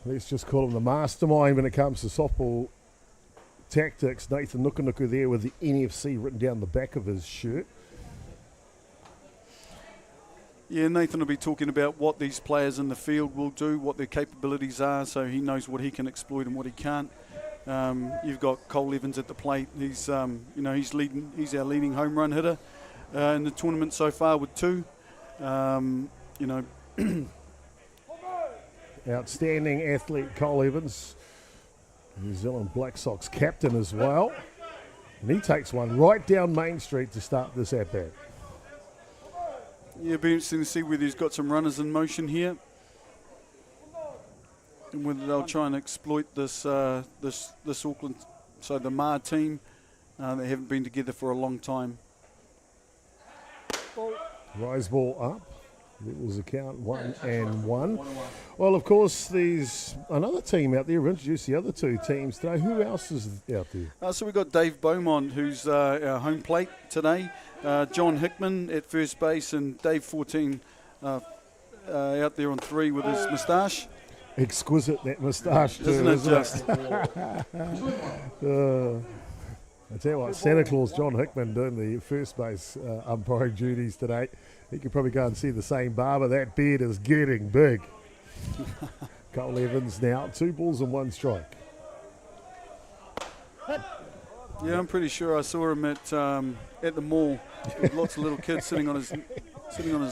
let's just call him the mastermind when it comes to softball tactics. Nathan Nukunuku there with the NFC written down the back of his shirt. Yeah, Nathan will be talking about what these players in the field will do, what their capabilities are, so he knows what he can exploit and what he can't. You've got Cole Evans at the plate. He's, he's leading. He's our leading home run hitter in the tournament so far with 2. Outstanding athlete Cole Evans, New Zealand Black Sox captain as well. And he takes one right down Main Street to start this at-bat. Yeah, it'll be interesting to see whether he's got some runners in motion here, and whether they'll try and exploit this Auckland, so the Ma team. They haven't been together for a long time. Rise ball up. It was a count 1-1. Well, of course, there's another team out there. We've introduced the other 2 teams today. Who else is out there? So we've got Dave Beaumont, who's our home plate today. John Hickman at first base, and Dave 14 out there on 3 with his moustache. Exquisite, that moustache, Isn't it just? I tell you what, Santa Claus John Hickman doing the first base umpiring duties today. He could probably go and see the same barber. That beard is getting big. Cole Evans now, 2 balls and 1 strike. Yeah, I'm pretty sure I saw him at the mall with lots of little kids sitting on his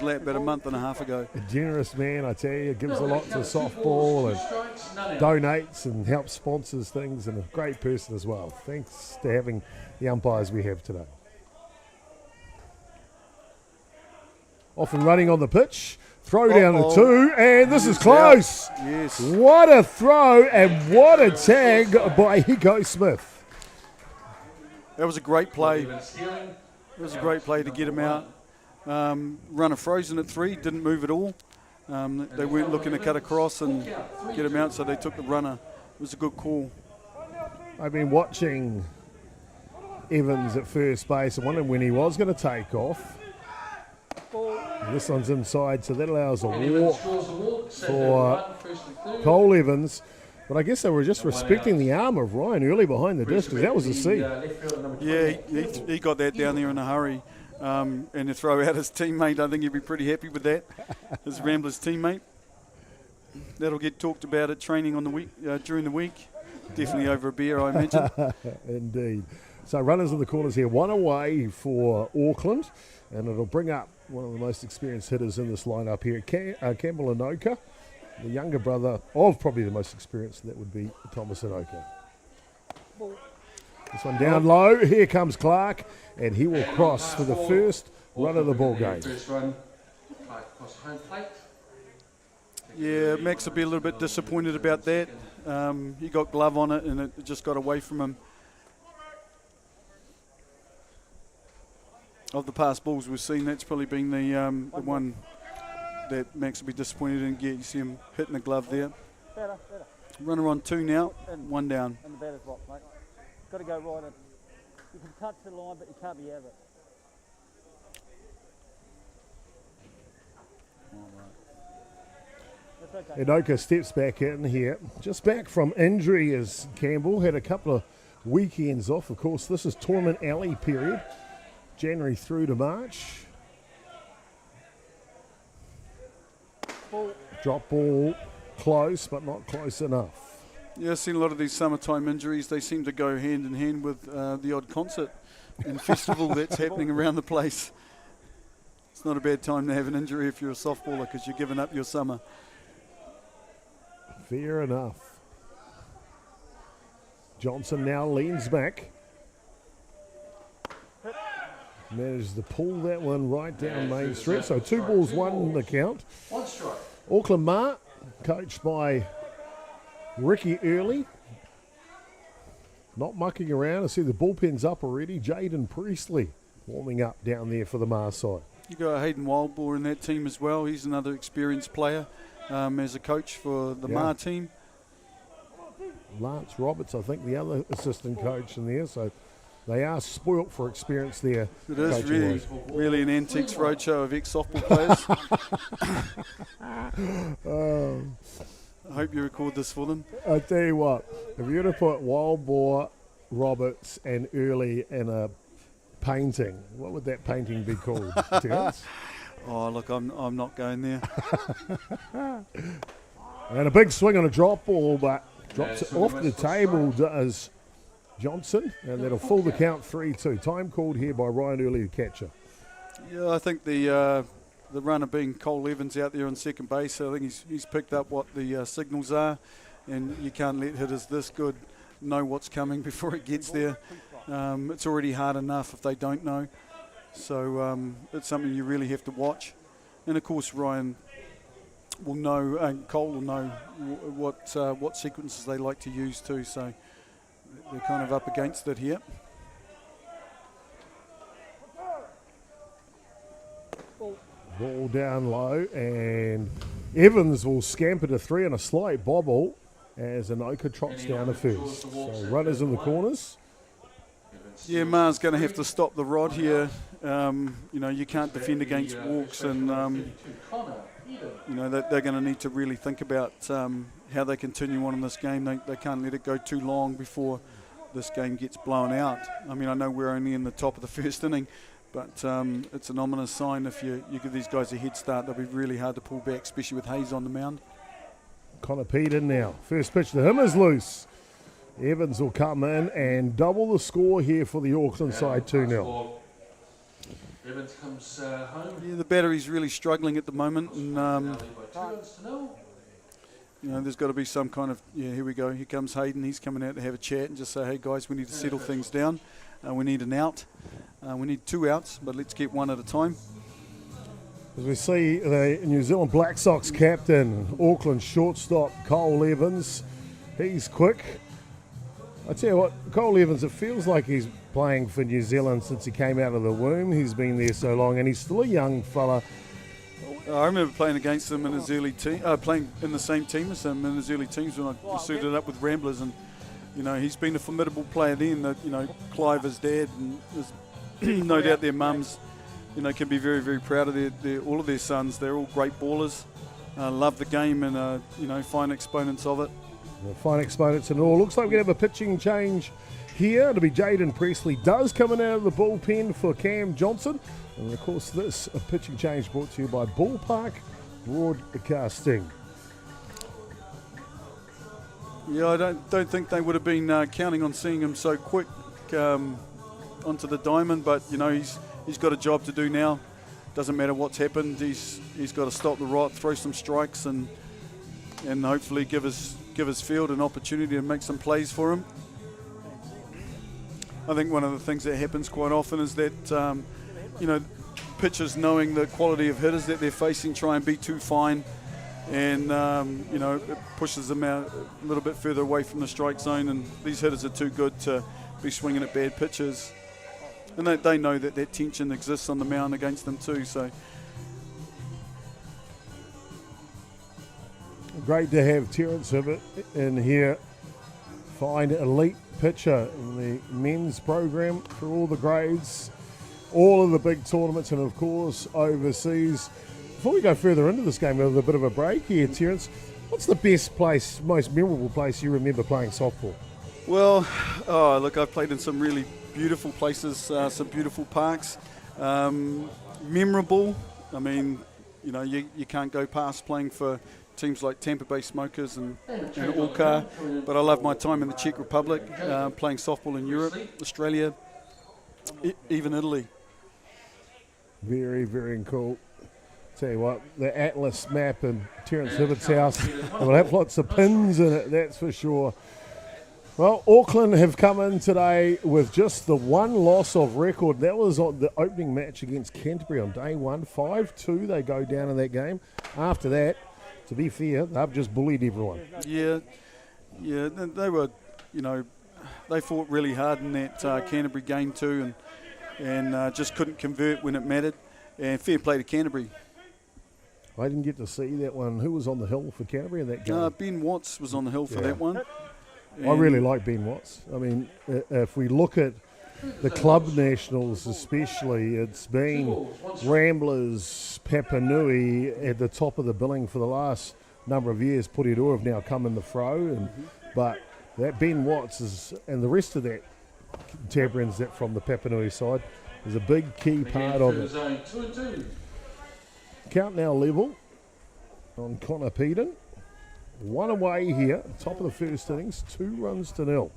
lap about a month and a half ago. A generous man, I tell you, gives a lot to softball and donates and helps sponsors things, and a great person as well. Thanks to having the umpires we have today. Off and running on the pitch. Throw down to 2, and this is close. Yes. What a throw and what a tag by Hiko Smith. That was a great play. It was a great play to get him out. Runner frozen at 3, didn't move at all. They weren't looking to cut across and get him out, so they took the runner. It was a good call. I've been watching Evans at first base and wondering when he was going to take off. This one's inside, so that allows a walk for Cole Evans. But I guess they were just respecting the arm of Ryan early behind the disc, because that was a C. Yeah, he got that down there in a hurry. And to throw out his teammate, I think he'd be pretty happy with that, his Ramblers teammate. That'll get talked about at training on the week during the week. Definitely over a beer, I imagine. Indeed. So runners in the corners here, 1 away for Auckland, and it'll bring up one of the most experienced hitters in this lineup here, Campbell Anoka, the younger brother of probably the most experienced, that would be Thomas Anoka. This one down low, here comes Clark, and he will cross for the first run of the ball game. Yeah, Max will be a little bit disappointed about that. He got glove on it and it just got away from him. Of the past balls we've seen, that's probably been the one that Max will be disappointed in. You see him hitting the glove there. Runner on 2 now, 1 down. And the batter's box, mate. Got to go right in. You can touch the line, but you can't be out of it. Okay. Anoka steps back in here. Just back from injury as Campbell had a couple of weekends off. Of course, this is tournament alley period, January through to March. Drop ball close, but not close enough. Yeah, I've seen a lot of these summertime injuries. They seem to go hand in hand with the odd concert and festival that's happening around the place. It's not a bad time to have an injury if you're a softballer, because you're giving up your summer. Fair enough. Johnson now leans back. Manages to pull that one right down Main Street. So 2 balls, 1 the count. 1 strike. Auckland Ma, coached by Ricky Early. Not mucking around. I see the bullpen's up already. Jaden Priestley warming up down there for the Ma side. You got Hayden Wildboar in that team as well. He's another experienced player as a coach for the Ma team. Lance Roberts, I think, the other assistant coach in there. So they are spoilt for experience there. It is really an Antiques Roadshow of ex-softball players. I hope you record this for them. I tell you what, if you were to put Wild Boar, Roberts, and Early in a painting, what would that painting be called? Terence? Oh, look, I'm not going there. And a big swing on a drop ball, but drops it off the table, does Johnson, and that'll full the count 3-2. Time called here by Ryan Early, the catcher. Yeah, I think the runner being Cole Evans out there on second base, I think he's picked up what the signals are, and you can't let hitters this good know what's coming before it gets there. It's already hard enough if they don't know. So it's something you really have to watch. And of course Ryan will know, and Cole will know what sequences they like to use too. So they're kind of up against it here. Ball down low, and Evans will scamper to 3 on a slight bobble as Anoka trots down to first. So runners in the corners. Yeah, Ma's going to have to stop the rod here. You can't defend against walks, and they're going to need to really think about how they continue on in this game. They can't let it go too long before this game gets blown out. I mean, I know we're only in the top of the first inning, but it's an ominous sign. If you give these guys a head start, they'll be really hard to pull back, especially with Hayes on the mound. Connor Pete in now. First pitch to him is loose. Evans will come in and double the score here for the Auckland side, 2-0. Evans comes home. Yeah, the battery's really struggling at the moment, and there's got to be some kind of, here we go, here comes Hayden. He's coming out to have a chat and just say, hey guys, we need to settle things down. We need an out. We need 2 outs, but let's get 1 at a time. As we see the New Zealand Black Sox captain, Auckland shortstop Cole Evans. He's quick. I tell you what, Cole Evans, it feels like he's playing for New Zealand since he came out of the womb. He's been there so long, and he's still a young fella. I remember playing against him in his early team, playing in the same team as him in his early teams when I suited up with Ramblers, and he's been a formidable player then. That Clive, his dad, and no doubt their mums, can be very, very proud of all of their sons. They're all great ballers, love the game, and fine exponents of it. Fine exponents and all. Looks like we're going to have a pitching change here. It'll be Jaden Presley does coming out of the bullpen for Cam Johnson. And of course this a pitching change brought to you by Ballpark Broadcasting. Yeah, I don't think they would have been counting on seeing him so quick onto the diamond, but he's got a job to do now. Doesn't matter what's happened. He's got to stop the rot, throw some strikes, and hopefully give his field an opportunity to make some plays for him. I think one of the things that happens quite often is that pitchers, knowing the quality of hitters that they're facing, try and be too fine, and it pushes them out a little bit further away from the strike zone, and these hitters are too good to be swinging at bad pitches, and they know that tension exists on the mound against them too. So great to have Terence Hibbert in here, fine elite pitcher in the men's program for all the grades, all of the big tournaments, and of course overseas. Before we go further into this game, with a bit of a break here, Terence, what's the best place, most memorable place you remember playing softball? Well, look, I've played in some really beautiful places, some beautiful parks. Memorable, I mean, you can't go past playing for teams like Tampa Bay Smokers and Orca, but I love my time in the Czech Republic, playing softball in Europe, Australia, even Italy. Very, very cool. Tell you what, the Atlas map in Terence Hibbert's house will have lots of pins in it, that's for sure. Well, Auckland have come in today with just the one loss of record. That was on the opening match against Canterbury on day 1. 5-2 they go down in that game. After that, to be fair, they've just bullied everyone. Yeah, they were, they fought really hard in that Canterbury game too, and just couldn't convert when it mattered. And fair play to Canterbury. I didn't get to see that one. Who was on the hill for Canterbury in that game? Ben Watts was on the hill for that one. I really like Ben Watts. I mean, if we look at the club nationals especially, it's been Ramblers, Papanui at the top of the billing for the last number of years, Poriroa have now come in the fro, but that Ben Watts and the rest of that Tabarans that from the Papanui side is a big key part of it. Zone 2 and 2. Count now level on Connor Peden. One away here, top of the first innings, 2-0.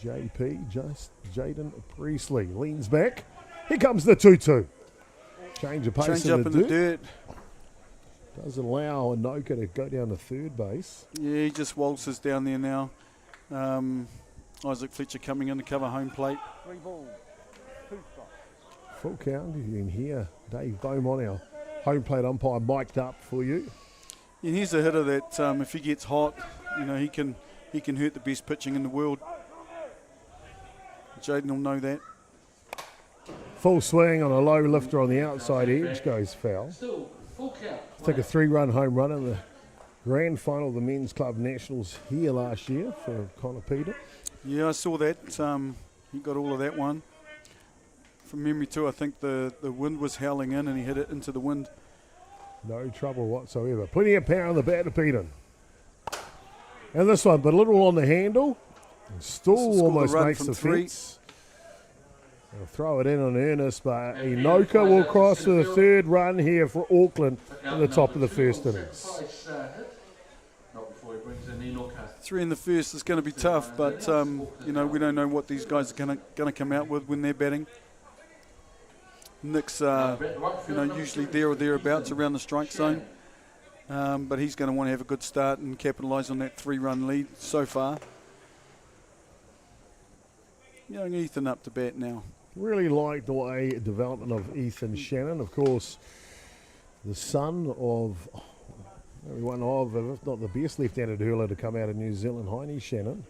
JP, Jaden Priestley leans back. Here comes the 2-2. Change of pace Change up in the dirt. Doesn't allow Anoka to go down to third base. Yeah, he just waltzes down there now. Isaac Fletcher coming in to cover home plate. 3 balls, 2 strikes. Full count. You can hear Dave Beaumont, our home plate umpire, mic'd up for you. And he's a hitter that if he gets hot, he can hurt the best pitching in the world. Jaden will know that. Full swing on a low lifter on the outside edge, goes foul. Still, full count. I think a 3-run home run in the grand final of the Men's Club Nationals here last year for Connor Peter. Yeah, I saw that. He got all of that one. From memory too, I think the wind was howling in and he hit it into the wind. No trouble whatsoever. Plenty of power on the bat of Peter. And this one, but a little on the handle. Still almost makes the fence. They'll throw it in on Ernest, but Inoka will cross to the 3rd run here for Auckland in the top of the first innings. Not before he brings in Enoka. 3 in the first is going to be tough, but we don't know what these guys are going to come out with when they're batting. Nick's usually there or thereabouts around the strike zone, but he's going to want to have a good start and capitalise on that 3-run lead so far. Young Ethan up to bat now. Really like the way development of Ethan Shannon, of course, the son of one of, if not the best left-handed hurler to come out of New Zealand, Heine Shannon.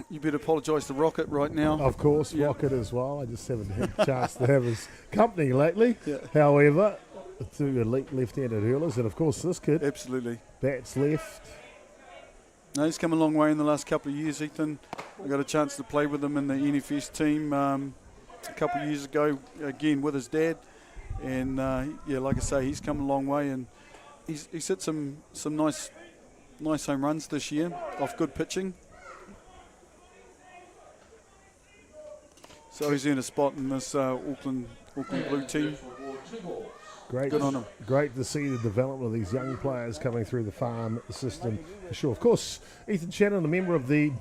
You better apologise to Rocket right now. Of course, yep. Rocket as well. I just haven't had a chance to have his company lately. Yeah. However, two elite left-handed hurlers, and of course this kid. Absolutely. Bats left. No, he's come a long way in the last couple of years, Ethan. I got a chance to play with him in the NFS team a couple of years ago, again with his dad. And like I say, he's come a long way, and he's hit some nice home runs this year off good pitching. So he's in a spot in this Auckland Blue team. Great, good on him. Great to see the development of these young players coming through the farm system for sure. Of course, Ethan Shannon, a member of the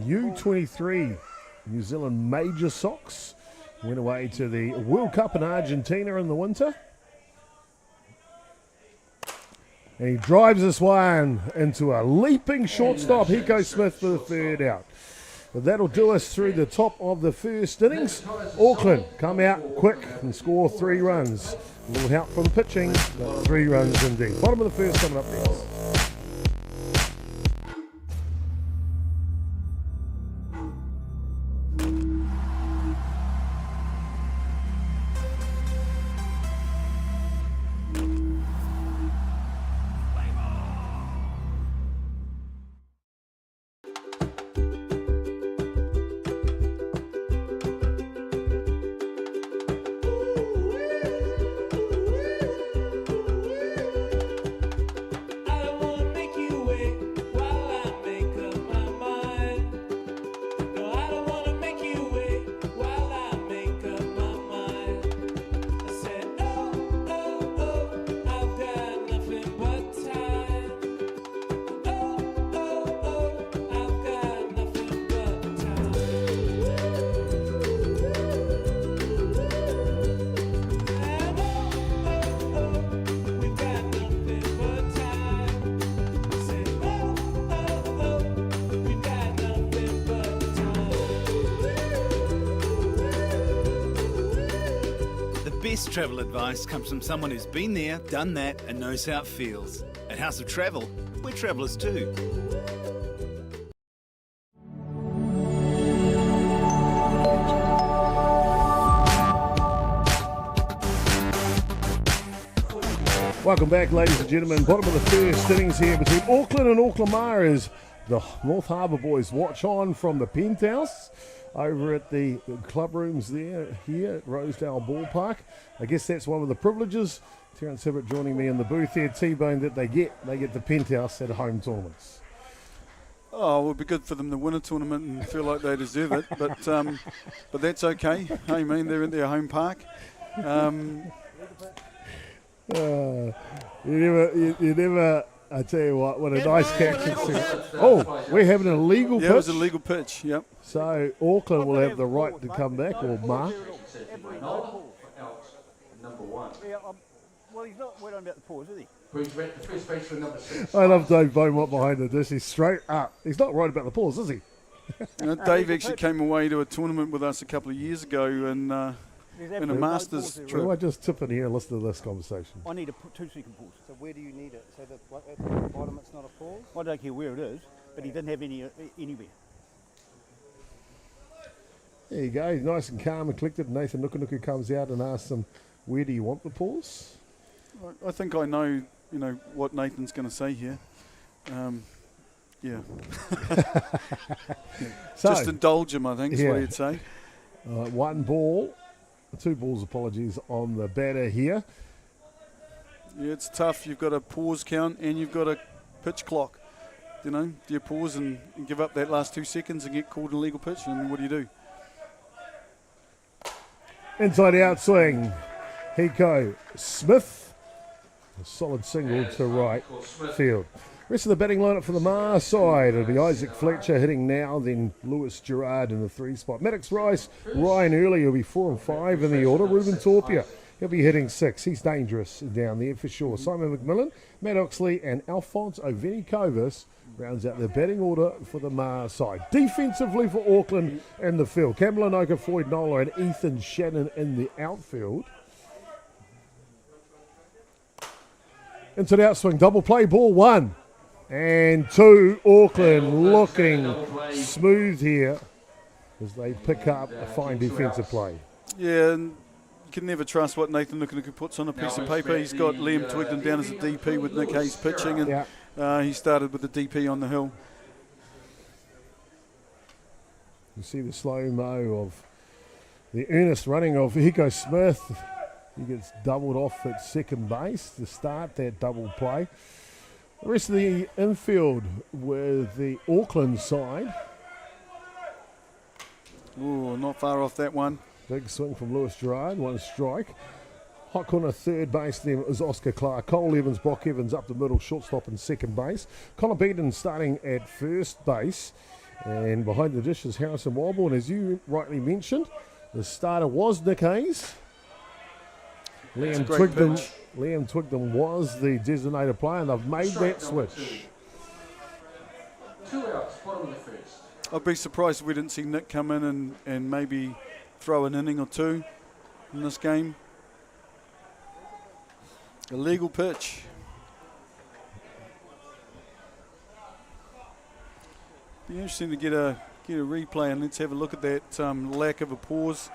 U23 New Zealand Major Sox, went away to the World Cup in Argentina in the winter. And he drives this one into a leaping shortstop, Hiko Smith, for the 3rd out. But that'll do us through the top of the first innings. Auckland come out quick and score 3 runs. A little help from pitching, but 3 runs indeed. Bottom of the first coming up next. Best travel advice comes from someone who's been there, done that, and knows how it feels. At House of Travel, we're travellers too. Welcome back, ladies and gentlemen. Bottom of the first innings here between Auckland and Auckland as the North Harbour boys watch on from the penthouse over at the club rooms here at Rosedale Ballpark. I guess that's one of the privileges Terence Hibbert joining me in the booth here. T-Bone that they get the penthouse at home tournaments. Oh, it would be good for them to win a tournament and feel like they deserve it, but that's okay. Hey, man, they're in their home park. You never. I tell you what a nice catch. Oh, we're having a legal pitch. Yeah, it was a legal pitch. Yep. So Auckland will have the right to come back or mark. Number 1. Yeah, well, he's not worried about the pause, is he? Brings back the first base for number 6. I love Dave Beaumont behind the dish. He's straight up. He's not right about the pause, is he? Dave actually came away to a tournament with us a couple of years ago in a Masters I trip. might just tip in here and listen to this conversation. I need a 2-second pause. So where do you need it? So that at the bottom it's not a pause? I don't care where it is, but he didn't have any anywhere. There you go. He's nice and calm and collected. Nathan Nukunuku comes out and asks him, where do you want the pause? I think I know, what Nathan's going to say here. Yeah. So, Just indulge him, I think, is what yeah. he'd say. 1 ball, 2 balls, apologies, on the batter here. Yeah, it's tough. You've got a pause count and you've got a pitch clock. Do you pause and give up that last 2 seconds and get called an illegal pitch? And what do? Inside out swing. Hiko Smith. A solid single to right field. Rest of the batting lineup for the Mar side. It'll be Isaac Fletcher hitting now, then Lewis Gerard in the 3 spot. Maddox Rice, Ryan Early will be 4 and 5 in the order. Ruben Torpia, he'll be hitting 6. He's dangerous down there for sure. Simon McMillan, Matt Oxley and Alphonse Oveni-Kovis rounds out the batting order for the Mar side. Defensively for Auckland in the field. Cameron Oka, Floyd Nola and Ethan Shannon in the outfield. Into the outswing, double play, ball 1 and 2. Auckland looking smooth here as they pick up a fine defensive play. Yeah, and you can never trust what Nathan Nukunuku puts on a piece of paper. He's got Liam Twigden down as a DP with Nick Hayes pitching, and he started with the DP on the hill. You see the slow-mo of the earnest running of Hiko Smith. He gets doubled off at second base to start that double play. The rest of the infield with the Auckland side. Ooh, not far off that one. Big swing from Lewis Gerard, 1 strike. Hot corner third base then is Oscar Clark. Cole Evans, Brock Evans up the middle, shortstop and second base. Connor Beaton starting at first base. And behind the dish is Harrison Wobble. And as you rightly mentioned, the starter was Nick Hayes. Liam Twigden was the designated player, and they've made that switch. 2 outs, bottom of the first. I'd be surprised if we didn't see Nick come in and maybe throw an inning or 2 in this game. Illegal pitch. Be interesting to get a replay, and let's have a look at that lack of a pause.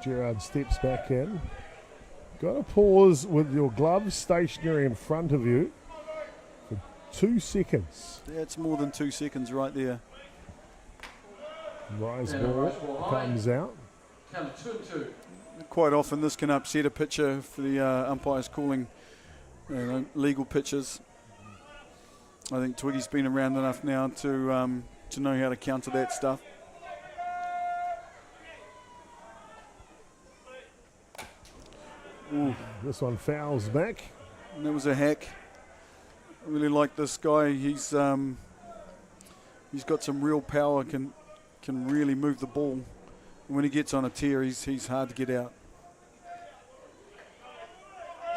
Gerard steps back in. Got to pause with your gloves stationary in front of you for 2 seconds. That's more than 2 seconds right there. Rise ball comes out. Count 2-2. Quite often this can upset a pitcher for the umpires calling legal pitches. I think Twiggy's been around enough now to know how to counter that stuff. Ooh, this one fouls back. And that was a hack. I really like this guy. He's got some real power, can really move the ball. And when he gets on a tear, he's hard to get out.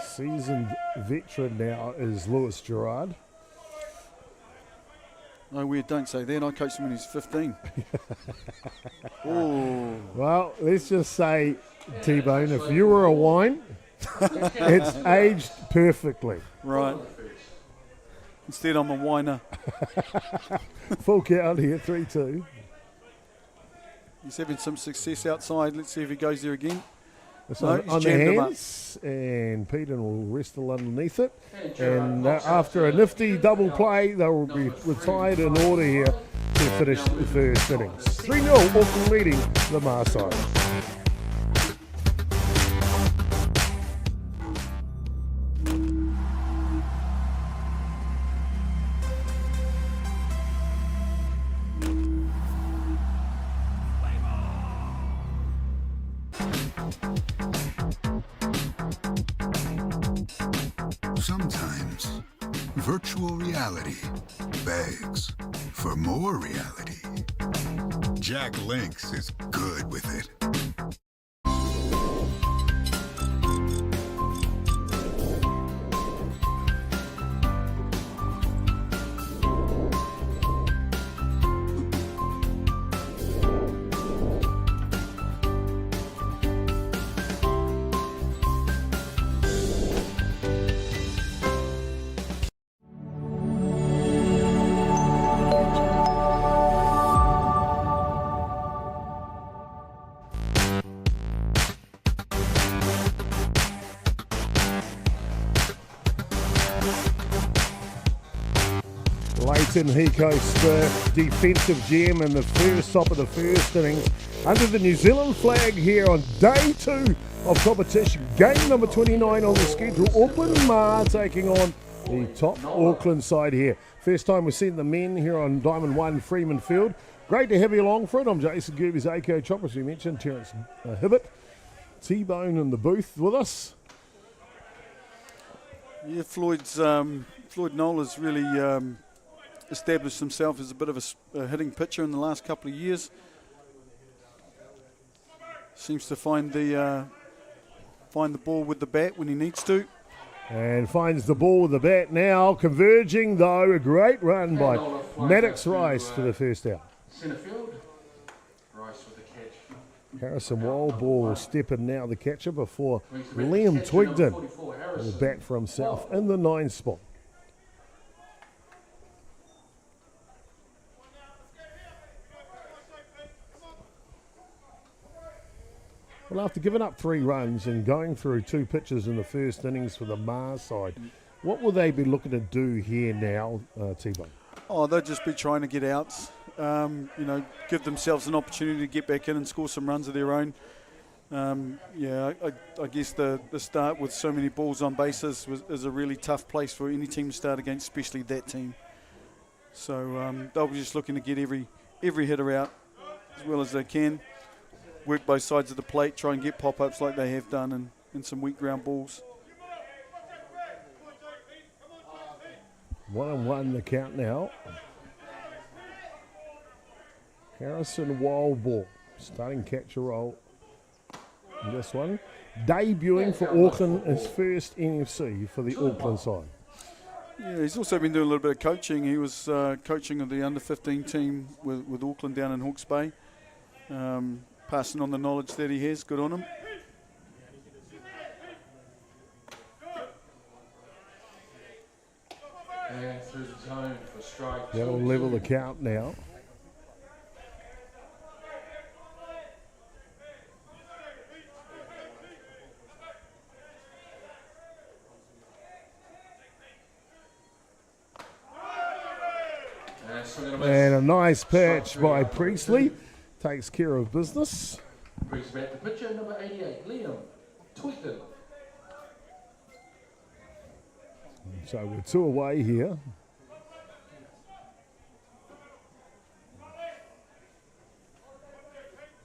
Seasoned veteran now is Lewis Gerard. No, weird, don't say that. I coached him when he was 15. Oh. Well, let's just say, T-Bone, if you were a wine, it's aged perfectly. Right. Instead, I'm a whiner. Full count here, 3-2. He's having some success outside. Let's see if he goes there again. It's No, on he's the jammed him up. hands, and Peter will wrestle underneath it. And after a nifty double play, they will be retired in order here to finish the first innings. 3-0, Auckland leading the Mar side. sometimes virtual reality begs for more reality. Jack Links is good with it. Leighton Hiko's defensive gem in the top of the first innings under the New Zealand flag here on day 2 of competition. Game number 29 on the schedule. Auckland Ma taking on the top Auckland side here. First time we've seen the men here on Diamond 1 Freeman Field. Great to have you along for it. I'm Jason Gerbes, Atiawa Toa, as we mentioned. Terence Hibbert, T-Bone in the booth with us. Yeah, Floyd Knoll has really established himself as a bit of a hitting pitcher in the last couple of years. Seems to find the ball with the bat when he needs to. And finds the ball with the bat now. Converging though, a great run by Maddox Rice for the first out. Centre field. Rice with the catch. Harrison Wildball stepping now the catcher before Liam Twigden will bat for himself in the 9 spot. Well, after giving up 3 runs and going through 2 pitches in the first innings for the Mars side, what will they be looking to do here now, T-Bone? Oh, they'll just be trying to get outs. Give themselves an opportunity to get back in and score some runs of their own. I guess the start with so many balls on bases is a really tough place for any team to start against, especially that team. So they'll be just looking to get every hitter out as well as they can. Work both sides of the plate, try and get pop-ups like they have done and some weak ground balls. 1-1 the count now. Harrison Wildball starting catcher role in this one. Debuting for Auckland his first NFC for the Auckland side. Yeah, he's also been doing a little bit of coaching. He was coaching of the under-15 team with Auckland down in Hawke's Bay. Passing on the knowledge that he has. Good on him. And through the zone for strike. That'll level the count now. And a nice pitch by Priestley. Takes care of business. Brings back the pitcher, number 88, Liam Twigden. So we're 2 away here.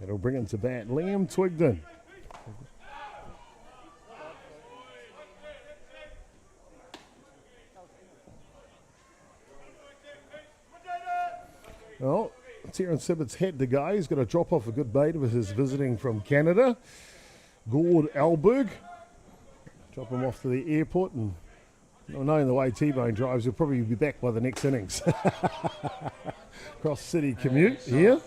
It'll bring him to bat. Liam Twigden. Well, Terence Hibbert's had to go. He's got to drop off a good bait with his visiting from Canada. Gord Alberg. Drop him off to the airport, and knowing the way T-Bone drives, he'll probably be back by the next innings. Cross city commute here.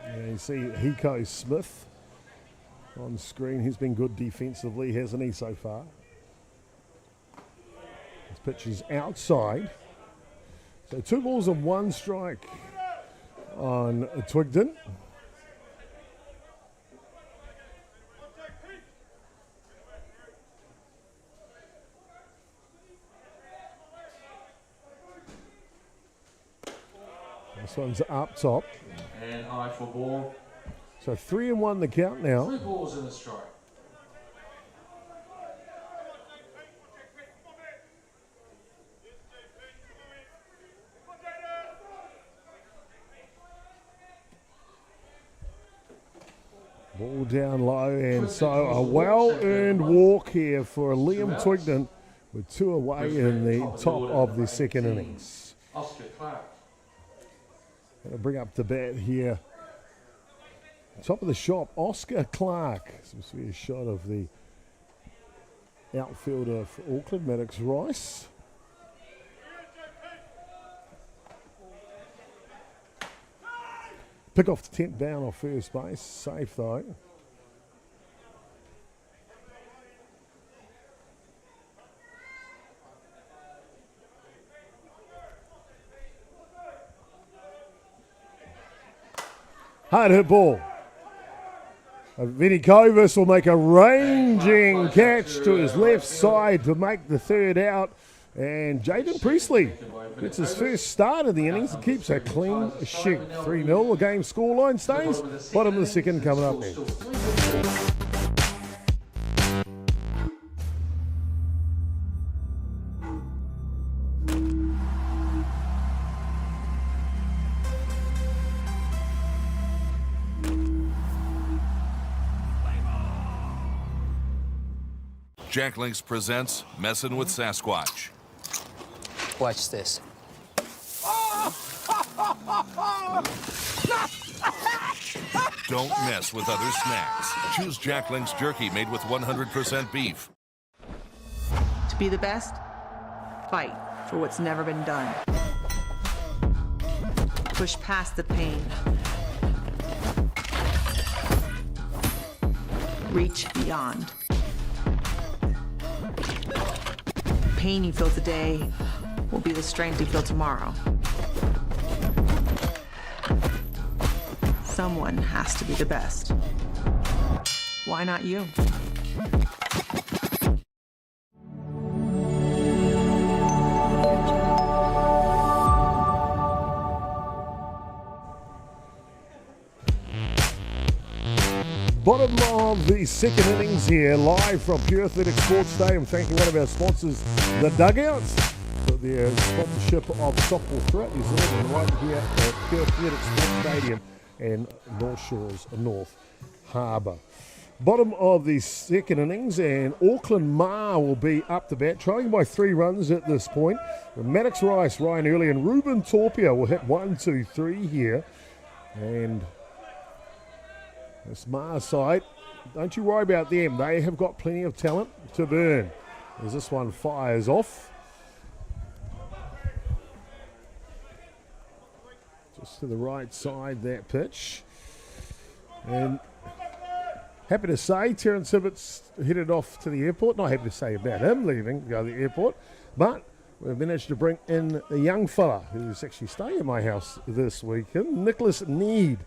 And you see Hiko Smith on screen. He's been good defensively, hasn't he, so far? His pitch is outside. So 2 balls and 1 strike on Twigden. This one's up top. And high for ball. So 3-1 the count now. 3 balls in a strike. Ball down low, and so a well-earned walk here for Liam Twignan with 2 away in the top of the second innings. Oscar Clark. Going to bring up the bat here. Top of the shop, Oscar Clark. Seems to be a shot of the outfielder for Auckland, Maddox Rice. Pick off the 10th down off first base. Safe though. Hard hit ball. Vinny Kovis will make a ranging catch to his left side to make the third out. And Jaden Priestley gets his first start of the innings and keeps a clean sheet. 3-0, the game scoreline stays. Bottom of the second coming up next. Jack Links presents Messin' with Sasquatch. Watch this. Don't mess with other snacks. Choose Jack Links jerky made with 100% beef. To be the best, fight for what's never been done. Push past the pain. Reach beyond. The pain you feel today will be the strength you feel tomorrow. Someone has to be the best. Why not you? Bottom of the second innings here, live from Pure Athletic Sports Stadium. Thanking one of our sponsors, The Dugouts, for their sponsorship of softball throughout New Zealand, and right here at Pure Athletic Sports Stadium and North Shores, North Harbour. Bottom of the second innings, and Auckland Ma will be up to bat, trailing by 3 runs at this point. Maddox Rice, Ryan Early, and Ruben Torpia will hit 1, 2, 3 here. And this Mars side, don't you worry about them. They have got plenty of talent to burn. As this one fires off. Just to the right side, that pitch. And happy to say, Terence Hibbert's headed off to the airport. Not happy to say about him leaving to go to the airport. But we've managed to bring in a young fella who's actually staying at my house this weekend, Nicholas Need.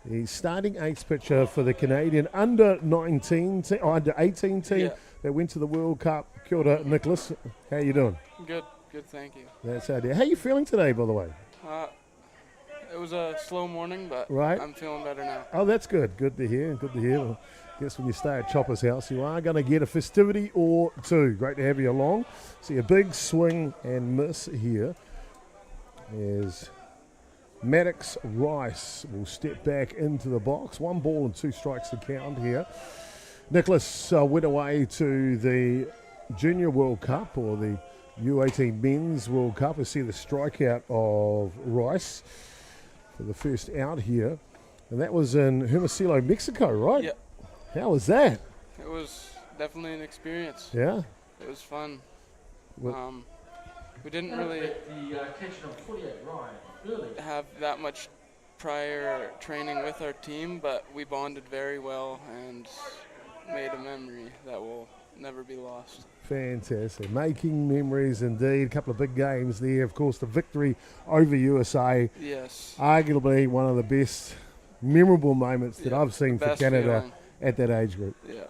He's starting ace pitcher for the Canadian under 18 team that went to the World Cup. Kia ora, Nicholas. How you doing? Good, thank you. That's how. How you feeling today, by the way? It was a slow morning, but right. I'm feeling better now. Oh, that's good. Good to hear. Well, I guess when you stay at Chopper's house, you are going to get a festivity or two. Great to have you along. See a big swing and miss here as Maddox Rice will step back into the box. 1 ball and 2 strikes to count here. Nicholas went away to the Junior World Cup, or the U18 Men's World Cup. I see the strikeout of Rice for the first out here. And that was in Hermosillo, Mexico, right? Yep. How was that? It was definitely an experience. Yeah? It was fun. We didn't really have that much prior training with our team, but we bonded very well and made a memory that will never be lost. Fantastic. Making memories indeed. A couple of big games there. Of course, the victory over USA. Yes. Arguably one of the best memorable moments that I've seen for Canada feeling at that age group. Yeah.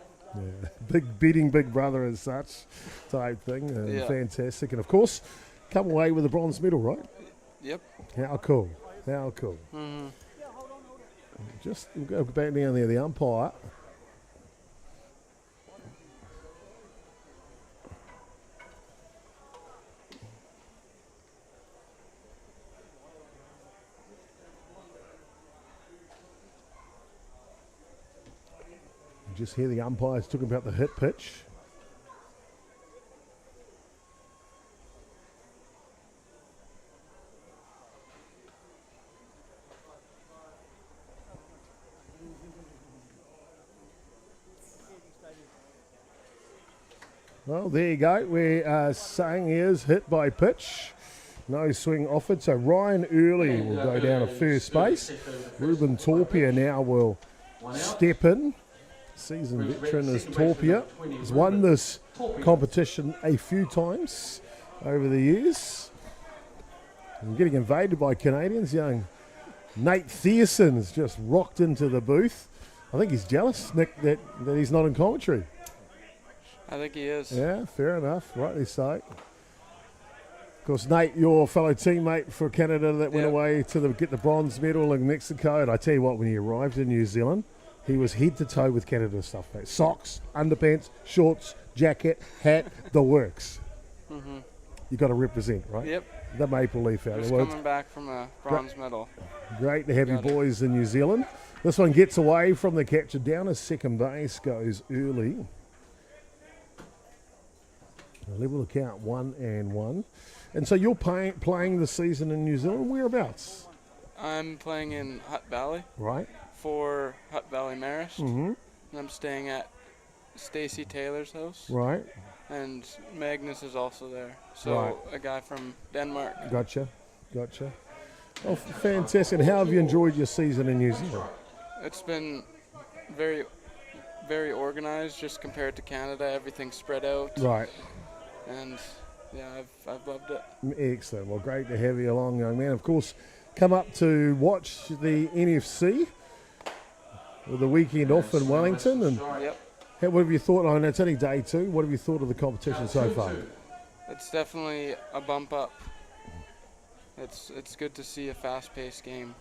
Beating Big Brother as such type thing. Fantastic. And of course, come away with a bronze medal, right? Yep. How cool. Mm-hmm. Just we'll go back down there, the umpire. Just hear the umpires talking about the hit pitch. Well, there you go. We are saying is hit by pitch. No swing offered. So Ryan Early will go down to first base. Ruben Torpia now will step in. Seasoned veteran is Torpia. He's won this competition a few times over the years. And getting invaded by Canadians. Young Nate Thierson's just rocked into the booth. I think he's jealous, Nick, that he's not in commentary. I think he is. Yeah, fair enough. Rightly so. Of course, Nate, your fellow teammate for Canada that went away to get the bronze medal in Mexico. And I tell you what, when he arrived in New Zealand, he was head to toe with Canada stuff, mate. Socks, underpants, shorts, jacket, hat, the works. Mm-hmm. You got to represent, right? Yep. The Maple Leaf out Just there. coming back from a bronze medal. Great to have you boys in New Zealand. This one gets away from the catcher. Down to second base goes Early. A level account 1-1. And so you're playing the season in New Zealand. Whereabouts? I'm playing in Hutt Valley. Right. For Hutt Valley Marist. Mm-hmm. And I'm staying at Stacey Taylor's house. Right. And Magnus is also there. So Right. a guy from Denmark. Gotcha. Oh, fantastic. And how have you enjoyed your season in New Zealand? It's been very, very organized just compared to Canada. Everything's spread out. Right. And yeah, I've loved it. Excellent. Well, great to have you along, young man. Of course, come up to watch the NFC with the weekend off in Wellington. And what have you thought? I know it's only day 2. What have you thought of the competition so far? It's definitely a bump up. It's good to see a fast-paced game.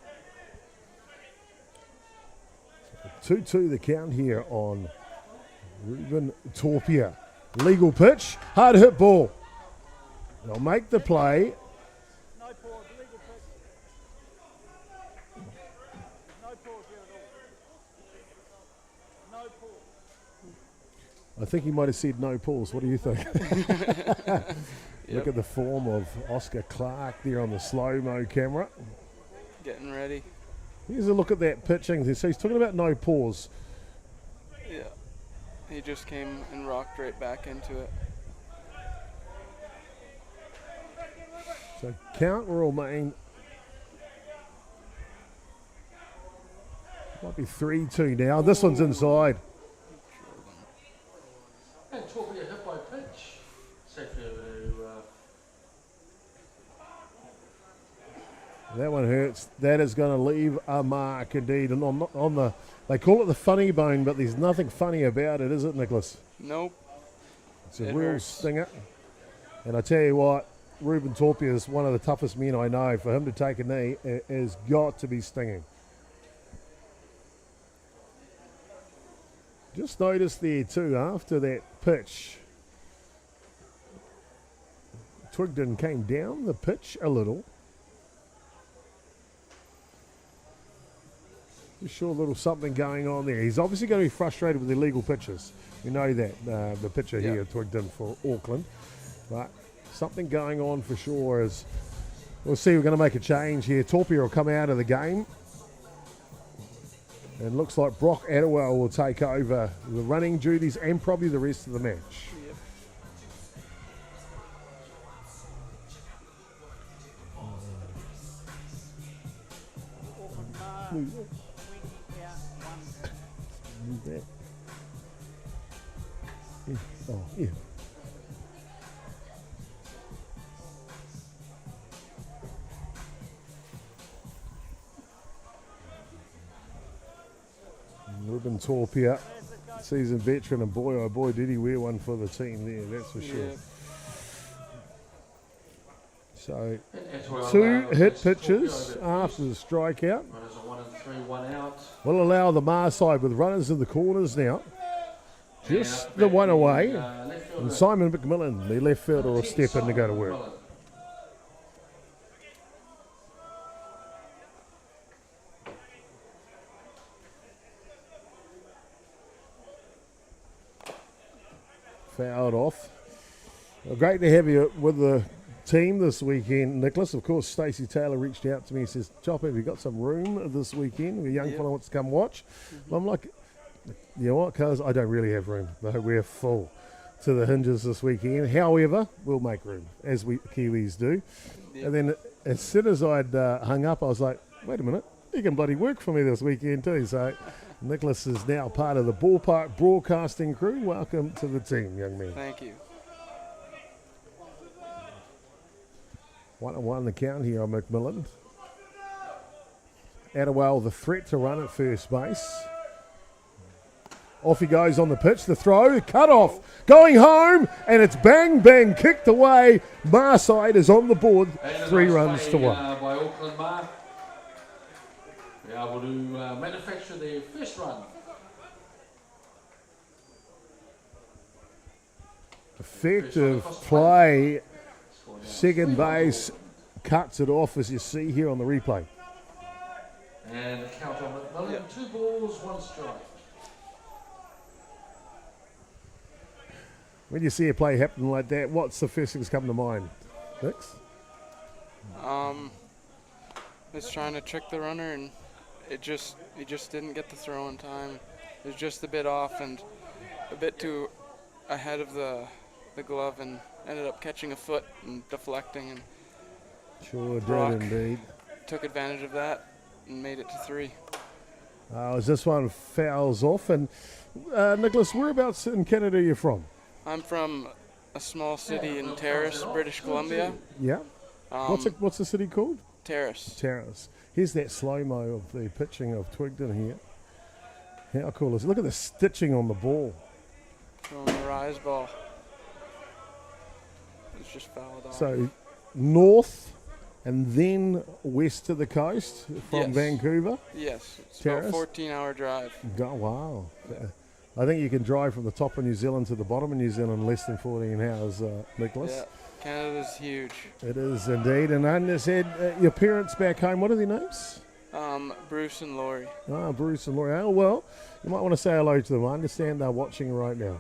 2-2 the count here on Ruben Torpia. Legal pitch, hard hit ball. They'll make the play. No pause, legal pitch. No pause here at all. No pause. I think he might have said no pause. What do you think? Look at the form of Oscar Clark there on the slow-mo camera. Getting ready. Here's a look at that pitching. So he's talking about no pause. Yeah. He just came and rocked right back into it. So count will remain. Might be 3-2 now. This one's inside. And Torpia hit by pitch. Safely over to That one hurts. That is going to leave a mark indeed. And on the, they call it the funny bone, but there's nothing funny about it, is it, Nicholas? Nope. It's a real stinger. And I tell you what, Ruben Torpia is one of the toughest men I know. For him to take a knee, it has got to be stinging. Just noticed there too, after that pitch, Twigden came down the pitch a little. Just sure a little something going on there. He's obviously going to be frustrated with illegal pitches. We know that, the pitcher here, Twigden for Auckland. But something going on for sure. As we'll see, we're going to make a change here. Torpia will come out of the game. And looks like Brock Attawell will take over the running duties and probably the rest of the match. Yep. Oh, yeah. Ruben Torpia, seasoned veteran, and boy, oh boy, did he wear one for the team there, that's for sure. So, 2 hit pitches after the strikeout. runners are 1 and 3, 1 out. Will allow the Mar side with runners in the corners now. Just the one away. And Simon McMillan, the left fielder, will step in to go to work. fouled off. Well, great to have you with the team this weekend, Nicholas. Of course, Stacey Taylor reached out to me and says, Chopper, have you got some room this weekend? A young fellow wants to come watch. Well, I'm like, you know what, cuz I don't really have room. No, we're full to the hinges this weekend. However, we'll make room, as we Kiwis do. And then as soon as I'd hung up, I was like, wait a minute, you can bloody work for me this weekend too. So Nicholas is now part of the Ballpark Broadcasting crew. Welcome to the team, young man. Thank you. 1-1 the count here on McMillan. Atiawa the threat to run at first base. Off he goes on the pitch. The throw, cut off, going home, and it's bang, bang, kicked away. Marside is on the board, 3 runs to 1. By Auckland Mark. We're able to manufacture their first run. Effective play. Second base cuts it off, as you see here on the replay. And the count on McMillan, 2 balls, 1 strike. When you see a play happen like that, what's the first thing that's come to mind, Nix? It's trying to trick the runner, and he just didn't get the throw in time. It was just a bit off and a bit too ahead of the glove, and ended up catching a foot and deflecting, and Sure Brock did indeed. took advantage of that and made it to 3. As this one fouls off, and Nicholas, whereabouts in Canada are you from? I'm from a small city in Terrace, British Columbia. Yeah. What's the city called? Terrace. Terrace. Here's that slow-mo of the pitching of Twigden here. How cool is it? Look at the stitching on the ball. From the rise ball. It's just fouled off. So north and then west to the coast from Yes. Vancouver. Yes, it's Terrace. about a 14-hour drive. Oh, wow. I think you can drive from the top of New Zealand to the bottom of New Zealand in less than 14 hours, Nicholas. Yeah, Canada's huge. It is indeed. And I understand your parents back home, what are their names? Bruce and Laurie. Ah, Bruce and Laurie. Oh, well, you might want to say hello to them. I understand they're watching right now.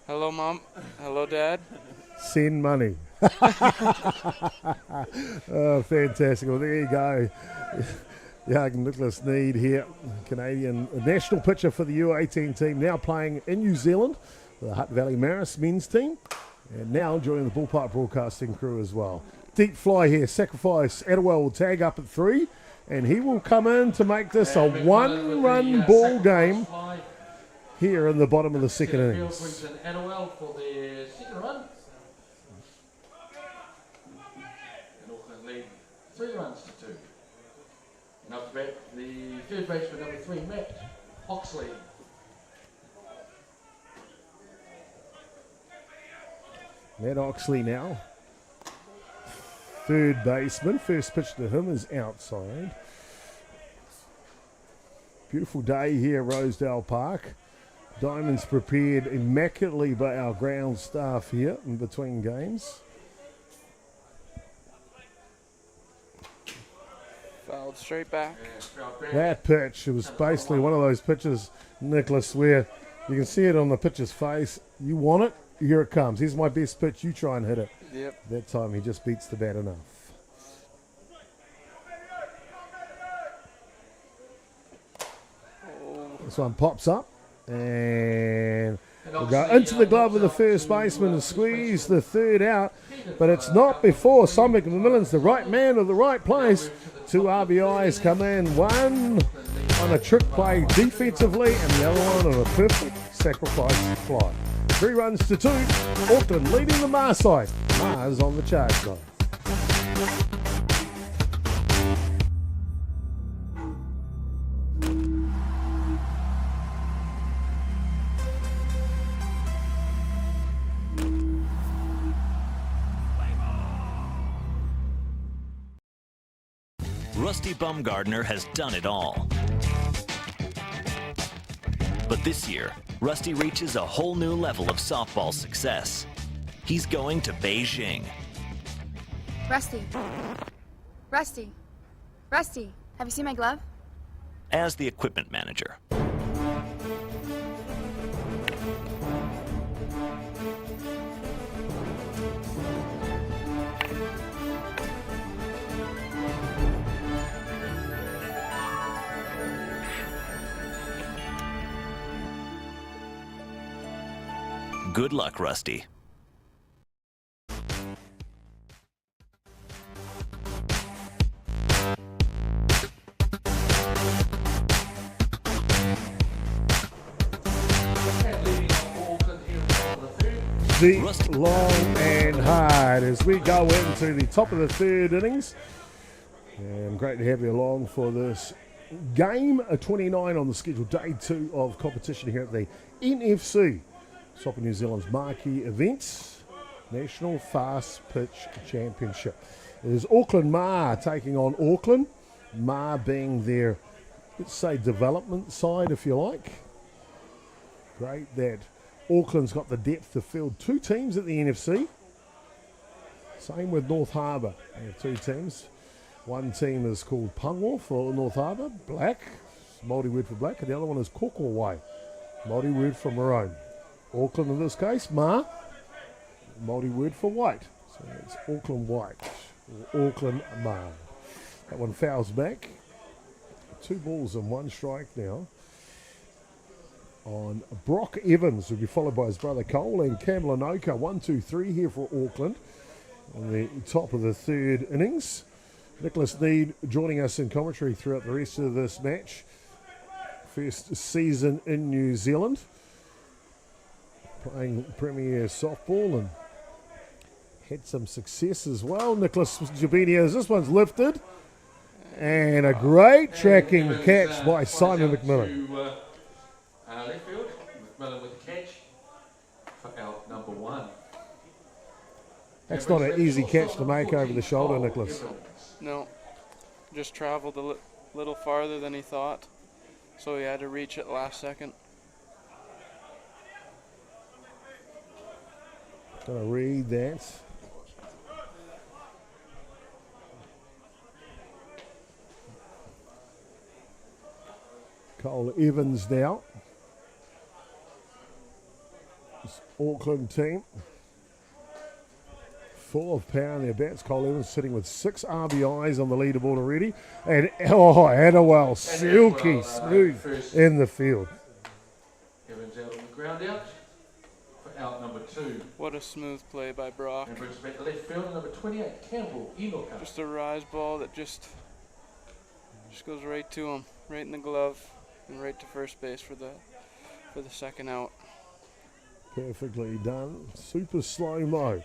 Hello, Mom. Hello, Dad. Send money. Oh, fantastic. Well, there you go. Young Nicholas Need here, Canadian national pitcher for the U18 team, now playing in New Zealand, the Hutt Valley Maris men's team, and now joining the Ballpark Broadcasting crew as well. Deep fly here, sacrifice. Atiawa will tag up at 3, and he will come in to make this a 1-run ball game here in the bottom of the second innings. Brings in Atiawa for their second run. And Auckland lead 3 runs to 2. And up to bat, the third baseman, number 3, Matt Oxley. Matt Oxley now. Third baseman. First pitch to him is outside. Beautiful day here at Rosedale Park. Diamonds prepared immaculately by our ground staff here in between games. Fouled straight back. That pitch, it was basically one of those pitches, Nicholas, where you can see it on the pitcher's face. You want it, here it comes. Here's my best pitch, you try and hit it. Yep. That time he just beats the bat enough. This one pops up and we'll go into the glove of the first baseman and squeeze the third out, but it's not before Simon McMillan's the right man of the right place. 2 RBIs come in, one on a trick play defensively and the other one on a perfect sacrifice fly. 3 runs to 2, Auckland leading the Mars side. Mars on the charge side. Rusty Bumgardner has done it all. But this year, Rusty reaches a whole new level of softball success. He's going to Beijing. Rusty. Rusty. Rusty, have you seen my glove? As the equipment manager. Good luck, Rusty. Deep, long and hard as we go into the top of the third innings. And great to have you along for this game 29 on the schedule, day 2 of competition here at the NFC, Soccer New Zealand's marquee events, National Fast Pitch Championship. It is Auckland Ma taking on Auckland, Ma being their, let's say, development side, if you like. Great that Auckland's got the depth to field 2 teams at the NFC. Same with North Harbour. They have 2 teams. One team is called Pangwa for North Harbour, black, Māori word for black, and the other one is Kokowai, Māori word for maroon. Auckland in this case, Ma, Māori word for white. So it's Auckland White, or Auckland Ma. That one fouls back. 2 balls and 1 strike now on Brock Evans, who'll be followed by his brother Cole, and Campbell Anoka. 1-2-3 here for Auckland on the top of the third innings. Nicholas Need joining us in commentary throughout the rest of this match. First season in New Zealand, playing Premier softball and had some success as well. Nicholas Jabinius, this one's lifted. And a great tracking catch by Simon McMillan. Left field, McMillan with the catch for out number 1. That's not an easy catch to make over the shoulder, Nicholas. No, just travelled a little farther than he thought, so he had to reach it last second. Gonna read that. Cole Evans now. This Auckland team, full of power in their bats. Cole Evans sitting with 6 RBIs on the leaderboard already. And Adewale, silky smooth in the field. Evans out on the ground out for out number 2. What a smooth play by Brock. And brings back to left field, number 28, Campbell Enoka. Just a rise ball that just goes right to him, right in the glove, and right to first base for the second out. Perfectly done. Super slow-mo.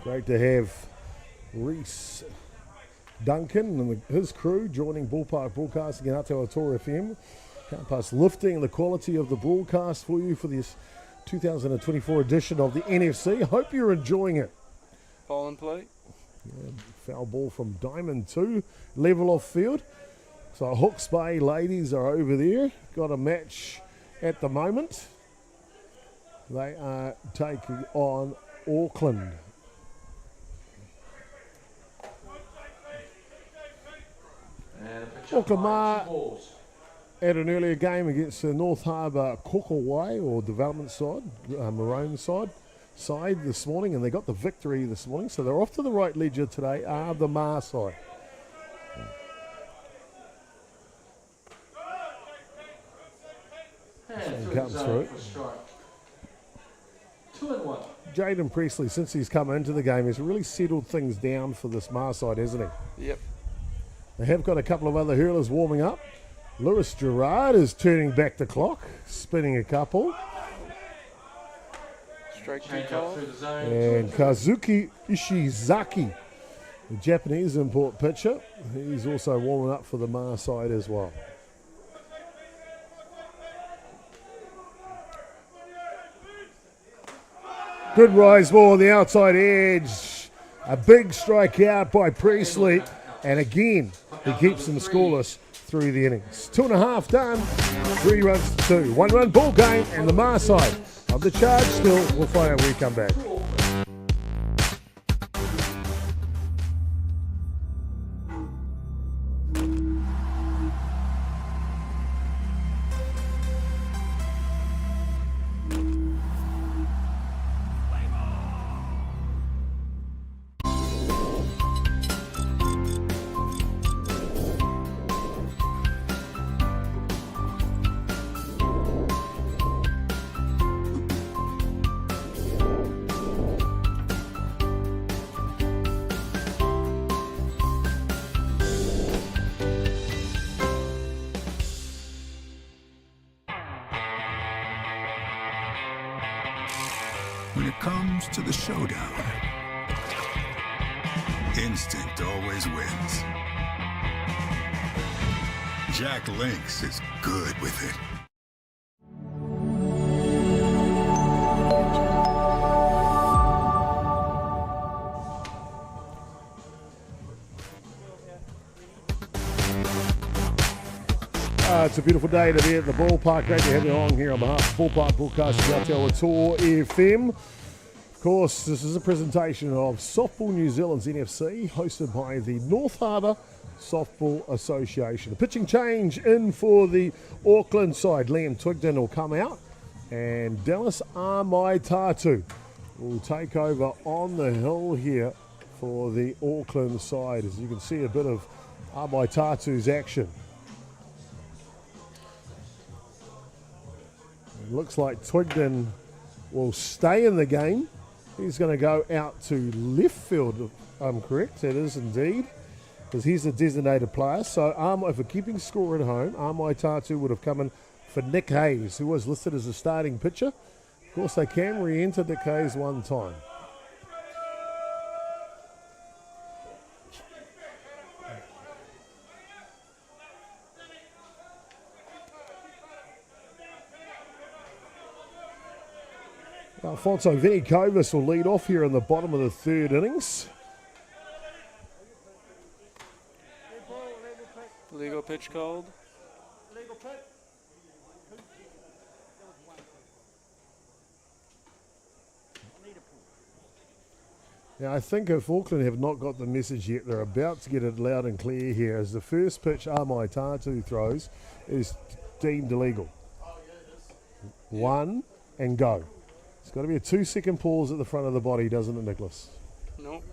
Great to have Reese Duncan and his crew joining Ballpark Broadcasting and Atiawa Toa FM. Can't pass lifting the quality of the broadcast for you for this 2024 edition of the NFC. Hope you're enjoying it. Ball in play. Yeah, foul ball from Diamond 2, level off field. So Hawke's Bay ladies are over there. Got a match at the moment. They are taking on Auckland. Auckland Ma at an earlier game against the North Harbour Kokowai, or development side, maroon side this morning, and they got the victory this morning, so they're off to the right ledger today, are the Ma side. And comes through. 2-1. Jaden Presley, since he's come into the game, has really settled things down for this Ma side, hasn't he? Yep. They have got a couple of other hurlers warming up. Lewis Gerard is turning back the clock, spinning a couple. Strike 2 call. And Kazuki Ishizaki, the Japanese import pitcher, he's also warming up for the Ma side as well. Good rise ball on the outside edge. A big strike out by Presley. And again, he keeps them scoreless through the innings. 2.5 done, 3 runs to 2. 1-run ball game, and the Ma side of the charge still. We'll find out when we come back. when it comes to the showdown, instinct always wins. Jack Lynx is good with it. It's a beautiful day to be at the ballpark. Great to have you along here on behalf of Ballpark Broadcasting Atiawa Toa FM. Of course, this is a presentation of Softball New Zealand's NFC, hosted by the North Harbour Softball Association. A pitching change in for the Auckland side. Liam Twigden will come out, and Dallas Amaitatu will take over on the hill here for the Auckland side. As you can see, a bit of Amaitatu's action. It looks like Twigden will stay in the game. He's going to go out to left field, if I'm correct. It is indeed, because he's a designated player. So if we're keeping score at home, Amaitatu would have come in for Nick Hayes, who was listed as a starting pitcher. Of course, they can re-enter Nick Hayes one time. Alfonso Vinikovas will lead off here in the bottom of the third innings. Legal pitch called. Now, I think if Auckland have not got the message yet, they're about to get it loud and clear here, as the first pitch Amaitatu throws is deemed illegal. One and go. It's got to be a 2-second pause at the front of the body, doesn't it, Nicholas? Nope.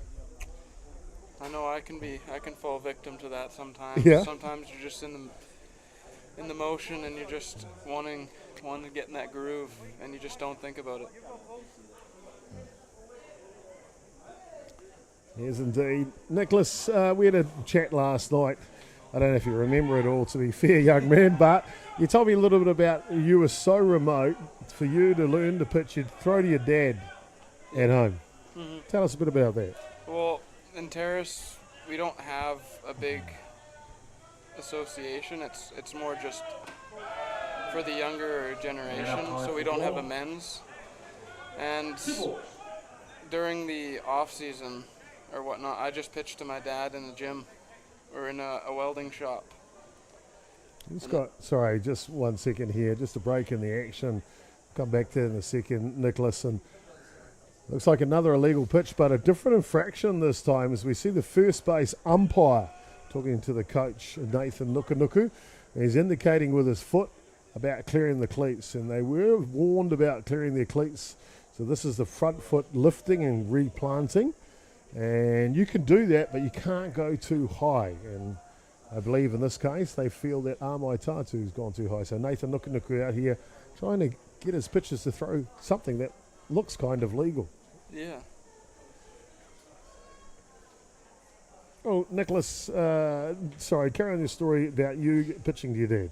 I know I can fall victim to that sometimes. Yeah. Sometimes you're just in the motion and you're just wanting to get in that groove and you just don't think about it. Yes, indeed. Nicholas, we had a chat last night. I don't know if you remember it all, to be fair, young man, but you told me a little bit about you were so remote. For you to learn to pitch, you'd throw to your dad at home. Mm-hmm. Tell us a bit about that. Well, in Terrace, we don't have a big association. It's more just for the younger generation, so we don't have a men's. And during the off season or whatnot, I just pitched to my dad in the gym or in a welding shop. Sorry, just 1 second here, just a break in the action. Come back to it in a second, Nicholas. And looks like another illegal pitch, but a different infraction this time, as we see the first base umpire talking to the coach, Nathan Nukunuku. And he's indicating with his foot about clearing the cleats, and they were warned about clearing their cleats. So this is the front foot lifting and replanting, and you can do that, but you can't go too high. And I believe in this case they feel that Amaitatu's gone too high. So Nathan Nukunuku out here trying to get his pitchers to throw something that looks kind of legal. Yeah. Oh, Nicholas, sorry, carry on your story about you pitching to your dad.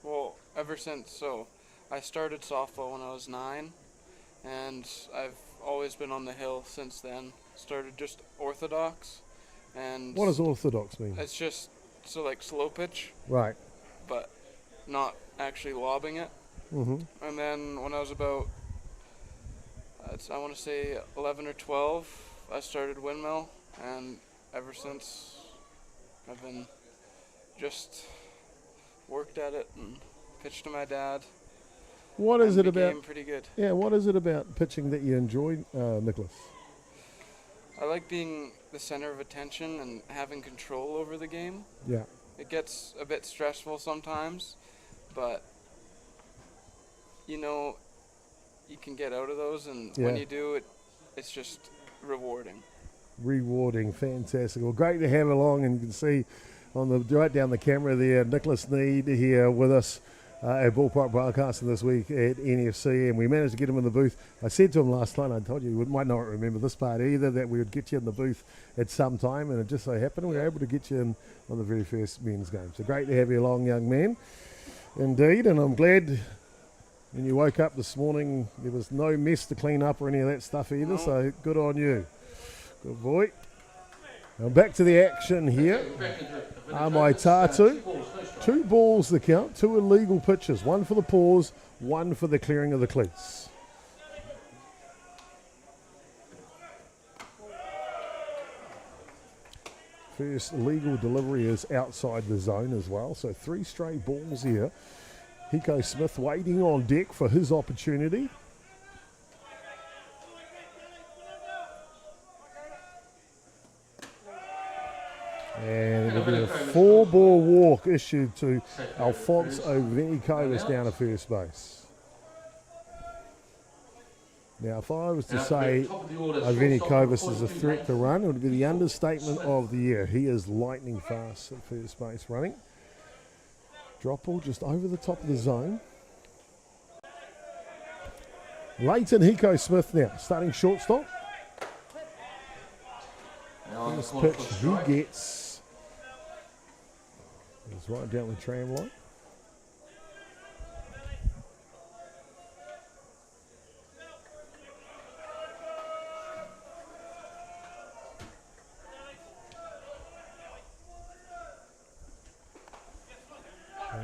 Well, ever since, I started softball when I was 9, and I've always been on the hill since then. Started just orthodox. And what does orthodox mean? It's just, like slow pitch. Right. But not actually lobbing it. Mm-hmm. And then when I was about, I want to say 11 or 12, I started windmill, and ever since I've been just worked at it and pitched to my dad. What is it about? Pretty good. Yeah, what is it about pitching that you enjoy, Nicholas? I like being the center of attention and having control over the game. Yeah. It gets a bit stressful sometimes, but you can get out of those, and when you do it, it's just rewarding. Rewarding, fantastic. Well, great to have along, and you can see on the right down the camera there, Nicholas Need here with us at Ballpark Broadcasting this week at NFC, and we managed to get him in the booth. I said to him last night, I told you might not remember this part either, that we would get you in the booth at some time, and it just so happened we were able to get you in on the very first men's game. So great to have you along, young man. Indeed, and I'm glad When you woke up this morning, there was no mess to clean up or any of that stuff either, so good on you. Good boy. Now back to the action here. Mai Tatu. 2 balls the count, 2 illegal pitches. 1 for the pause, 1 for the clearing of the cleats. First illegal delivery is outside the zone as well, so 3 straight balls here. Hiko Smith waiting on deck for his opportunity. And it'll be a 4-ball walk issued to Alfonso Venikovis down to first base. Now, if I was to say Venikovis is a threat to run, it would be the understatement of the year. He is lightning fast at first base running. Drop ball just over the top of the zone. Leighton Hiko Smith now, starting shortstop. This pitch he gets is right down the tram line.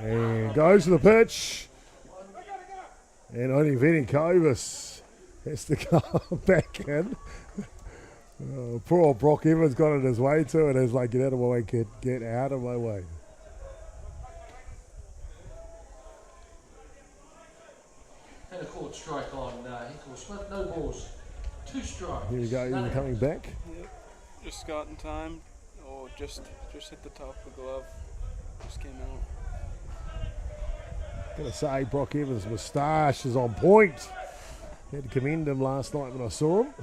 And goes to the pitch. And only Venikovis has to come back in. Poor old Brock Evans got it his way to it. It's like, get out of my way, kid. Get out of my way. And a caught strike on Hiko Smith. No balls. 2 strikes. Here we go, even coming back. Yep. Just got in time. Oh, just hit the top of the glove. Just came out. Gonna say Brock Evans' moustache is on point. Had to commend him last night when I saw him.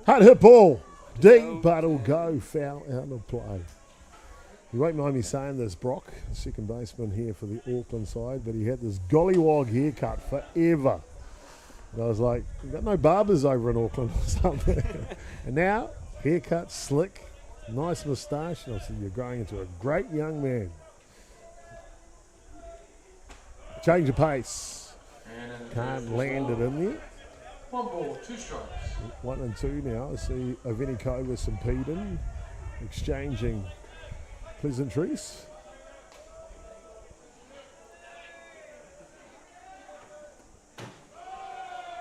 Hard hit ball. Deep, but it'll go foul out of play. You won't mind me saying this, Brock, second baseman here for the Auckland side, but he had this gollywog haircut forever. And I was like, we've got no barbers over in Auckland or something. And now, haircut, slick, nice moustache, and I said, you're growing into a great young man. Change of pace. Can't land it in there. 1 ball, 2 strikes. 1 and 2 now. I see Venikovis and Peden exchanging pleasantries.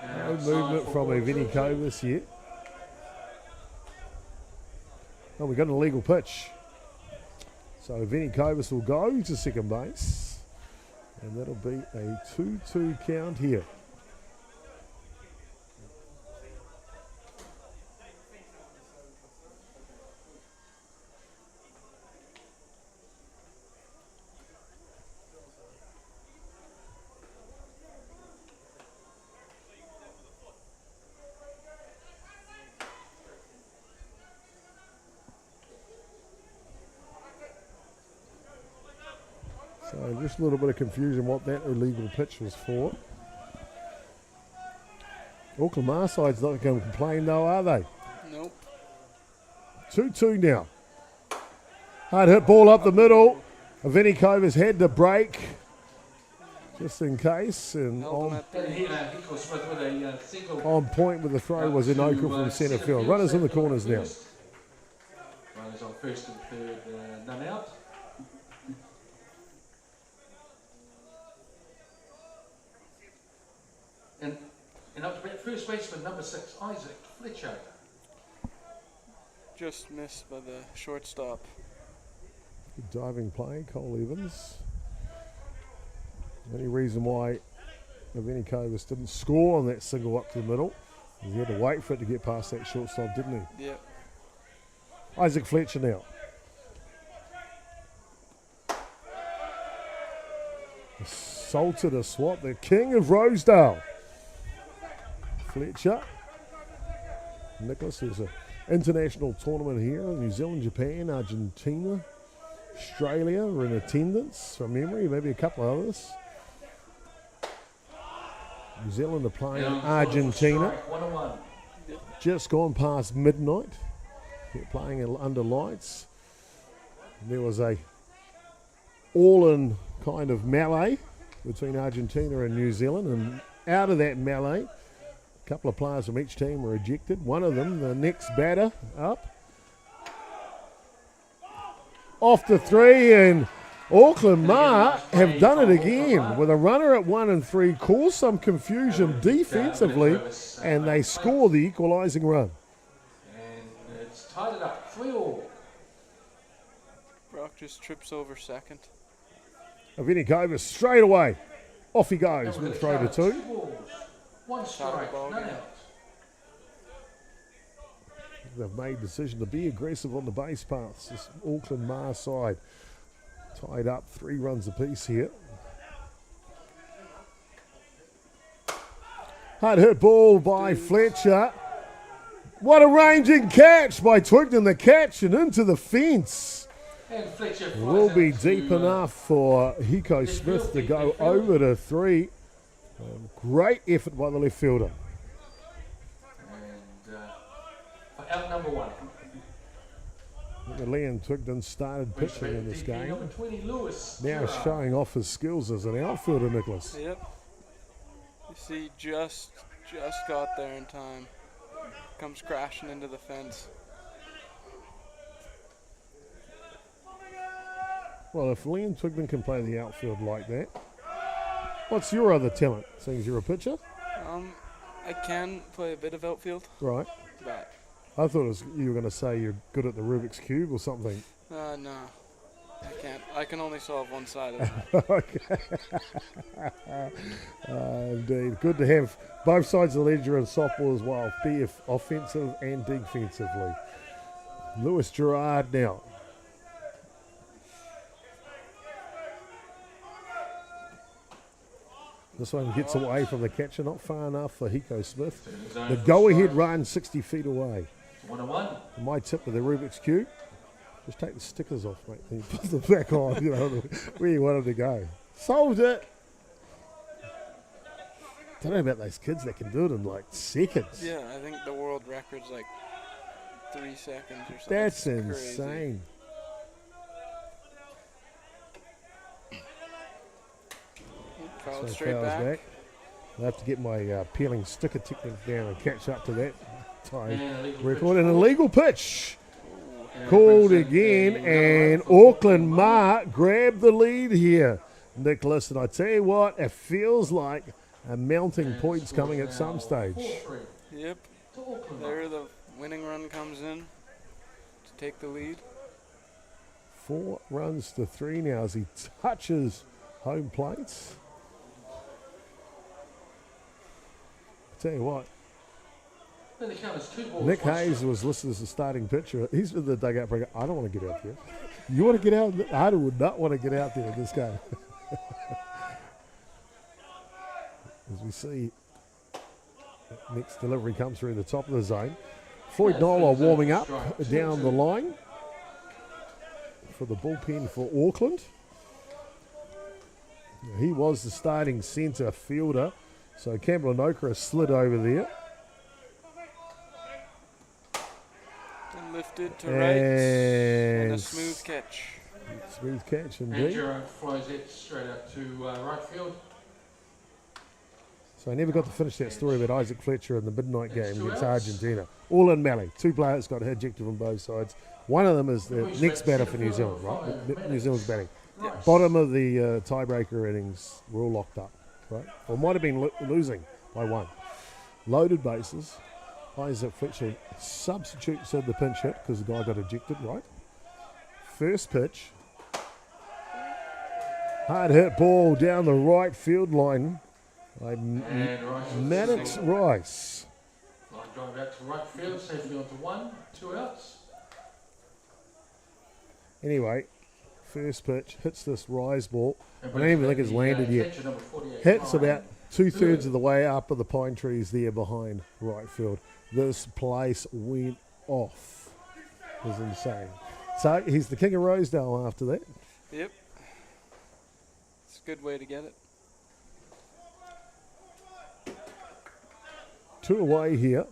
No movement from Venikovis yet. Oh, we got an illegal pitch. So Venikovis will go to second base. And that'll be a 2-2 count here. So just a little bit of confusion what that illegal pitch was for. Auckland Marside's not going to complain though, are they? Nope. 2-2 now. Hard hit ball up the middle. Venikovis had to break just in case. And on point with the throw was Inoka from centre field. Runners in the corners now. Runners on first and third, none out. And up to first baseman number 6, Isaac Fletcher. Just missed by the shortstop. Good diving play, Cole Evans. The only reason why Venikovis didn't score on that single up to the middle is he had to wait for it to get past that shortstop, didn't he? Yep. Isaac Fletcher now. Assaulted a swat, the king of Rosedale. Fletcher. Nicholas, there's an international tournament here in New Zealand, Japan, Argentina, Australia are in attendance from memory, maybe a couple of others. New Zealand are playing Argentina. Just gone past midnight. They're playing under lights. There was a all-in kind of melee between Argentina and New Zealand, and out of that melee, a couple of players from each team were ejected. One of them, the next batter, up. Off the 3, and Auckland Ma have done it again with a runner at 1 and 3, cause some confusion defensively, and they score the equalising run. And it's tied it up, 3-all. Brock just trips over second. Vinny Cobus straight away. Off he goes with a throw to 2. 2 balls, 1 strike, none out. They've made a decision to be aggressive on the base paths. This Auckland Ma side tied up 3 runs apiece here. Hard hit ball by Fletcher. What a ranging catch by Twigden, the catch and into the fence. And Fletcher Will be deep enough for Hiko Smith to go over to 3. Great effort by the left fielder. And for out number 1. Liam Twigden started pitching in this game. Number 20, Lewis. Now showing off his skills as an outfielder, Nicholas. Yep. You see, just got there in time. Comes crashing into the fence. Well, if Liam Twigden can play the outfield like that, what's your other talent? Seeing as you're a pitcher? I can play a bit of outfield. Right. But I thought you were going to say you're good at the Rubik's Cube or something. no, I can't. I can only solve one side of it. Okay. Indeed. Good to have both sides of the ledger in softball as well, be it offensive and defensively. Lewis Gerard now. This one gets away from the catcher, not far enough for Hiko Smith. The go-ahead run 60 feet away. 1-1. My tip with the Rubik's Cube, just take the stickers off, mate, and put them back on, you know, where you want them to go. Solved it. Don't know about those kids that can do it in like seconds. Yeah, I think the world record's like 3 seconds or something. That's It's insane. Fouled So straight fouls back. I'll have to get my peeling sticker technique down and catch up to that time And record. And a legal pitch called again, and Auckland Ma grabbed the lead here, Nicholas. And I tell you what, it feels like a mounting points coming at some stage. Yep. There the winning run comes in to take the lead. 4 runs to 3 now as he touches home plates. Tell you what, Then the count is 2 balls. Nick 1 Hayes was listed as the starting pitcher. He's in the dugout breaker. I don't want to get out there. You want to get out? I would not want to get out there in this game. As we see, next delivery comes through the top of the zone. Floyd Nola warming up down the line for the bullpen for Auckland. He was the starting centre fielder. So Campbell Anoka slid over there. And lifted to right. And a smooth catch. Smooth catch And indeed. Gerard flies it straight out to right field. So I never got to finish that story about Isaac Fletcher in the midnight game against Argentina. All in melee. 2 players got ejected from both sides. One of them is the next batter for New Zealand, right? New Zealand's batting. Bottom of the tiebreaker innings, we're all locked up, right? Or might have been losing by 1. Loaded bases. Isaac Fletcher substitutes in the pinch hit because the guy got ejected, right? First pitch. Hard hit ball down the right field line by Maddox Rice. Line drive out to right field, safely onto 1, 2 outs. Anyway, first pitch hits this rise ball. I don't even think it's landed yet. Catcher number 48, Hits Ryan. about 2/3 of the way up of the pine trees there behind right field. This place went off. It was insane. So he's the king of Rosedale after that. Yep. It's a good way to get it. 2 away here.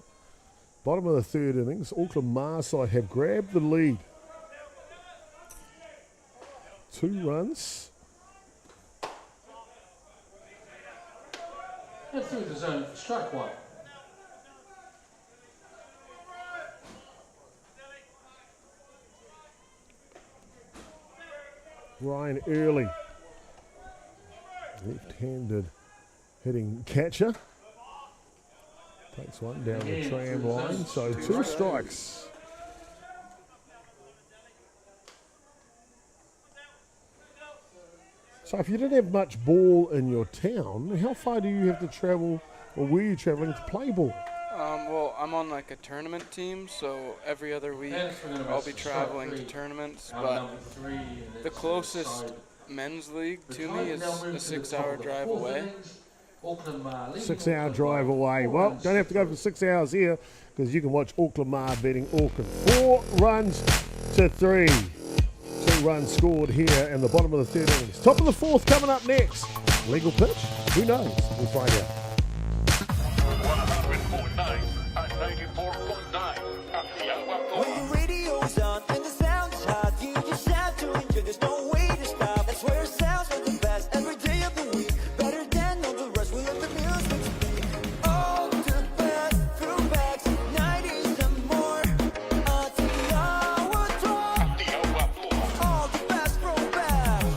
Bottom of the 3rd innings. Auckland Marside have grabbed the lead. 2 runs. And through the zone for strike one. Ryan Early, left-handed hitting catcher. Takes one down the tram line, so 2 strikes. So if you didn't have much ball in your town, how far do you have to travel, or were you travelling to play ball? Well, I'm on like a tournament team, so every other week I'll be traveling to tournaments, but the closest men's league to me is a 6-hour drive away. 6-hour drive away. Well, don't have to go for 6 hours here, because you can watch Auckland Mar beating Auckland 4 runs to 3. 2 runs scored here in the bottom of the third innings. Top of the fourth coming up next. Legal pitch? Who knows? We'll find out. 100.9 and 94.9 Atiawa Toa. When the radio's on and the sound's hot, you just have to enjoy. There's no way to stop. That's where it sounds like the best every day of the week. Better than all the rest. We let the music speak. All the best throwbacks, 90s and more. Atiawa Toa. All the best throwbacks.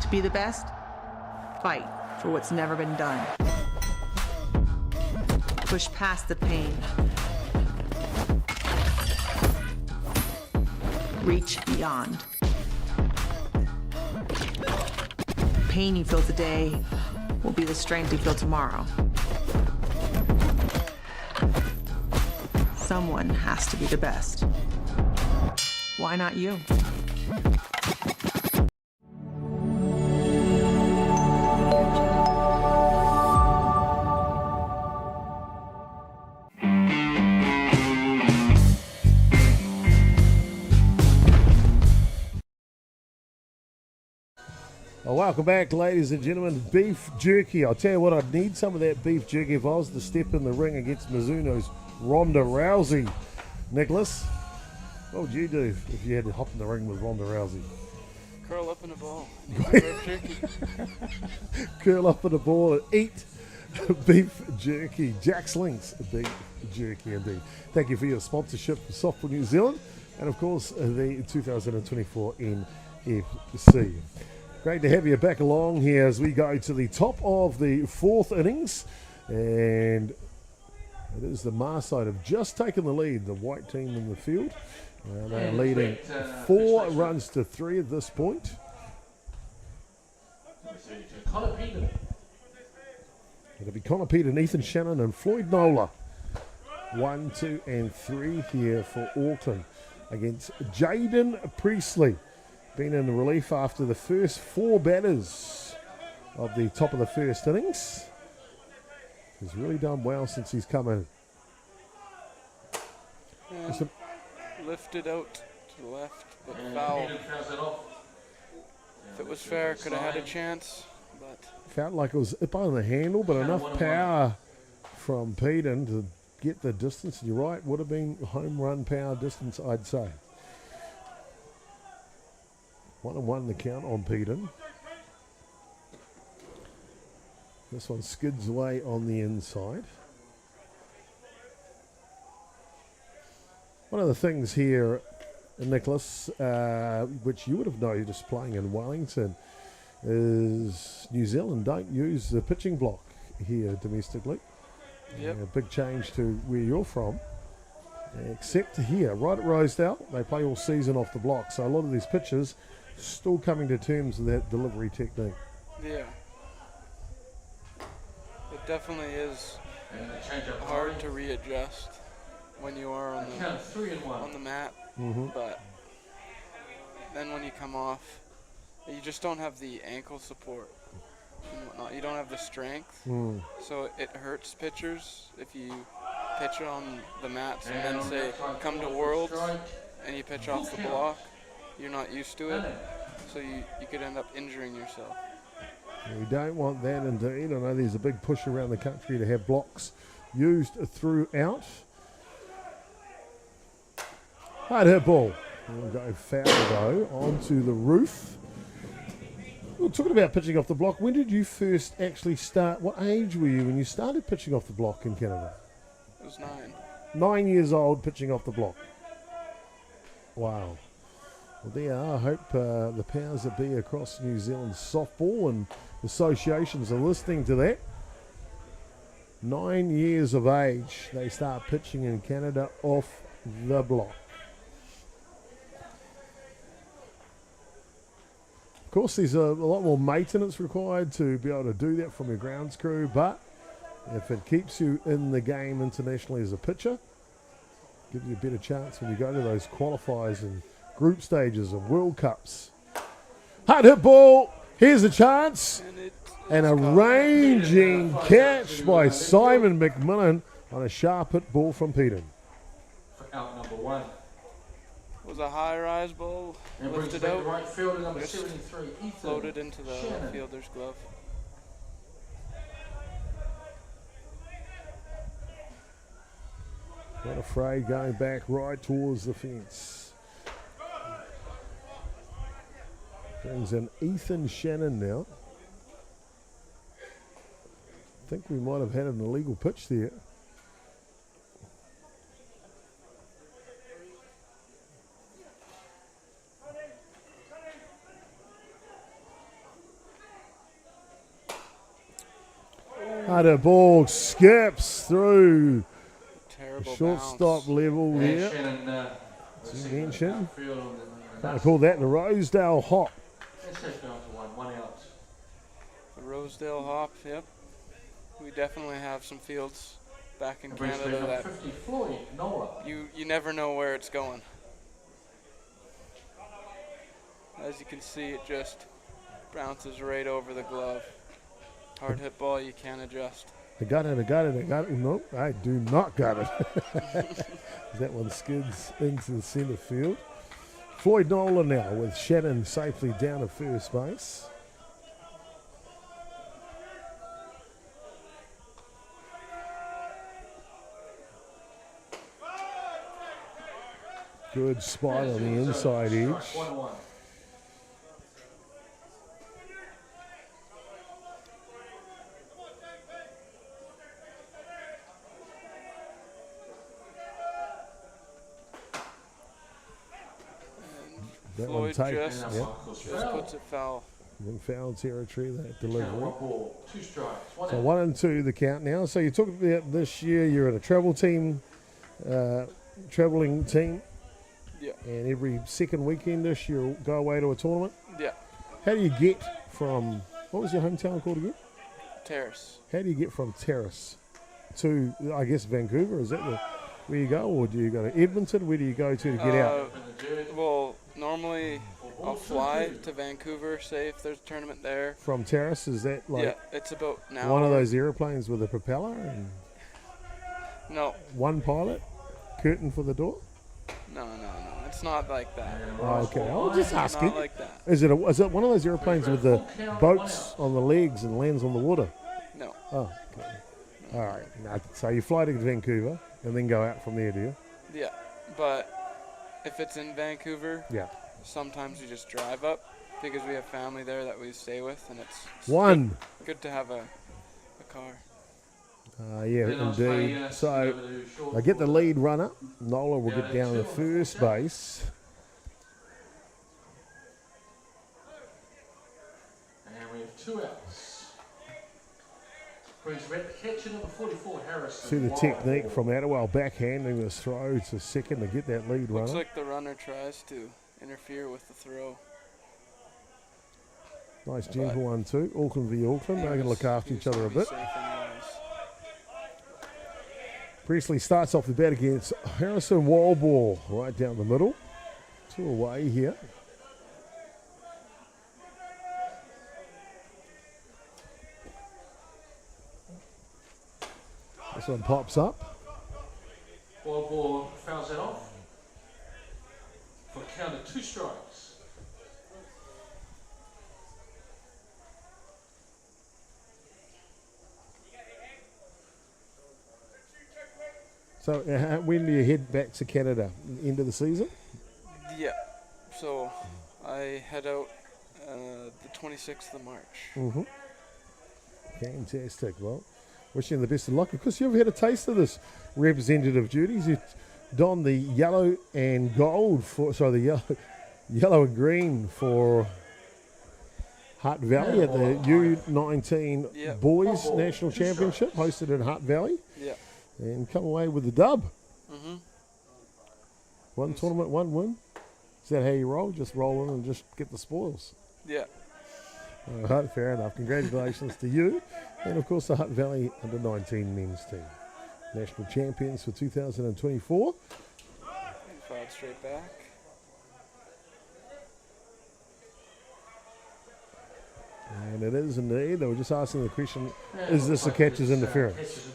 To be the best, fight for what's never been done. Push past the pain. Reach beyond. The pain you feel today will be the strength you feel tomorrow. Someone has to be the best. Why not you? Well, welcome back, ladies and gentlemen. Beef jerky. I'll tell you what, I'd need some of that beef jerky if I was to step in the ring against Mizuno's Ronda Rousey. Nicholas, what would you do if you had to hop in the ring with Ronda Rousey? Curl up in a ball. Curl up in a ball and eat beef jerky. Jack's Links beef jerky indeed. Thank you for your sponsorship for Softball New Zealand and, of course, the 2024 NFC. Great to have you back along here as we go to the top of the fourth innings. And it is the Mar side have just taken the lead, the white team in the field. They're leading 4 runs to 3 at this point. It'll be Connor Peter, Ethan Shannon and Floyd Nola. 1, 2 and 3 here for Auckland against Jaden Priestley. Been in relief after the first 4 batters of the top of the first innings. He's really done well since he's come in. Yeah, lifted out to the left, but foul. If it was fair, could have had a chance. But felt like it was up on the handle, but enough power from Peden to get the distance. And you're right, would have been home run power distance, I'd say. 1-1 the count on Peden. This one skids away on the inside. One of the things here, Nicholas, which you would have noticed playing in Wellington, is New Zealand don't use the pitching block here domestically. Yep. A big change to where you're from. Except here, right at Rosedale, they play all season off the block. So a lot of these pitchers still coming to terms with that delivery technique. Yeah. It definitely is hard to readjust when you are on the mat. Mm-hmm. But then when you come off, you just don't have the ankle support and whatnot. You don't have the strength. So it hurts pitchers if you pitch on the mats and then say come to Worlds and you pitch off the block. You're not used to it, so you could end up injuring yourself. We don't want that indeed. I know there's a big push around the country to have blocks used throughout. Hard hit ball. We'll go foul though onto the roof. Well, talking about pitching off the block, when did you first actually start? What age were you when you started pitching off the block in Canada? It was 9. 9 years old, pitching off the block. Wow. Well, there are. I hope the powers that be across New Zealand softball and associations are listening to that. 9 years of age, they start pitching in Canada off the block. Of course, there's a lot more maintenance required to be able to do that from your grounds crew, but if it keeps you in the game internationally as a pitcher, gives you a better chance when you go to those qualifiers and group stages of World Cups. Hard hit ball. Here's a chance. And a ranging catch by Simon McMillan on a sharp hit ball from Peden. For out number 1. It was a high-rise ball, And brings lifted back out, the right fielder, number just 73, Ethan floated into the Shannon. fielder's glove. Not afraid, going back right towards the fence. Brings in Ethan Shannon now. I think we might have had an illegal pitch there. Harder ball skips through. Terrible Shortstop level And there. Shannon, As you mentioned. outfield, I call that the Rosedale hop. Let's go down to one out. The Rosedale hop, yep. We definitely have some fields back in And brings back Canada number that 50, Floyd Nola. you never know where it's going. As you can see, it just bounces right over the glove. Hard hit ball, you can't adjust. I got it. No, I do not got it. That one skids into the centre field. Floyd Nolan now with Shannon safely down at first base. Good spot on the inside edge. 1-1. That one Floyd takes. just, Yep. just puts it foul. In foul territory, that Count, delivery. 1 ball, 2 strikes, 1 So out. 1-2 the count now. So you talk about this year, you're in a travel team, traveling team. Yeah. And every second weekendish you'll go away to a tournament. Yeah. How do you get from, what was your hometown called again? Terrace. How do you get from Terrace to, I guess, Vancouver? Is that where you go? Or do you go to Edmonton? Where do you go to get out? Well, normally I'll fly to Vancouver, say if there's a tournament there. From Terrace, is that like Yeah, it's about an one of hour. those airplanes with a propeller and No, one pilot, curtain for the door? no. It's not like that. Oh, okay, I'll just ask Not you. like that. Is it one of those airplanes with the boats on the legs and lands on the water? No. Oh, okay. All right. Now, so you fly to Vancouver and then go out from there, do you? Yeah, but if it's in Vancouver, Yeah. sometimes we just drive up because we have family there that we stay with, and it's One. good to have a car. Yeah, indeed. So I get the lead runner. Nola will get down to first base. And we have 2 outs. Brings back the catcher, number 44, Harrison. See the Wild technique ball. from Atiawa backhanding this throw to second to get that lead Looks runner. like the runner tries to interfere with the throw. Nice gentle one too. Auckland v Auckland. They're going to look after each other a bit. Safe anyways. Priestley starts off the bat against Harrison Wallball right down the middle. 2 away here. This one pops up. Wild ball fouls that off. For a count of 2 strikes. So when do you head back to Canada? End of the season? Yeah. So I head out The 26th of March. Mm-hmm. Fantastic. Well, wishing you the best of luck. Of course, you've had a taste of this representative duties. You don the yellow and gold the yellow and green for Hutt Valley at the U19 Boys National Championship hosted in Hutt Valley. Yeah. And come away with the dub. Mm-hmm. One tournament, one win. Is that how you roll? Just roll in and just get the spoils? Yeah. All right, fair enough. Congratulations to you. And, of course, the Hutt Valley Under-19 men's team. National champions for 2024. 5 straight back. And it is indeed. They were just asking the question, is this a catcher's interference?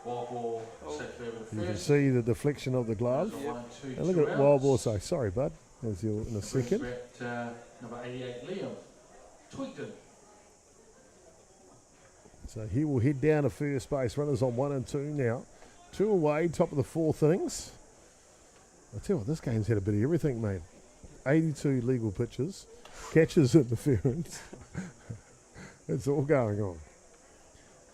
Wild ball set further You can first. see the deflection of the glove. Yep. And look at wild ball say, sorry, bud, as you'll in a second. Number 88, Liam Twigden. So he will head down to first base. Runners on 1 and 2 now. 2 away, top of the 4th innings. I tell you what, this game's had a bit of everything, mate. 82 legal pitches, catches interference. It's all going on.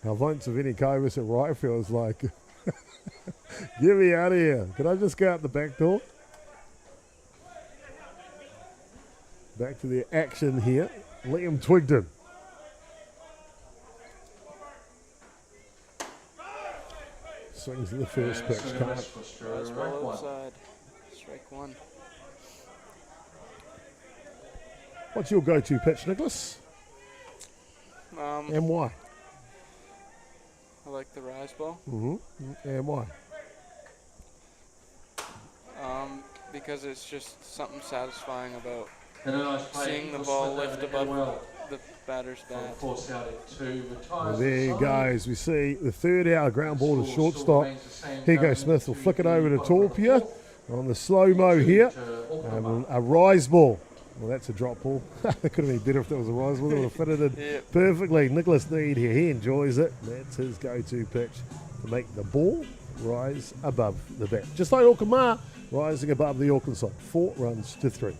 Alphonse Vinikovas at right field is like, get me out of here. Can I just go out the back door? Back to the action here. Liam Twigden. Swings to the first pitch. Fastball outside. Strike 1. What's your go-to pitch, Nicholas? And why? I like the rise ball. Mm-hmm. And why? Because it's just something satisfying about And a nice play. seeing the ball lift above the batter's bat. Well, there he goes. We see the 3rd hour ground ball to shortstop. Hugo Smith will flick it over to Torpia on the slow-mo here. A rise ball. Well, that's a drop ball. It could have been better if that was a rise ball. It would have fitted in perfectly. Nicholas Need here. He enjoys it. That's his go-to pitch to make the ball rise above the bat. Just like Auckland Ma rising above the Auckland side. 4 runs to 3.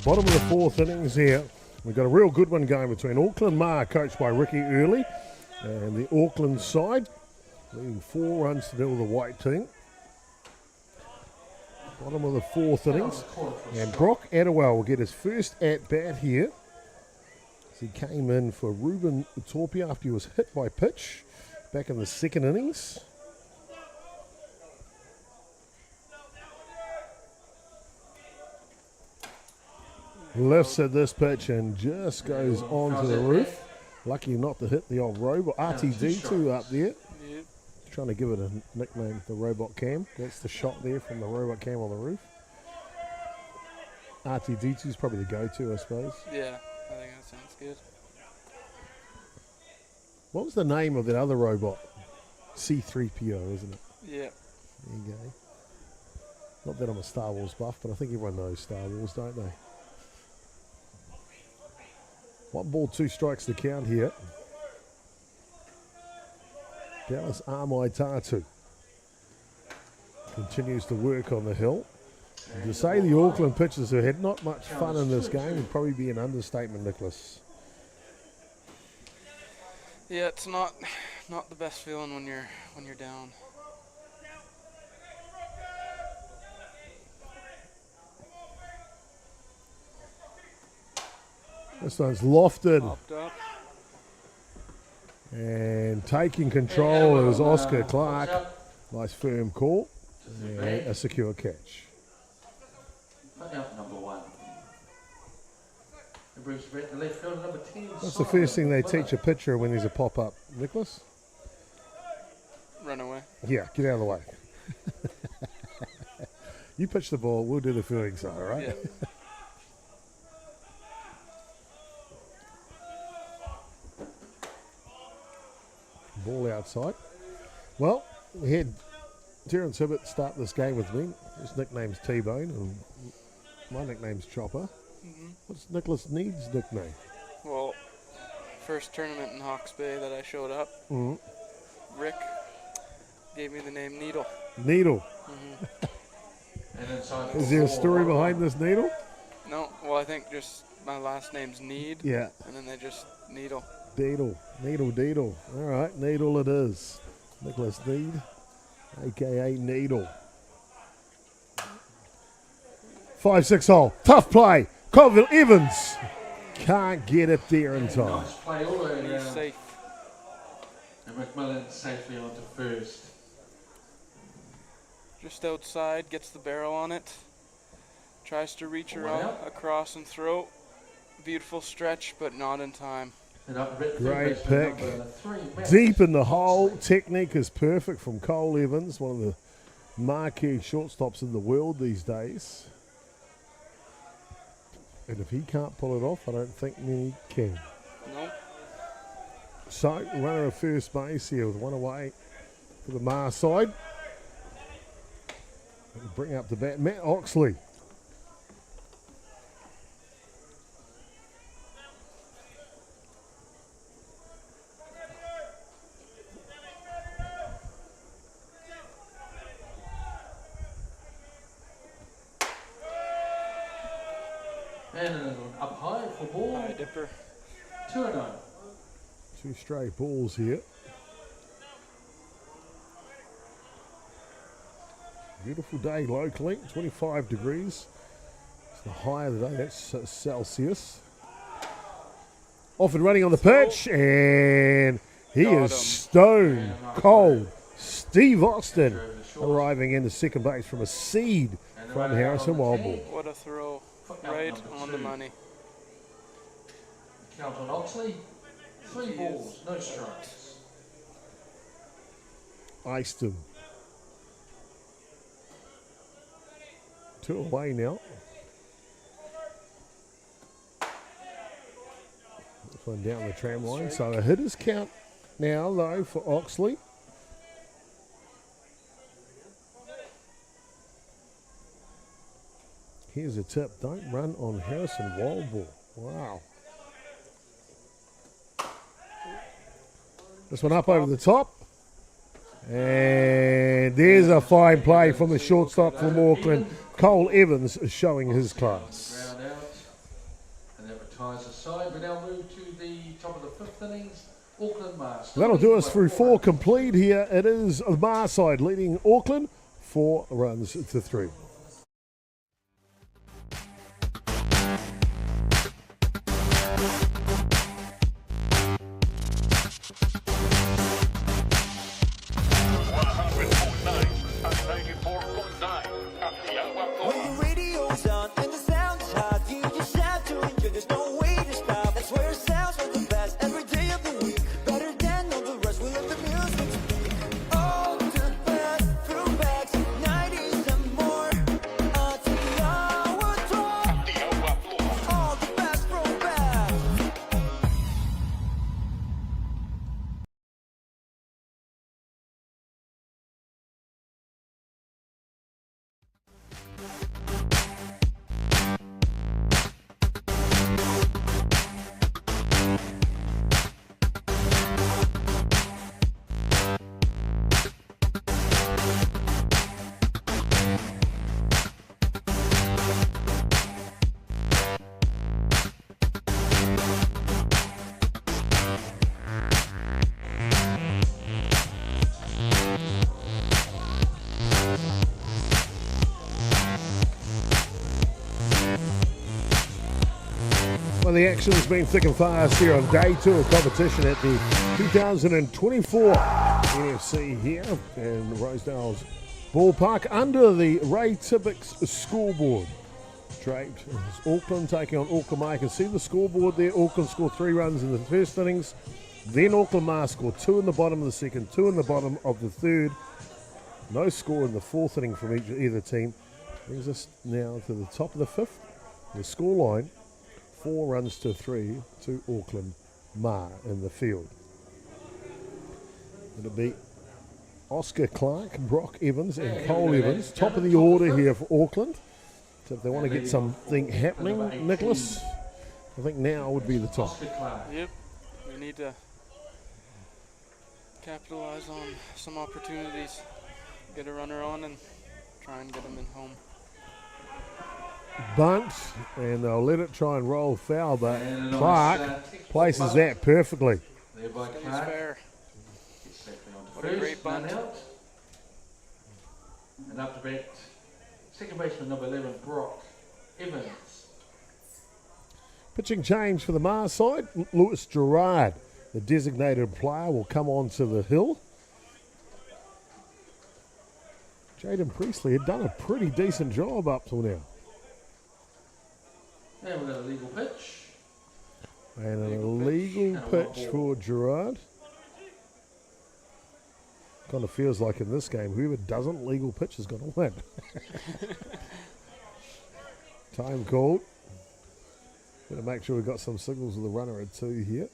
Bottom of the 4th innings here. We've got a real good one going between Auckland Ma, coached by Ricky Early, and the Auckland side, leading 4 runs to nil with the white team. Bottom of the 4th innings. And Brock Attawell will get his first at-bat here. As he came in for Ruben Torpia after he was hit by pitch back in the 2nd innings. Lifts at this pitch and just goes onto the roof. Lucky not to hit the old robot. RTD2 up there. Trying to give it a nickname, the Robot Cam. That's the shot there from the Robot Cam on the roof. RTD2 is probably the go-to, I suppose. Yeah, I think that sounds good. What was the name of that other robot? C3PO, isn't it? Yeah. There you go. Not that I'm a Star Wars buff, but I think everyone knows Star Wars, don't they? 1 ball, 2 strikes to count here. Dallas Armaitatu continues to work on the hill. And to say the Auckland pitchers have had not much fun in this game would probably be an understatement, Nicholas. Yeah, it's not the best feeling when you're down. This one's lofted. Popped up. And taking control is Oscar Clark. Nice firm call. And a secure catch. Number 1. Bruce Brett, the left fielder, number 10. What's the first thing they teach a pitcher when there's a pop-up, Nicholas? Run away. Yeah, get out of the way. You pitch the ball, we'll do the fielding side, all right? Yeah. Ball outside. Well, we had Terence Hibbert start this game with me. His nickname's T-Bone, and my nickname's Chopper. What's Nicholas Need's nickname? Well, first tournament in Hawke's Bay that I showed up, Rick gave me the name Needle. Needle. And Is there a story behind this Needle? No, well, I think just my last name's Need. Yeah. And then they just Needle. Deedle. Needle. All right, Needle it is. Nicholas Need, a.k.a. Needle. 5-6 hole. Tough play. Colville Evans can't get it there in time. Nice play all the way He's around. safe. And McMillan safely onto first. Just outside, gets the barrel on it. Tries to reach around, across and throw. Beautiful stretch, but not in time. Great pick. Deep in the hole. Technique is perfect from Cole Evans, one of the marquee shortstops in the world these days. And if he can't pull it off, I don't think many can. Nope. So, runner of first base here with one away for the Mar side. Bring up the bat, Matt Oxley. And another one up high for ball. High dipper. 2-0. 2 straight balls here. Beautiful day locally, 25 degrees. It's the high of the day, that's Celsius. Off and running on the pitch, and he is stone cold. Steve Austin arriving into second base from a seed from Harrison Wildball. What a throw. Right on the money. Count on Oxley. 3 balls, no strikes. Iced him. 2 away now. This one down the tram line. So a hitter's count now, though, for Oxley. Here's a tip. Don't run on Harrison Wildball. Wow. This one up over the top. And there's a fine play from the shortstop from Auckland. Cole Evans is showing his class. Ground out. And that retires the side. We now move to the top of the 5th innings. Auckland Mars. That'll do us through 4 complete here. It is the Mar side leading Auckland 4 runs to 3. When your radio's on and the sound's hot, you just have to enjoy. There's no way to stop. That's where it sounds like the best every day of the week. Better than all the rest. We let the music speak. All the best throwbacks, 90s and more. Well, the action's been thick and fast here on day 2 of competition at the 2024 NFC here in Rosedale's Ballpark under the Ray Tibbetts scoreboard. Draped is Auckland taking on Auckland. You can see the scoreboard there. Auckland scored 3 runs in the first innings. Then Auckland Mar scored 2 in the bottom of the second, 2 in the bottom of the third. No score in the fourth inning from either team. Brings us now to the top of the 5th. The score line, 4 runs to 3 to Auckland Mar in the field. It'll be Oscar Clark, Brock Evans and Cole Evans. Top of the order here for Auckland. So if they want to get something happening, Nicholas, I think now would be the top. Yep, we need to capitalize on some opportunities. Get a runner on and try and get him in home. Bunt, and they'll let it try and roll foul, but Clark places that perfectly. There by He's Clark. fair. What a great bunt. And up to bat, second baseman number 11, Brock Evans. Pitching change for the Mars side. Lewis Gerard, the designated player, will come onto the hill. Jaden Priestley had done a pretty decent job up till now. And we've got a legal pitch. And an illegal pitch for Gerard. Kind of feels like in this game, whoever doesn't legal pitch is going to win. Time called. Going to make sure we've got some signals with the runner at 2 here.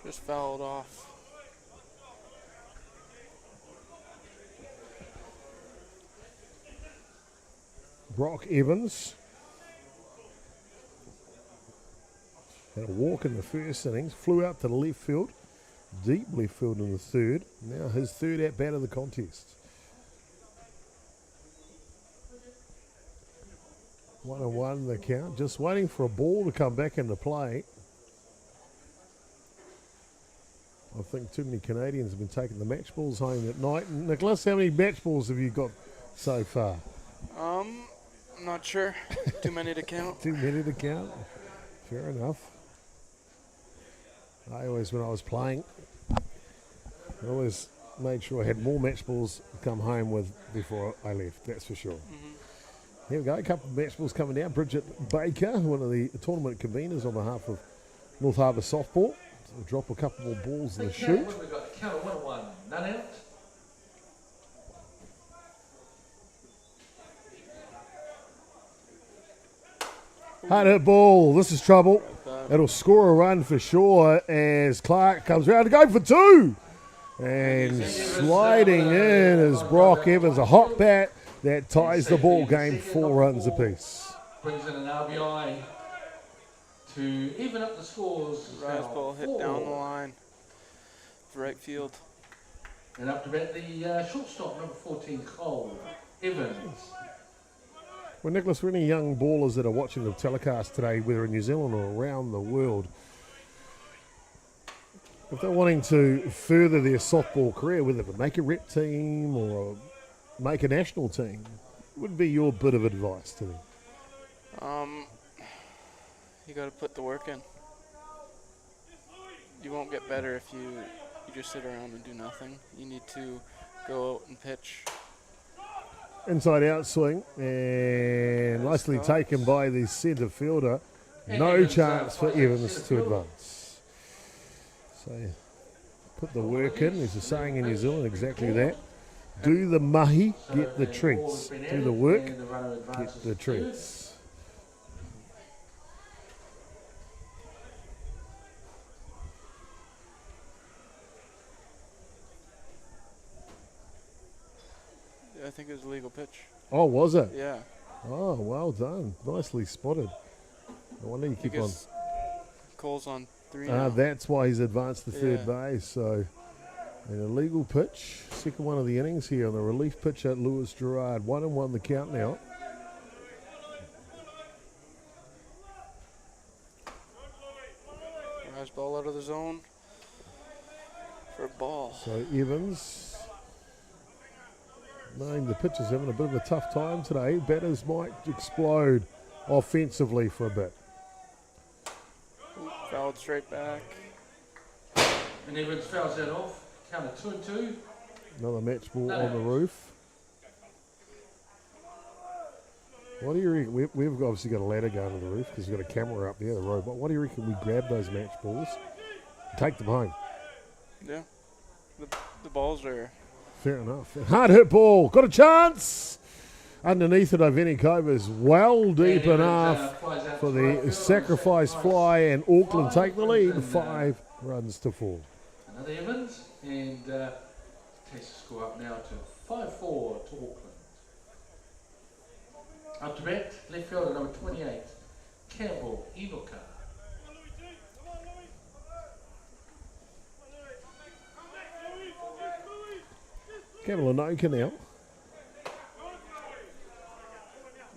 Just fouled off. Brock Evans had a walk in the first innings, flew out to the left field, deep left field in the third. Now his third at bat of the contest. 1-1 the count, just waiting for a ball to come back into play. I think too many Canadians have been taking the match balls home at night. Nicholas, how many match balls have you got so far? I'm not sure. Too many to count. Too many to count? Fair enough. I always, when I was playing, I always made sure I had more match balls to come home with before I left, that's for sure. Here we go, a couple of match balls coming down. Bridget Baker, one of the tournament conveners on behalf of North Harbour Softball. We'll drop a couple more balls in the chute. We've got count of 1-1, none out. Hard hit ball. This is trouble. It'll score a run for sure as Clark comes around to go for 2. And sliding in is Brock Evans, a hot bat that ties the ball game, 4 runs apiece. Brings in an RBI to even up the scores. Rise ball hit down the line. Right field. And up to bat the shortstop, number 14, Cole Evans. Well, Nicholas, for any young ballers that are watching the telecast today, whether in New Zealand or around the world, if they're wanting to further their softball career, whether to make a rep team or make a national team, what would be your bit of advice to them? You got to put the work in. You won't get better if you just sit around and do nothing. You need to go out and pitch. Inside out swing, and nicely taken by the centre fielder. No chance for Evans to advance. So put the work in. There's a saying in New Zealand, exactly that. Do the mahi, get the treats. Do the work, get the treats. I think it was a legal pitch. Oh, was it? Yeah. Oh, well done. Nicely spotted. No wonder you keep on. Cole's on 3 now. That's why he's advanced to third base. So an illegal pitch. Second one of the innings here on the relief pitch at Lewis Gerard. 1-1 the count now. of the zone for a ball. So Evans, knowing the pitcher's having a bit of a tough time today, batters might explode offensively for a bit. Fouled straight back. And Evans fouls that off. Count of 2-2. Another match ball on the roof. What do you reckon? We've obviously got a ladder going to the roof because we've got a camera up there, the robot. What do you reckon we grab those match balls and take them home? Yeah. The balls are... Fair enough. Hard hit ball. Got a chance. Underneath it, Ovenikova's well deep enough for the sacrifice fly, and Auckland take the lead 5 runs to 4. Another Evans, and takes the score up now to 5-4 to Auckland. Up to bat, left fielder number 28, Campbell Inuka. Campbell Inuka now.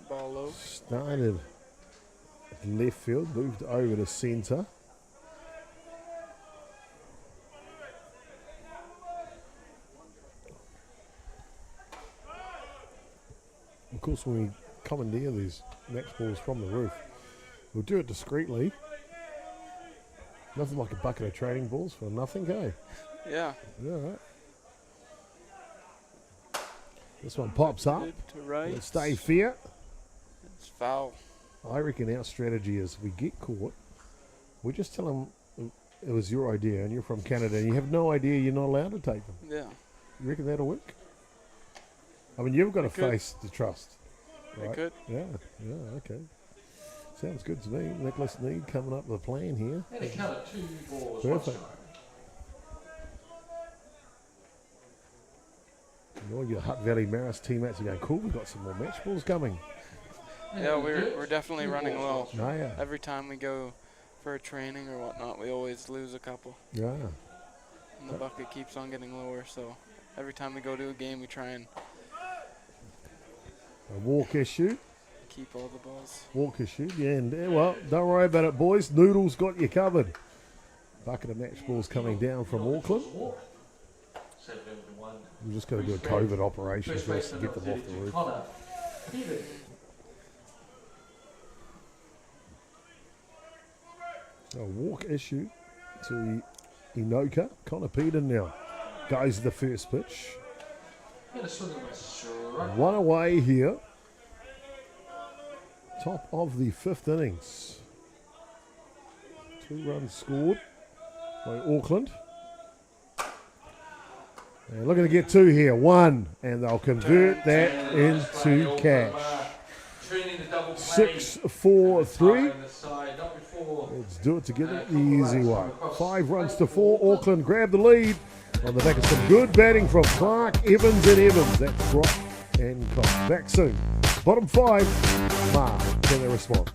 Ball low. Started at left field, moved over to centre. Of course, when we commandeer these match balls from the roof, we'll do it discreetly. Nothing like a bucket of training balls for nothing, eh? Yeah. Yeah, right. This one pops up. To right. Let's stay fair. It's foul. I reckon our strategy is we get caught, we just tell them it was your idea and you're from Canada and you have no idea you're not allowed to take them. Yeah. You reckon that'll work? I mean, you've got to face the trust. Right? It could. Yeah, okay. Sounds good to me. Nicholas Need coming up with a plan here. And a count of 2 balls. Perfect. And all your Hutt Valley Maris teammates are going, cool, we've got some more match balls coming. Yeah, we're definitely running low. Oh, yeah. Every time we go for a training or whatnot, we always lose a couple. Yeah. And the bucket keeps on getting lower, so every time we go to a game, we try and a walk issue. keep all the balls. Walk issue, yeah, and well, don't worry about it, boys. Noodles got you covered. Bucket of match balls coming down from Auckland. We're just going to do a COVID operation first to get them off the roof. So walk issue to Inoka. Connor Peden now goes the first pitch. One away here. Top of the 5th innings. 2 runs scored by Auckland. And looking to get 2 here. 1, and they'll convert that into cash. 6-4-3. Let's do it together the easy way. 5 runs to 4. Auckland grab the lead on the back of some good batting from Clark, Evans and Evans. That's Brock and Cox. Back soon. Bottom 5. Mark, can they respond?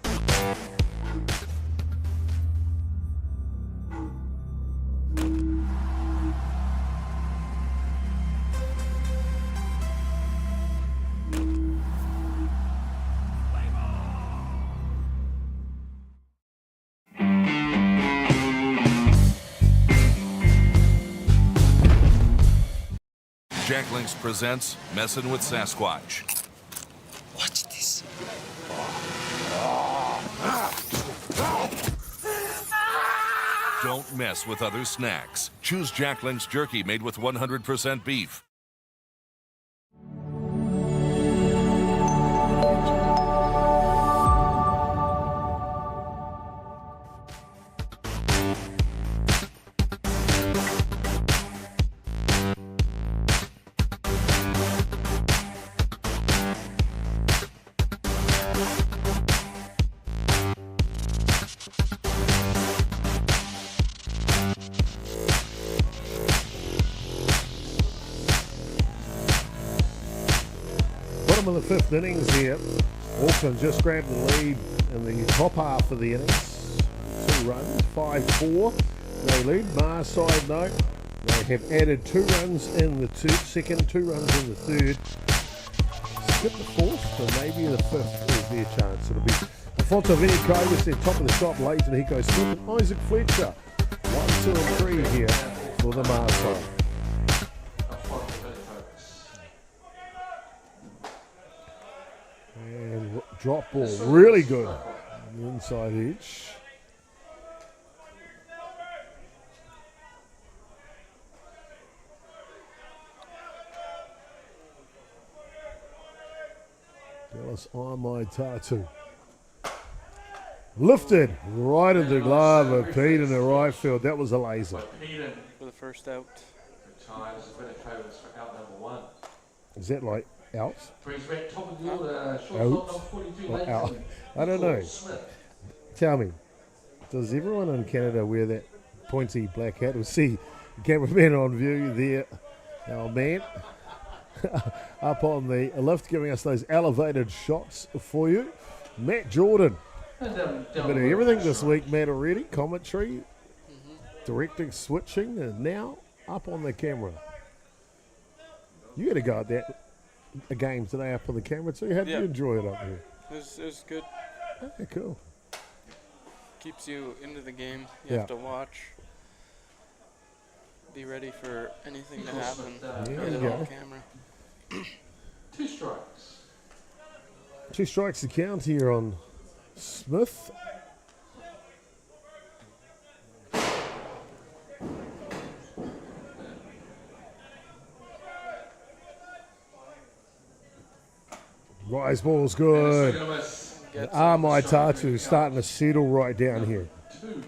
Jack Links presents Messin' with Sasquatch. Watch this. Don't mess with other snacks. Choose Jack Links jerky made with 100% beef. Of the 5th innings here. Auckland just grabbed the lead in the top half of the innings. 2 runs, 5-4. They lead. Mars side note, they have added 2 runs in the second, 2 runs in the third. Skip the 4th, so maybe the 5th is their chance. It'll be Alfonso Vinikovas, their top of the shop, Leighton Hiko Smith and Isaac Fletcher. 1 2 and 3 here for the Mars side. And drop ball, really good. The inside edge. Dallas Atiawa. Lifted right in the glove of Pete in the right field. That was a laser. For the first out. Is that like out? Out? Or out? I don't know. Tell me, does everyone in Canada wear that pointy black hat? We'll see the cameraman on view there. Our man up on the lift giving us those elevated shots for you. Matt Jordan. A bit of everything this week, Matt, already. Commentary, directing, switching, and now up on the camera. You had a go at that a game today up on the camera too. How did you enjoy it up here? It was good. Okay, cool. Keeps you into the game. You have to watch. Be ready for anything to happen. There you go. Camera. 2 strikes. 2 strikes to count here on Smith. Rise ball's good. Atiawa starting to settle right down here. 2.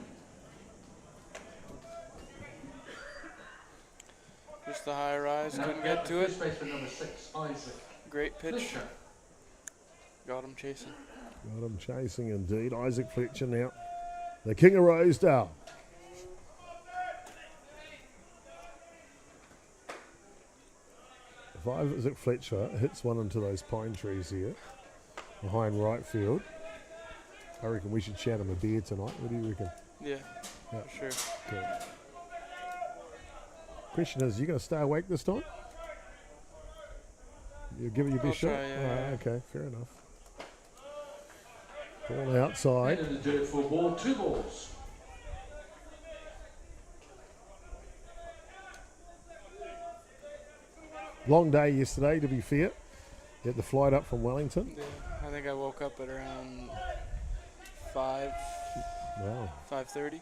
Just the high rise, couldn't get to it. First baseman number 6, Isaac. Great pitch. Fletcher. Got him chasing. Got him chasing indeed. Isaac Fletcher now. The king of Rosedale. If Isaac Fletcher hits one into those pine trees here, behind right field, I reckon we should shout him a beer tonight. What do you reckon? Yeah, for sure. Cool. Question is, you going to stay awake this time? You give it your best shot? Try, yeah. Okay, fair enough. Ball outside. And in the dirt for ball, 2 balls. Long day yesterday, to be fair. You had the flight up from Wellington. Yeah, I think I woke up at around 5. Wow. 5:30.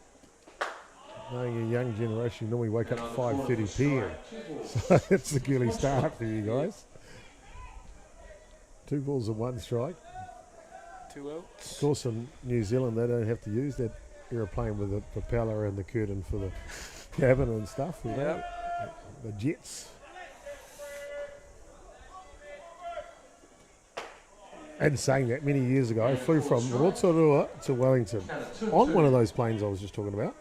Knowing a young generation, you normally wake up at 5:30 p.m. So it's the early start for you guys. 2 balls and 1 strike. 2 outs. Of course, in New Zealand, they don't have to use that aeroplane with the propeller and the curtain for the cabin and stuff. You know? The jets. And saying that, many years ago, I flew from Rosedale to Wellington on one of those planes I was just talking about.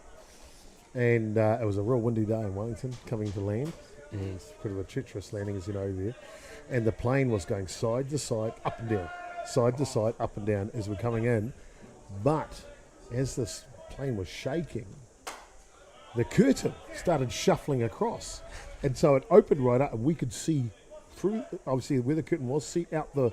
And it was a real windy day in Wellington coming to land. And it's a bit of a treacherous landing, as you know, there. And the plane was going side to side, up and down. Side to side, up and down as we're coming in. But as this plane was shaking, the curtain started shuffling across. And so it opened right up and we could see through, obviously where the curtain was, see out the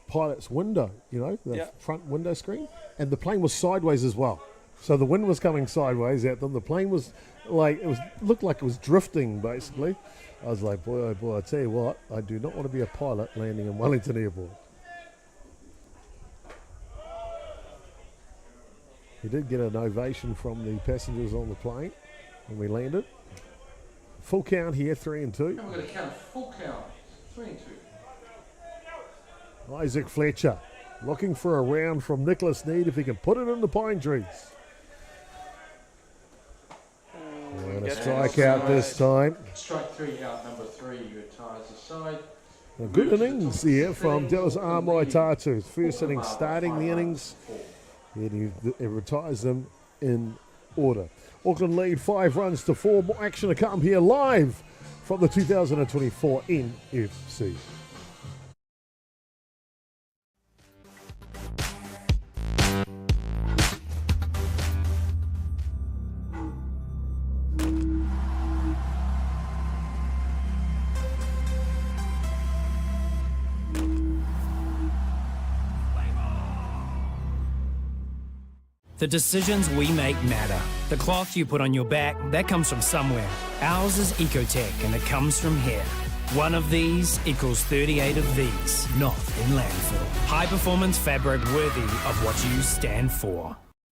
pilot's window, you know, the front window screen. And the plane was sideways as well. So the wind was coming sideways at them. The plane was like, looked like it was drifting basically. I was like, boy, oh boy, I tell you what, I do not want to be a pilot landing in Wellington Airport. We did get an ovation from the passengers on the plane when we landed. Full count here, 3 and 2. And we're going to count full count, 3 and 2. Isaac Fletcher looking for a round from Nicholas Need if he can put it in the pine trees. And a strikeout this time. Strike 3 out, number 3, who retires aside. A good innings here from Dallas Atiawa. First inning starting the innings. And he retires them in order. Auckland lead 5 runs to 4. More action to come here live from the 2024 NFC. The decisions we make matter. The cloth you put on your back, that comes from somewhere. Ours is Ecotech, and it comes from here. One of these equals 38 of these, not in landfill. High performance fabric worthy of what you stand for.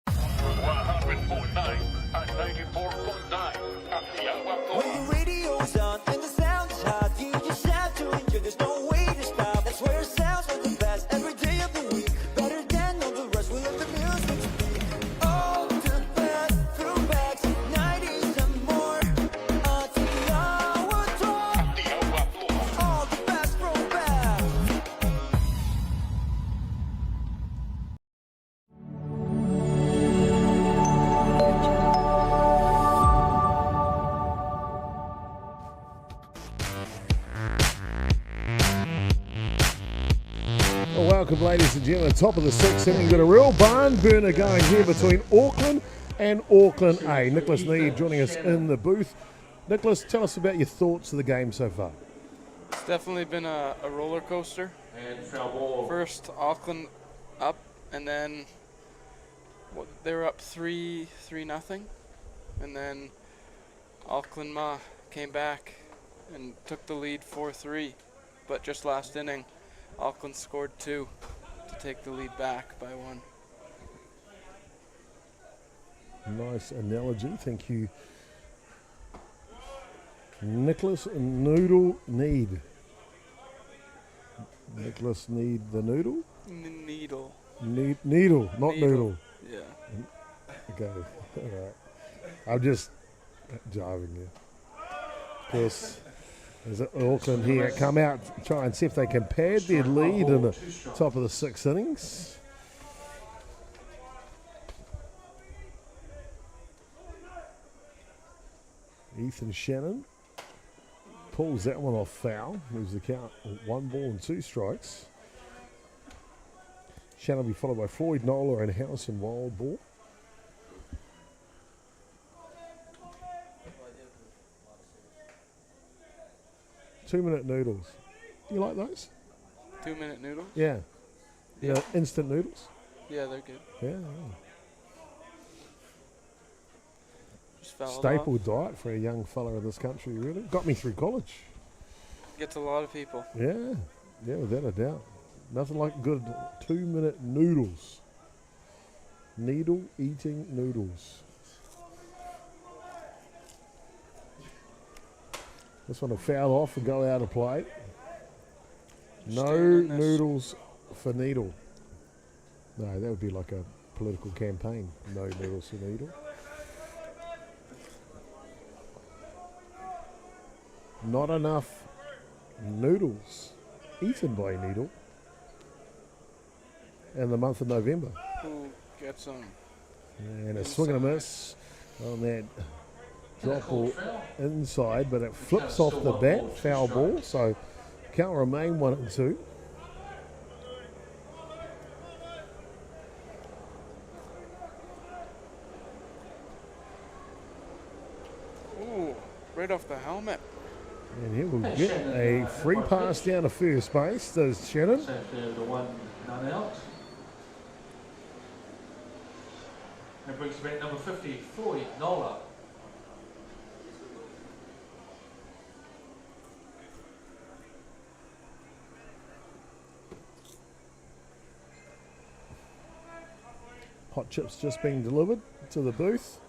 100.9 and 94.9 Atiawa Toa. When the radio's on and the sound's hot, you just have to enjoy. There's no way to stop. That's where it sounds like the best every day of the week. Better than all the rest. We let the music speak. All the best throwbacks, 90s and more. Atiawa Toa. All the best throwbacks. Well, welcome, ladies and gentlemen. Top of the sixth inning. Got a real barn burner going here between Auckland and Auckland A. Nicholas Need joining us in the booth. Nicholas, tell us about your thoughts of the game so far. It's definitely been a roller coaster. And foul ball. First Auckland up, and then they were up 3-0, and then Auckland came back and took the lead 4-3. But just last inning, Auckland scored 2 to take the lead back by 1. Nice analogy, thank you. Nicholas Noodle Need. Nicholas Need the Noodle? Needle. Needle, not noodle. Yeah. Okay, all right. I'm just jiving you. Of course, there's Auckland here come out, try and see if they can pad their lead in the top of the sixth innings. Ethan Shannon pulls that one off foul. Moves the count 1 ball and 2 strikes. Shannon will be followed by Floyd Nola and Harrison Wild ball. Two-minute noodles. Do you like those? 2-minute noodles? Yeah. Yeah, instant noodles? Yeah, they're good. Yeah. Just fouled Staple off. diet for a young fella in this country, really. Got me through college. Gets a lot of people. Yeah, without a doubt. Nothing like good 2-minute noodles. Needle eating noodles. This one will foul off and go out of play. No noodles for Needle. No, that would be like a political campaign. No noodles for Needle. Not enough noodles eaten by Needle in the month of November. Who gets them? And a swing and a miss on that drop ball inside, but it flips off the bat, foul ball, so can't remain 1 and 2. Ooh, right off the helmet. And he will get a free pass down to first base, does Shannon. So the 1 none out. That brings back number 50, Floyd Nola. Hot chips just being delivered to the booth.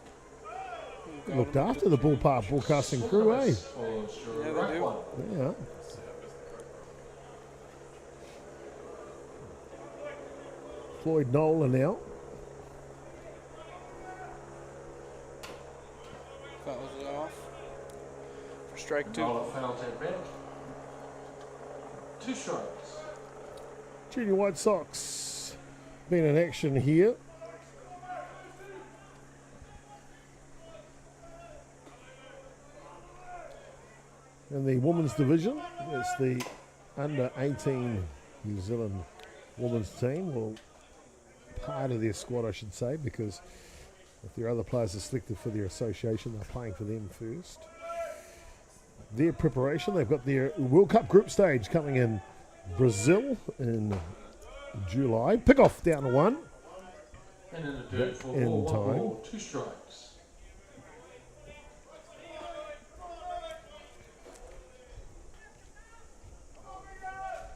Looked after the Ballpark Broadcasting crew, eh? Yeah, they do. Yeah. Floyd Nolan out. Fouls it off. For strike 2. Nola fouls that back. 2 strikes. Junior White Sox been in action here. In the women's division, it's the under 18 New Zealand women's team. Well, part of their squad, I should say, because if their other players are selected for their association, they're playing for them first. Their preparation, they've got their World Cup group stage coming in Brazil in July. Pick off down to 1. And in the dirt for in ball, 1 time. ball, 2 strikes.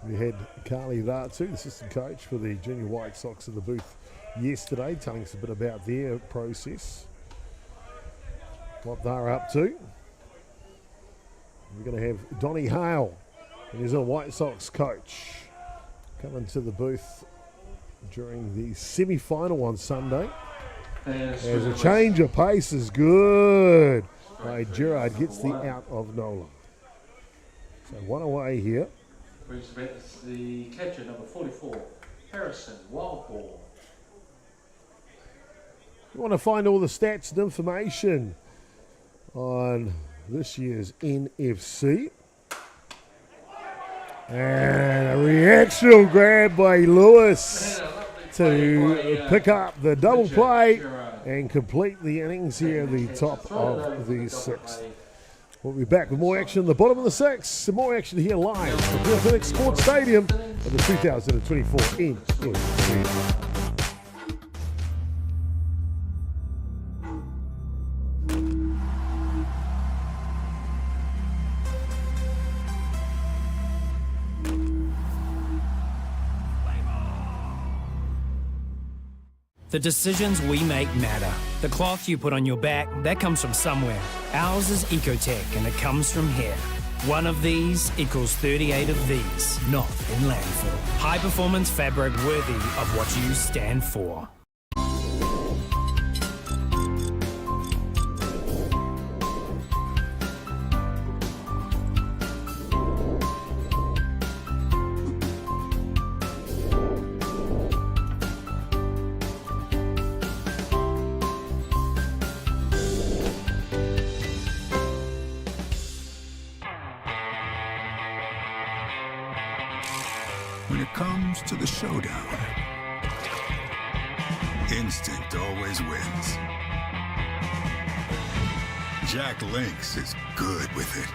We had Carly Ratu, the assistant coach for the Junior White Sox, in the booth yesterday, telling us a bit about their process, what they're up to. We're going to have Donnie Hale, the New Zealand White Sox coach, come into the booth during the semi-final on Sunday. As a change of pace is good. Gerard gets the out of Nola. So 1 away here. Brings back the catcher, number 44, Harrison, wild ball. You want to find all the stats and information on this year's NFC. And a reactional grab by Lewis to pick up the double play and complete the innings here at the top of the 6th. We'll be back with more action at the bottom of the 6th. Some more action here live from the Phoenix Sports Stadium at the 2024 NFC. The decisions we make matter. The cloth you put on your back, that comes from somewhere. Ours is Ecotech, and it comes from here. One of these equals 38 of these, not in landfill. High performance fabric worthy of what you stand for. When it comes to the showdown, instinct always wins. Jack Lynx is good with it.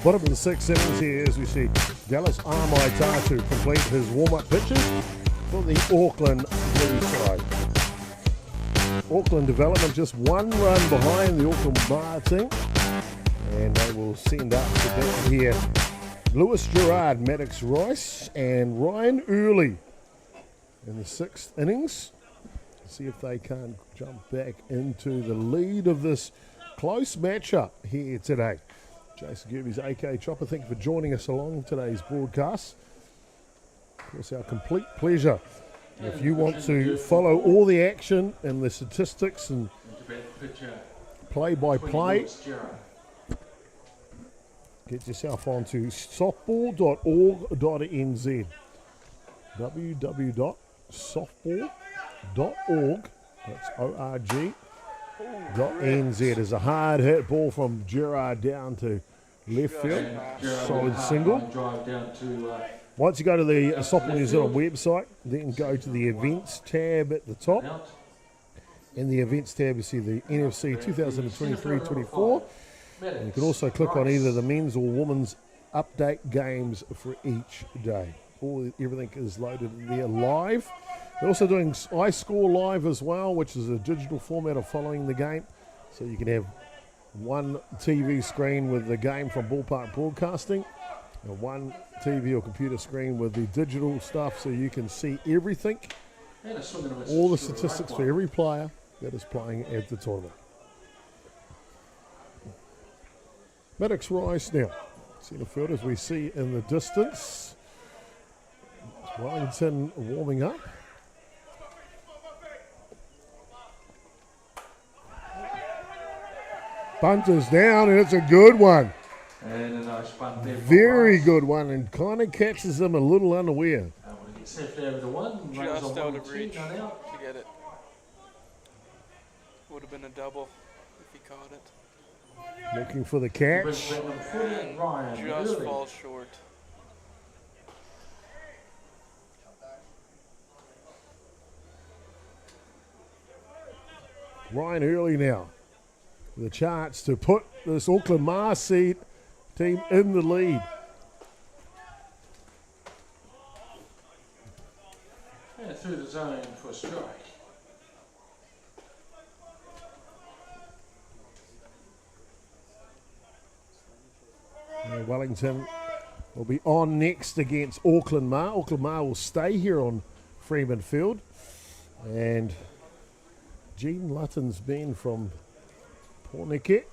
Bottom of the 6th innings here as we see Dallas Armaitatu complete his warm-up pitches for the Auckland Blue side. Auckland development just 1 run behind the Auckland Bar team, and they will send up to bat here Lewis Gerard, Maddox Rice and Ryan Early in the 6th innings. See if they can't jump back into the lead of this close matchup here today. Jason Gerbes, AK Chopper, thank you for joining us along today's broadcast. Of course, our complete pleasure. If you want to follow all the action and the statistics and play-by-play, get yourself onto softball.org.nz. www.softball.org, that's ORG.NZ. There's a hard hit ball from Gerard down to left field. Solid single. Once you go to the Softball New Zealand website, then go to the events tab at the top. In the events tab, you see the NFC 2023-24. And you can also click on either the men's or women's update games for each day. Everything is loaded there live. They're also doing iScore Live as well, which is a digital format of following the game. So you can have one TV screen with the game from Ballpark Broadcasting and one TV or computer screen with the digital stuff, so you can see everything, all the statistics for every player that is playing at the tournament. Maddox Rice now, centre field as we see in the distance. Wellington warming up. Bunt is down, and it's a good one. And a nice bunt there. Very good one, and kind of catches him a little unaware. Safe over the one. Just out of reach to get it. Would have been a double if he caught it. Looking for the catch. Just falls short. Ryan Early now with a chance to put this Auckland Marseille team in the lead. And through the zone for a strike. Wellington will be on next against Auckland Mar. Auckland Mar will stay here on Freeman Field. And Gene Lutton's been from Porniket,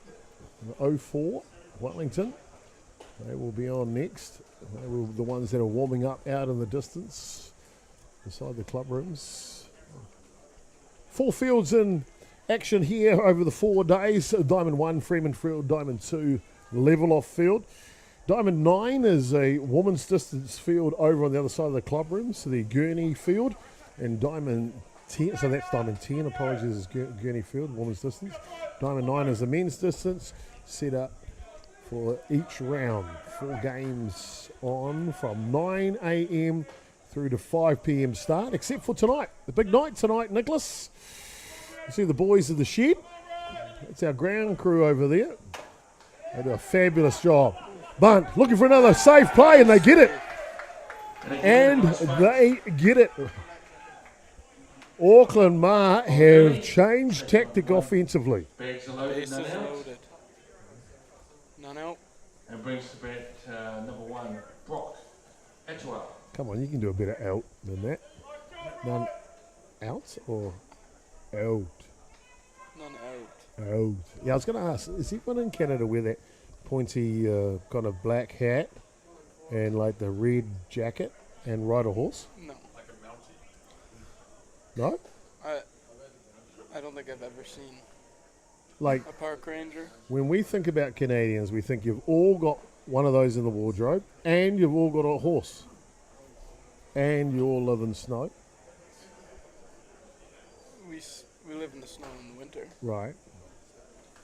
04, Wellington. They will be on next. They were the ones that are warming up out in the distance beside the club rooms. 4 fields in action here over the 4 days. Diamond 1, Freeman Field. Diamond 2, Level Off Field. Diamond 9 is a women's distance field over on the other side of the club rooms, so the Gurney Field. And Diamond 10, so that's Diamond 10, apologies, is Gurney Field, women's distance. Diamond 9 is the men's distance, set up for each round. 4 games on from 9 a.m. through to 5 p.m. start, except for tonight. The big night tonight, Nicholas. You see the boys of the shed. It's our ground crew over there. They do a fabulous job. Bunt looking for another safe play, and they get it. And they get it. Auckland Mar have changed tactic offensively. Bags are loaded, none out. None out. And brings to bat number 1, Brock Atiawa. Come on, you can do a better out than that. None out or out? None out. Out. Yeah, I was going to ask, is anyone in Canada wear that pointy kind of black hat and like the red jacket and ride a horse? No. No? I don't think I've ever seen like a park ranger. When we think about Canadians, we think you've all got one of those in the wardrobe and you've all got a horse and you all live in snow. We live in the snow in the winter. Right.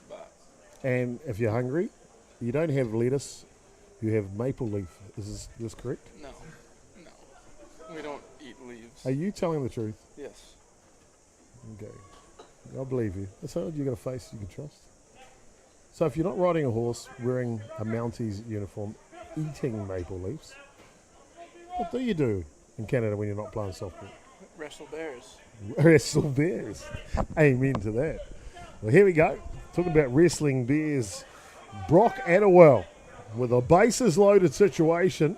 But and if you're hungry, you don't have lettuce, you have maple leaf. Is this correct? No. We don't eat leaves. Are you telling the truth? Yes. Okay. I believe you. That's all you got a face you can trust. So if you're not riding a horse, wearing a Mounties uniform, eating maple leaves, what do you do in Canada when you're not playing softball? Wrestle bears. Wrestle bears. Amen to that. Well, here we go. Talking about wrestling bears. Brock Atiawa with a bases loaded situation.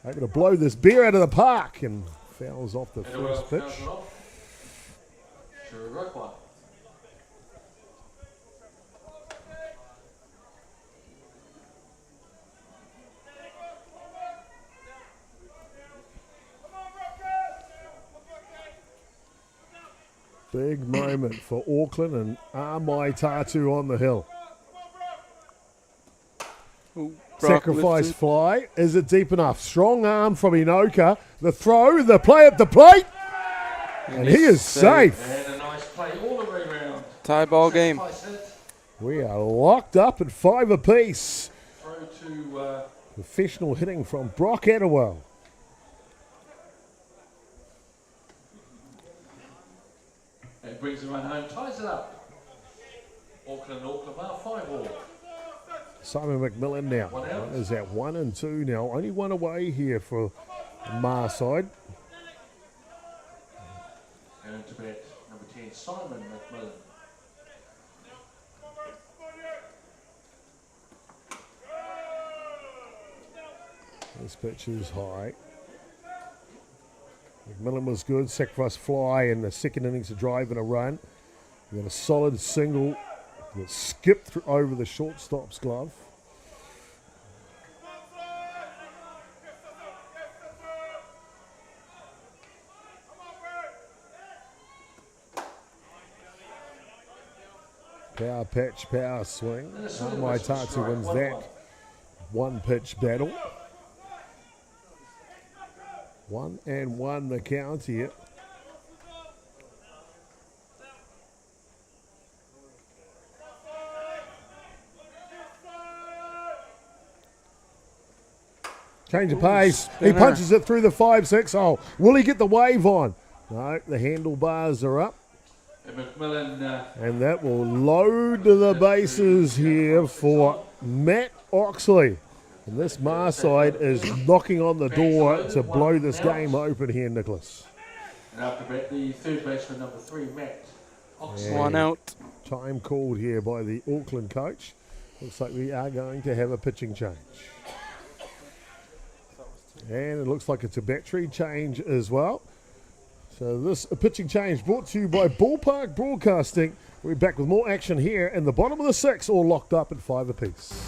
Able to blow this bear out of the park and fouls off the first pitch. Big moment for Auckland and Amai Tatu on the hill. Ooh, Sacrifice lifted. fly. Is it deep enough? Strong arm from Inoka. The throw, the play at the plate. And he is safe. And a nice play all the way around. Tie ball game. We are locked up at 5 apiece. Throw to Professional hitting from Brock Atiawa. and brings the run home, ties it up. Auckland Mar 5-all. Simon McMillan now. One out. Is at 1 and 2 now. Only one away here for Mar side. Going to bat number 10, Simon McMillan. This pitch is high. McMillan was good. Sacrifice fly in the second innings, a drive and a run. We got a solid single that skipped through over the shortstop's glove. Power pitch, power swing. Waitatu wins that one pitch battle. 1-1 the count here. Change of pace. He punches it through the 5-6 hole. Will he get the wave on? No, the handlebars are up. And McMillan. And that will load to the bases here for Matt Oxley. And this Mar side is knocking on the door to blow this game open here, Nicholas. And after bat, the third baseman, number 3, Matt Oxley. One out. Time called here by the Auckland coach. Looks like we are going to have a pitching change. And it looks like it's a battery change as well. So this pitching change brought to you by Ballpark Broadcasting. We're back with more action here in the bottom of the 6, all locked up at 5 apiece.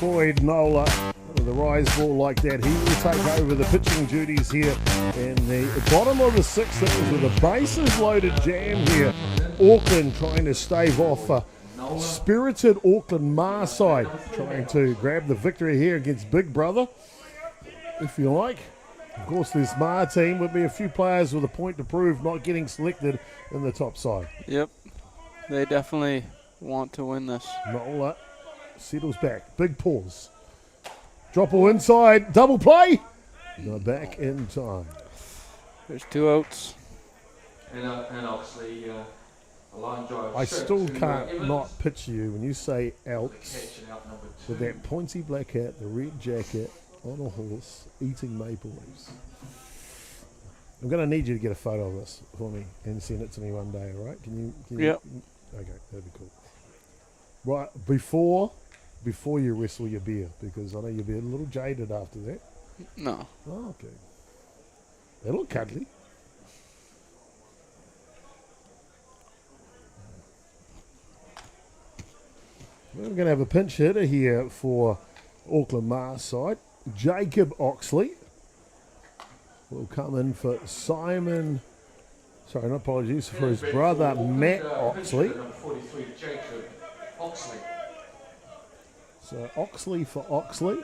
Floyd Nola with a rise ball like that, he will take over the pitching duties here in the bottom of the 6th. That was with a bases loaded jam here. Auckland trying to stave off a spirited Auckland Mar side, trying to grab the victory here against Big Brother, if you like. Of course, this Mar team would be a few players with a point to prove, not getting selected in the top side. Yep, they definitely want to win this. Nola settles back. Big pause. Drop ball inside. Double play. No, back in time. There's 2 outs. And obviously a line drive. I still can't not picture you when you say outs with that pointy black hat, the red jacket, on a horse, eating maple leaves. I'm going to need you to get a photo of this for me and send it to me one day, all right? Can you? Yep. Okay, that'd be cool. Right, before you wrestle your beer, because I know you'll be a little jaded after that. No. Oh, okay. They look cuddly. We're going to have a pinch hitter here for Auckland Mar side. Jacob Oxley will come in for Simon. Sorry, no apologies, for his brother Matt Oxley. Number 43, Jacob Oxley. So Oxley for Oxley.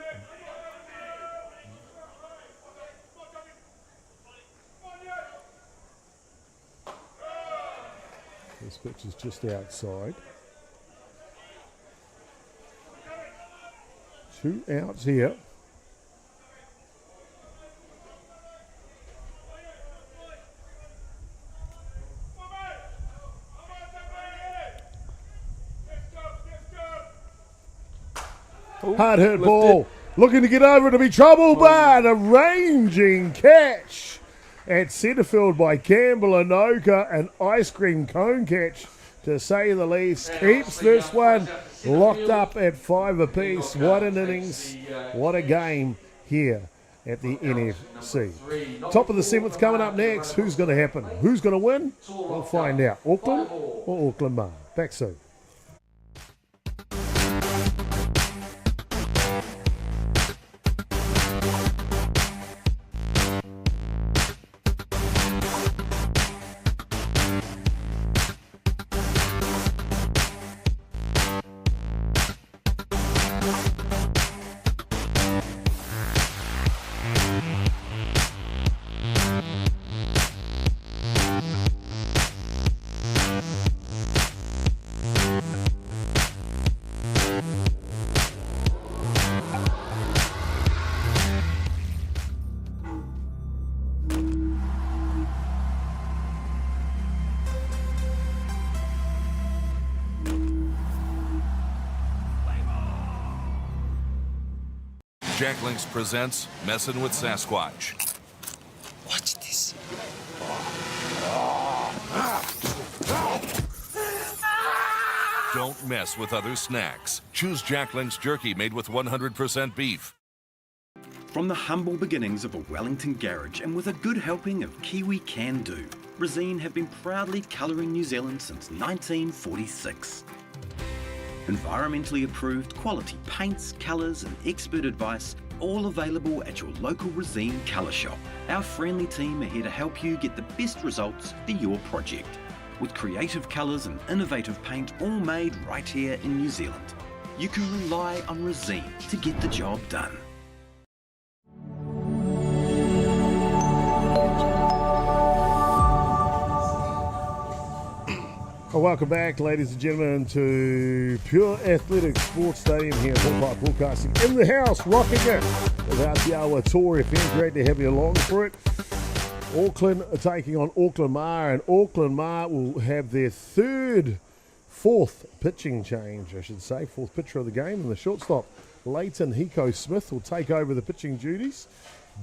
This pitch is just outside. 2 outs here. Hard hit ball. Looking to get over to be trouble, but a ranging catch at centre field by Campbell Anoka. An ice cream cone catch to say the least. Keeps this one locked up at 5 apiece. What an innings, what a game here at the NFC. Top of the 7th coming up next. Who's going to happen? Who's going to win? We'll find out. Auckland or Auckland Mar? Back soon. Jack Links presents Messin' with Sasquatch. Watch this. Don't mess with other snacks. Choose Jack Links jerky made with 100% beef. From the humble beginnings of a Wellington garage and with a good helping of Kiwi Can Do, Resine have been proudly colouring New Zealand since 1946. Environmentally approved quality paints, colours and expert advice, all available at your local Resine colour shop. Our friendly team are here to help you get the best results for your project. With creative colours and innovative paint all made right here in New Zealand. You can rely on Resine to get the job done. Well, welcome back, ladies and gentlemen, to Pure Athletic Sports Stadium here at Ballpark Broadcasting in the house, rocking it with Atiawa Toa FM. Great to have you along for it. Auckland are taking on Auckland Mar, and Auckland Mar will have their fourth pitching change, I should say, fourth pitcher of the game, and the shortstop, Leighton Hiko Smith, will take over the pitching duties.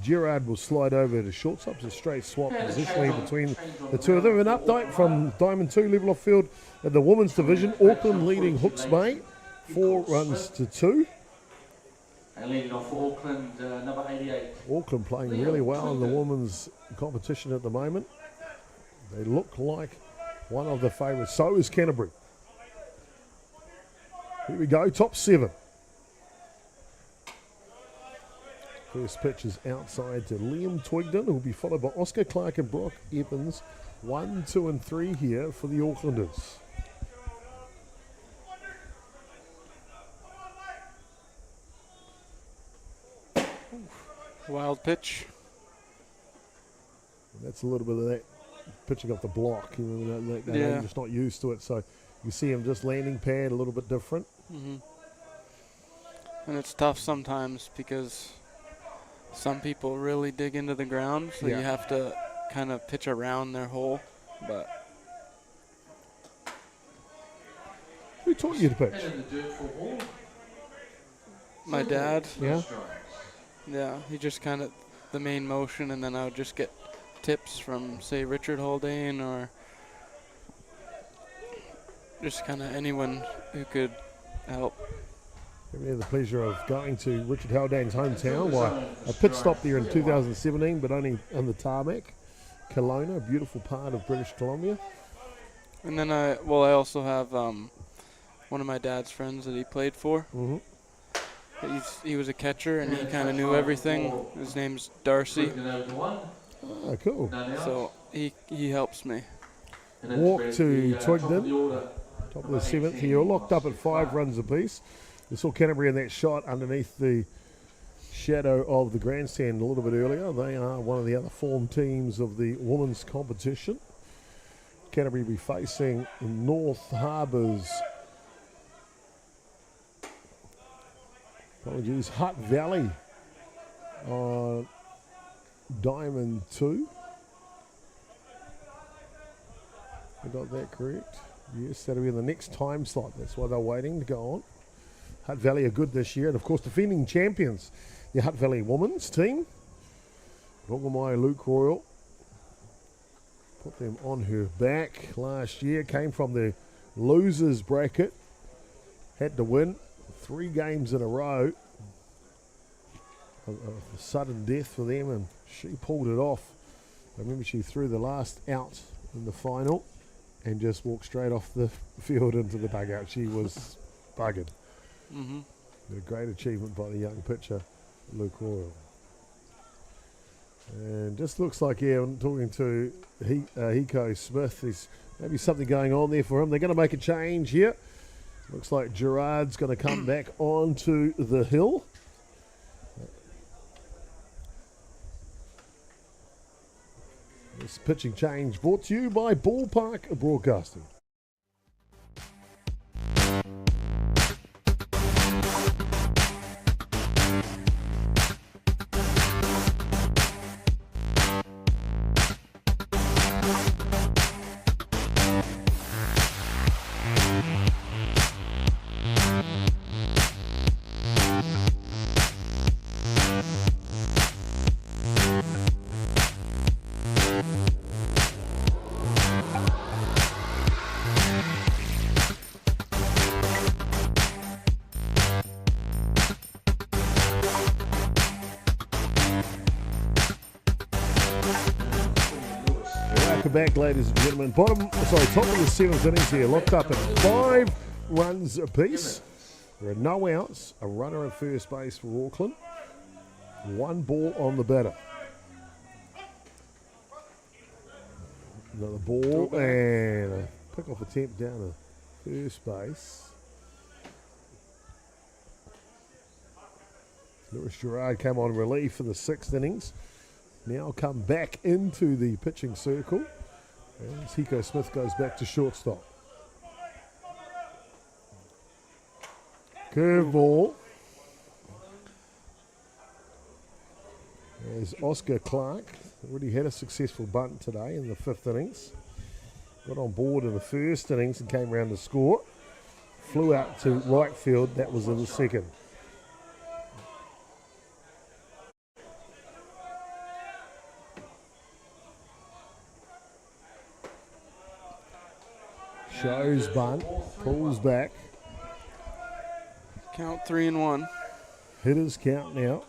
Gerard will slide over to shortstop. It's a straight swap positionally between the two of them. An update from Diamond 2 level off field at the women's division. Auckland leading Hooks Bay 4-2. And leading off for Auckland, number 88. Auckland playing really well in the women's competition at the moment. They look like one of the favourites. So is Canterbury. Here we go, top 7. First pitch is outside to Liam Twigden, who will be followed by Oscar Clark and Brock Evans. 1, 2 and 3 here for the Aucklanders. Wild pitch. That's a little bit of that pitching off the block. You know, they're just not used to it, so you see him just landing pad a little bit different. Mm-hmm. And it's tough sometimes because some people really dig into the ground, so you have to kind of pitch around their hole. But who taught you to pitch? My dad. Yeah. Yeah, he just kind of the main motion, and then I would just get tips from, say, Richard Haldane or just kind of anyone who could help. We had the pleasure of going to Richard Haldane's hometown. I pit stopped there in 2017, but only on the tarmac. Kelowna, a beautiful part of British Columbia. And then I also have one of my dad's friends that he played for. Mm-hmm. He was a catcher, and he kind of knew everything. His name's Darcy. Oh, cool. So he helps me. Walk to Twigden, top of the 7th. You're locked up at 5 runs apiece. You saw Canterbury in that shot underneath the shadow of the grandstand a little bit earlier. They are one of the other form teams of the women's competition. Canterbury will be facing North Harbour's Hutt Valley on Diamond 2. I got that correct. Yes, that'll be in the next time slot. That's why they're waiting to go on. Hutt Valley are good this year, and of course defending champions, the Hutt Valley women's team. Rogamai Luke Royal put them on her back last year, came from the losers bracket. Had to win 3 games in a row. A sudden death for them, and she pulled it off. I remember she threw the last out in the final and just walked straight off the field into the dugout. She was buggered. Mm-hmm. A great achievement by the young pitcher, Luke Royal. And just looks like, I'm talking to Hiko Smith. There's maybe something going on there for him. They're going to make a change here. Looks like Gerard's going to come back onto the hill. This pitching change brought to you by Ballpark Broadcasting. Back, ladies and gentlemen. Top of the 7th innings here, locked up at 5 runs apiece. There are no outs, a runner at first base for Auckland. 1 ball on the batter. Another ball and a pick-off attempt down to first base. Lewis Gerard came on relief for the 6th innings. Now come back into the pitching circle as Hiko Smith goes back to shortstop. Curveball. As Oscar Clark already had a successful bunt today in the 5th innings. Got on board in the 1st innings and came round to score. Flew out to right field. That was in the 2nd. Shows bunt, pulls back. Count 3-1. Hitters count now.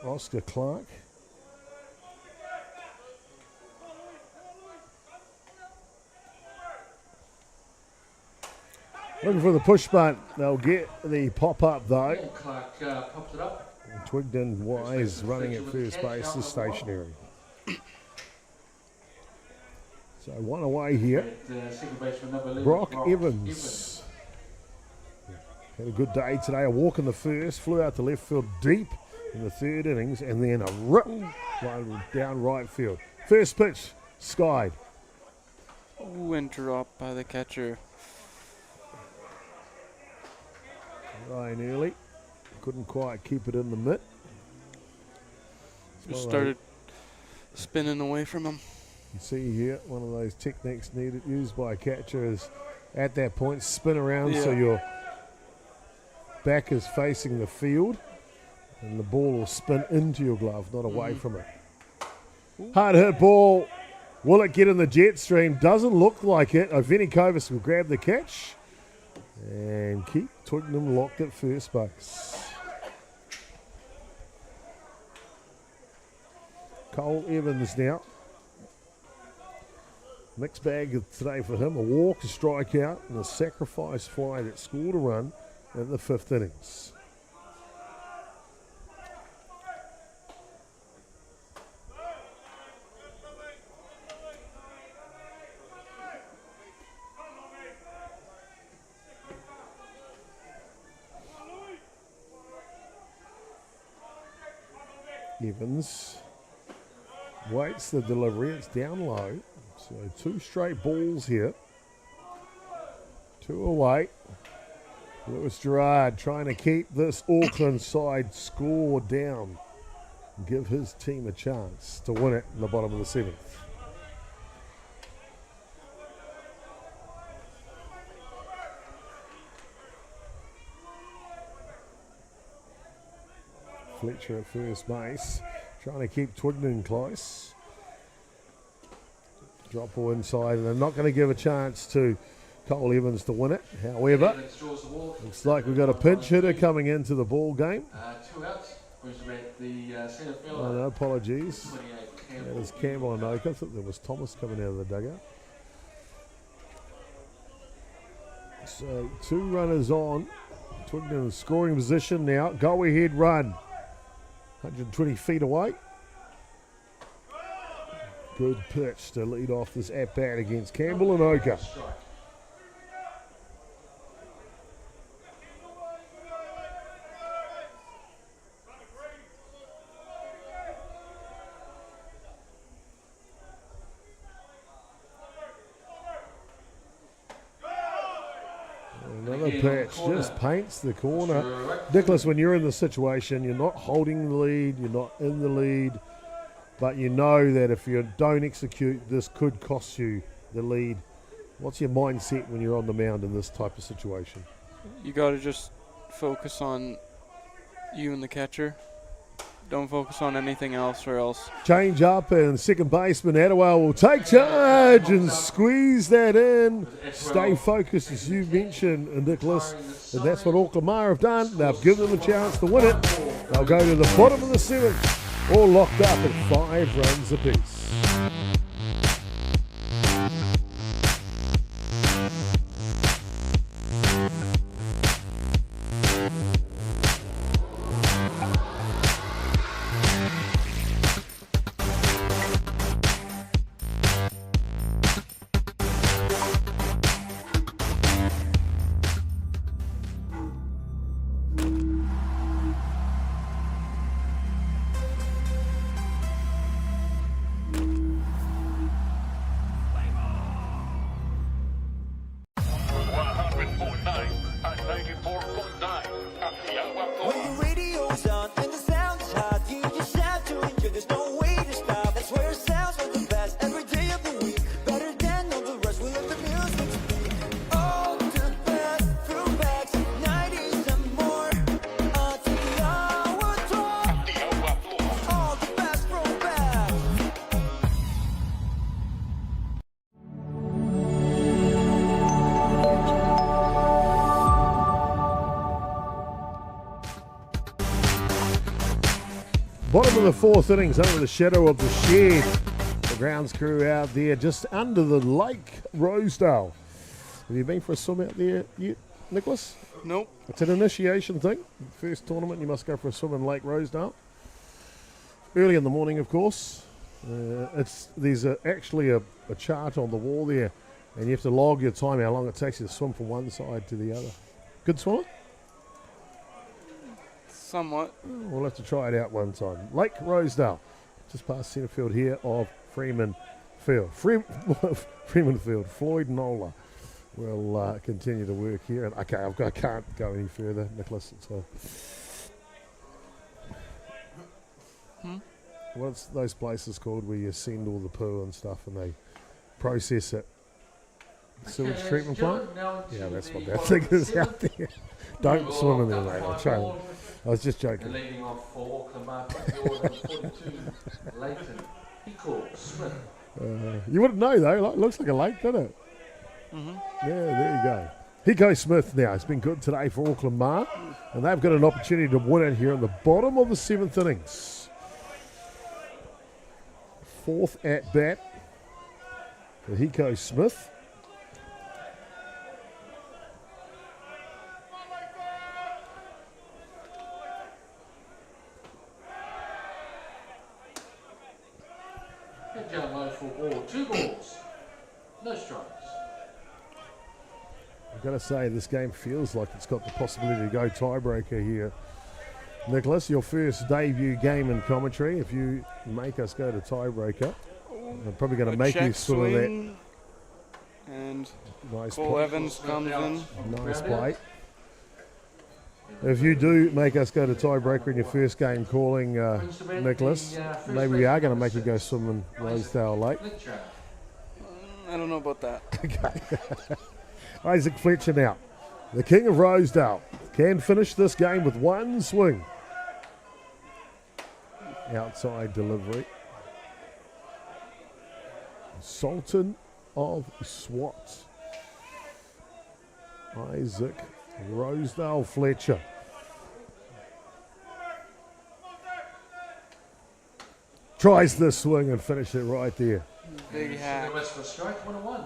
Oscar Clark. Looking for the push bunt. They'll get the pop up though. Clark pops it up. Twigden Wise running at first base is stationary. So 1 away here. Brock Evans. Had a good day today. A walk in the 1st, flew out to left field deep in the 3rd innings, and then a rip down right field. First pitch, skied. Ooh, and dropped by the catcher. Ryan early. Couldn't quite keep it in the mitt. Just started spinning away from him. You see here, one of those techniques used by a catcher is at that point, spin around so your back is facing the field and the ball will spin into your glove, not away from it. Hard hit ball. Will it get in the jet stream? Doesn't look like it. Oveni Kovis will grab the catch and keep Twickenham locked at first base. Cole Evans now. Mixed bag today for him. A walk, a strikeout, and a sacrifice fly that scored a run in the 5th innings. Evans waits the delivery. It's down low. So 2 straight balls here. 2 away. Lewis Gerard trying to keep this Auckland side score down and give his team a chance to win it in the bottom of the 7th. Fletcher at first base, trying to keep Twigden close. Drop ball inside, and they're not going to give a chance to Cole Evans to win it. However, looks like we've got a pinch hitter coming into the ball game. 2 outs. The centre fielder. Oh, no, apologies. That is Campbell and Oka. I thought there was Thomas coming out of the dugout. So 2 runners on. Twickenham in scoring position now. Go ahead run. 120 feet away. Good pitch to lead off this at-bat against Campbell and Oka. Another pitch just paints the corner. Nicholas, when you're in the situation, you're not holding the lead, you're not in the lead, but you know that if you don't execute, this could cost you the lead. What's your mindset when you're on the mound in this type of situation? You got to just focus on you and the catcher. Don't focus on anything else or else. Change up, and second baseman Atiawa will take charge and squeeze that in. Stay focused, as you mentioned, Nicholas. And that's what Auckland have done. They've given them a chance to win it. They'll go to the bottom of the 7th, all locked up at 5 runs apiece. Bottom of the 4th innings, under the shadow of the shed. The grounds crew out there just under the lake, Rosedale. Have you been for a swim out there yet, Nicholas? Nope. It's an initiation thing. First tournament, you must go for a swim in Lake Rosedale. Early in the morning, of course. There's actually a chart on the wall there, and you have to log your time, how long it takes you to swim from one side to the other. Good swimmer? Somewhat. We'll have to try it out one time. Lake Rosedale, just past centre field here of Freeman Field. Freeman Field. Floyd Nola will continue to work here. And okay, I can't go any further, Nicholas. What's those places called where you send all the poo and stuff and they process it? Sewage treatment plant? Yeah, that's what that thing is out there. Don't swim in there, mate. I'll try it. I was just joking. Leading off for Auckland, 42, Leighton, Hickle, Smith. You wouldn't know, though. It looks like a lake, doesn't it? Mm-hmm. Yeah, there you go. Hico Smith now. It's been good today for Auckland, and they've got an opportunity to win it here in the bottom of the 7th innings. 4th at bat for Hico Smith. Down low for ball, 2 balls, no strikes. I've got to say, this game feels like it's got the possibility to go tiebreaker here. Nicholas, your first debut game in commentary. If you make us go to tiebreaker, I'm probably going to make you sort of that. And nice Paul play. Evans comes in. Nice play. If you do make us go to tiebreaker in your first game calling, Nicholas, maybe we are going to make you go swim in Rosedale Lake. I don't know about that. Okay. Isaac Fletcher now, the king of Rosedale, can finish this game with one swing. Outside delivery. Sultan of SWAT. Isaac Rosedale Fletcher. Tries the swing and finish it right there. Big hack. West for a strike, 1-1.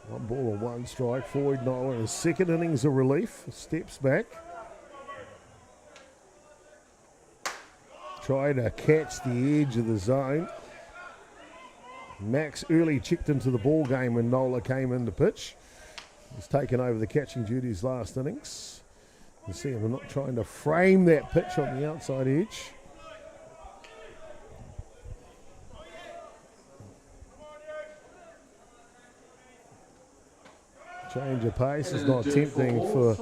One ball and one strike. Floyd Nolan in his second innings of relief. Steps back. Trying to catch the edge of the zone. Max early checked into the ball game when Nola came in to pitch. He's taken over the catching duties last innings. You see him not trying to frame that pitch on the outside edge. Change of pace is not tempting for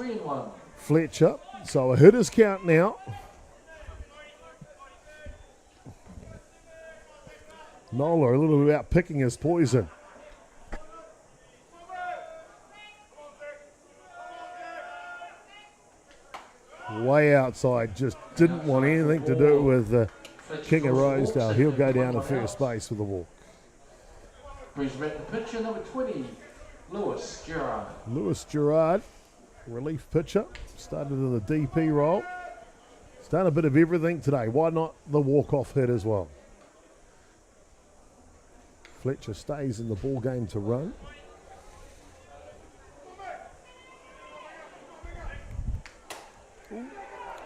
Fletcher. So a hitter's count now. Nola a little bit out picking his poison. Way outside, just didn't want anything to do with King of Rosedale. He'll go down to first base with a walk. Brings back the pitcher, number 20, Lewis Gerard. Lewis Gerard, relief pitcher, started in the DP role. He's done a bit of everything today. Why not the walk-off hit as well? Fletcher stays in the ball game to run.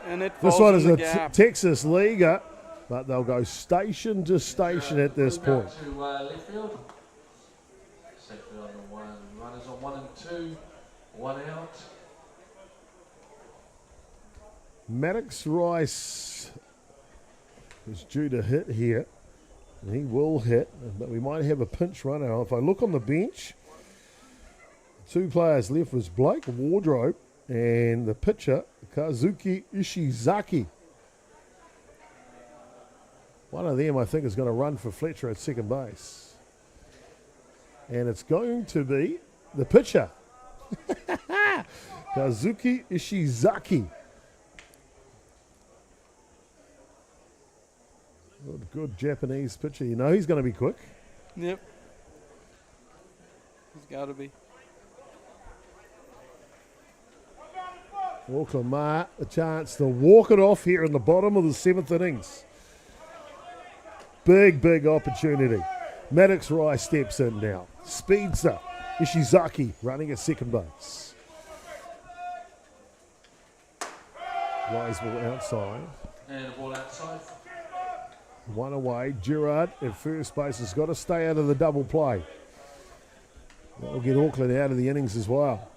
And it This falls one in is the a gap. Texas leaguer, but they'll go station to station at this point. To left field. Set field on the 1. Runners on 1 and 2. 1 out. Maddox Rice is due to hit here. And he will hit, but we might have a pinch runner. If I look on the bench, 2 players left was Blake Wardrobe and the pitcher, Kazuki Ishizaki. One of them, I think, is going to run for Fletcher at second base. And it's going to be the pitcher, Kazuki Ishizaki. Good Japanese pitcher. You know he's going to be quick. Yep. He's got to be. Auckland Ma a chance to walk it off here in the bottom of the 7th innings. Big opportunity. Maddox Rice steps in now. Speedster. Ishizaki running at second base. Rise ball outside. And the ball outside. One away. Gerard at first base has got to stay out of the double play. That'll get Auckland out of the innings as well.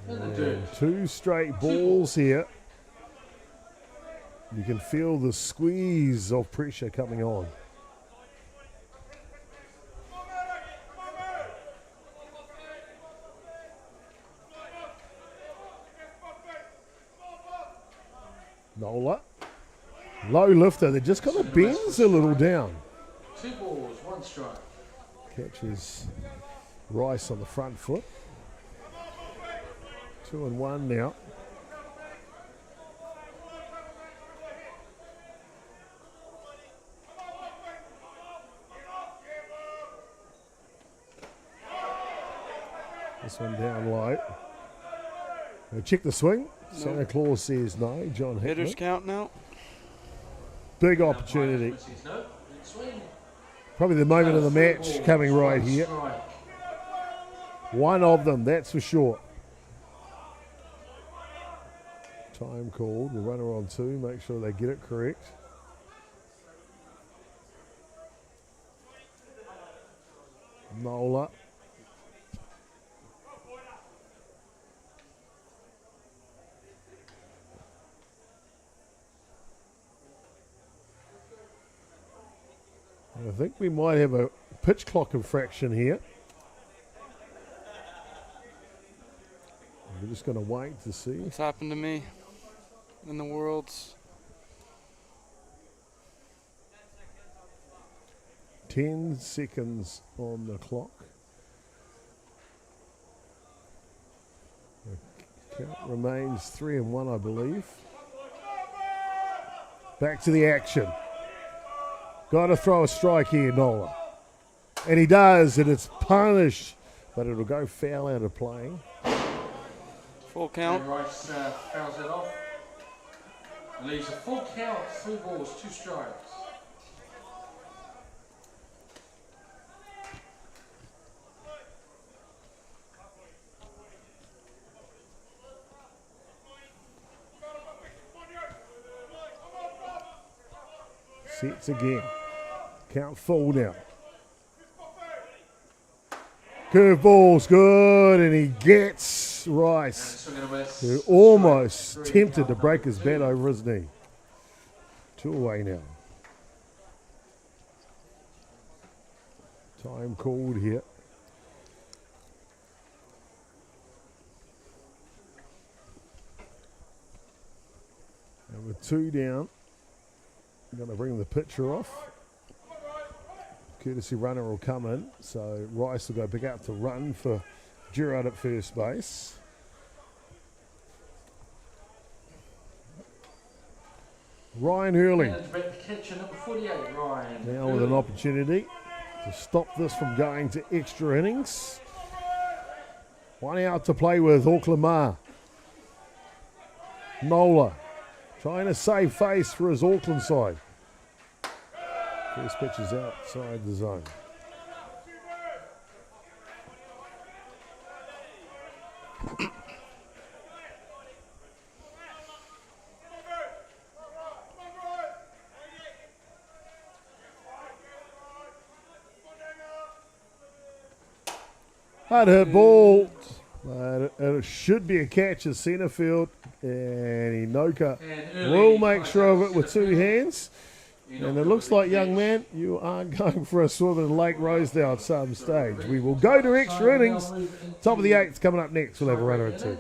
And 2 straight balls here. You can feel the squeeze of pressure coming on. Nola. Low lifter. They just kind of bends a little down. 2 balls, 1 strike. Catches Rice on the front foot. 2-1 now. This one down low. Check the swing. Nope. Santa Claus says no. John Hickman. Hitters count now. Big opportunity. Probably the moment of the match coming right here. One of them, that's for sure. Time called. The runner on 2. Make sure they get it correct. Nola. I think we might have a pitch clock infraction here. We're just going to wait to see. It's happened to me in the Worlds. 10 seconds on the clock. Count remains 3-1, I believe. Back to the action. Got to throw a strike here, Nola. And he does, and it's punished, but it'll go foul out of play. Full count. And Rice fouls it off. And leaves a full count, 3 balls, 2 strikes. Sets again. Count full now. Curveball's good, and he gets Rice, who almost tempted to break his bat over his knee. 2 away now. Time called here. And with 2 down, I'm going to bring the pitcher off. Courtesy runner will come in, so Rice will go back out to run for Gerard at first base. Ryan Hurley now with an opportunity to stop this from going to extra innings. 1 out to play with Auckland Ma. Nola trying to save face for his Auckland side. First pitch is outside the zone. Hard hit ball, but it should be a catch in centre field, and Inoka will make sure of it with 2 hands. And it looks like, young man, you are going for a swim in Lake Rosedale at some stage. We will go to extra innings. Top of the 8th coming up next. We'll have a runner at 2.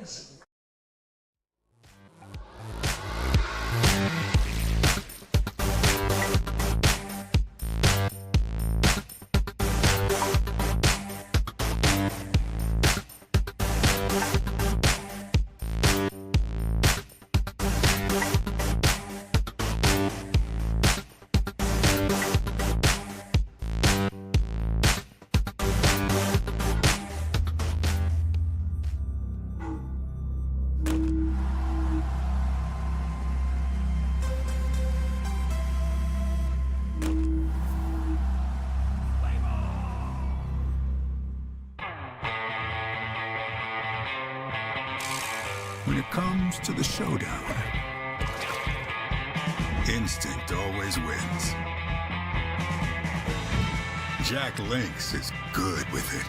When it comes to the showdown, instinct always wins. Jack Lynx is good with it.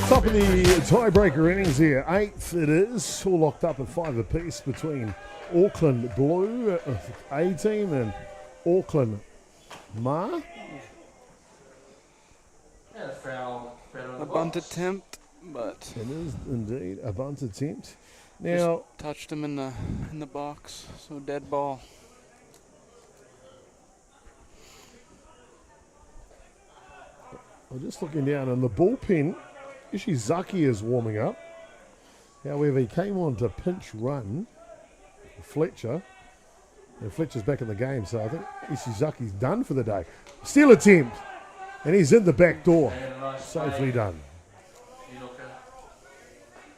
Top of the tiebreaker innings here. 8th it is. All locked up at 5 apiece between Auckland Blue A team and Auckland Ma. A bunt attempt, but it is indeed a bunt attempt. Now just touched him in the box, so dead ball. I'm just looking down in the bullpen. Ishizaki is warming up. However, he came on to pinch run Fletcher. And Fletcher's back in the game, so I think Ishizaki's done for the day. Steal attempt. And he's in the back door. Safely done.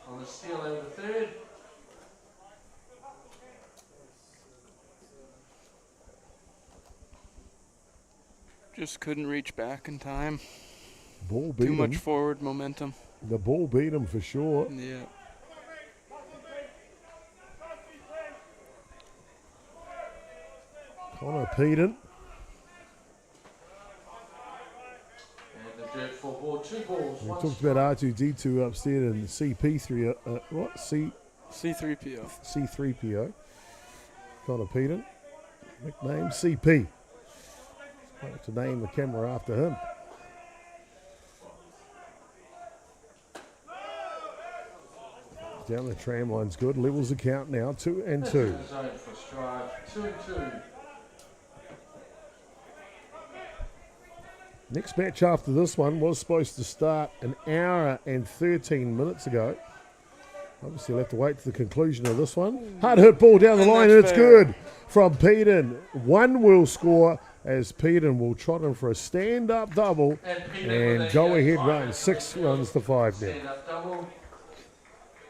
On the steal over the third. Just couldn't reach back in time. Ball beat Too much him. forward momentum. The ball beat him for sure. Yeah. Connor Peden. And the jerk for ball, 2 balls. We one talked about R2D2 upstairs and CP3. What? C3PO. C3PO. Connor Peden. Nickname CP. Like to name the camera after him. Down the tram line's good. Levels the count now. 2 and 2. Zone for stride, 2 and 2. Next match after this one was supposed to start an hour and 13 minutes ago. Obviously, we'll have to wait to the conclusion of this one. Hard hit ball down the line, and it's good from Peden. One will score as Peden will trot him for a stand-up double and go-ahead run. 6 runs to 5 now. Stand-up double.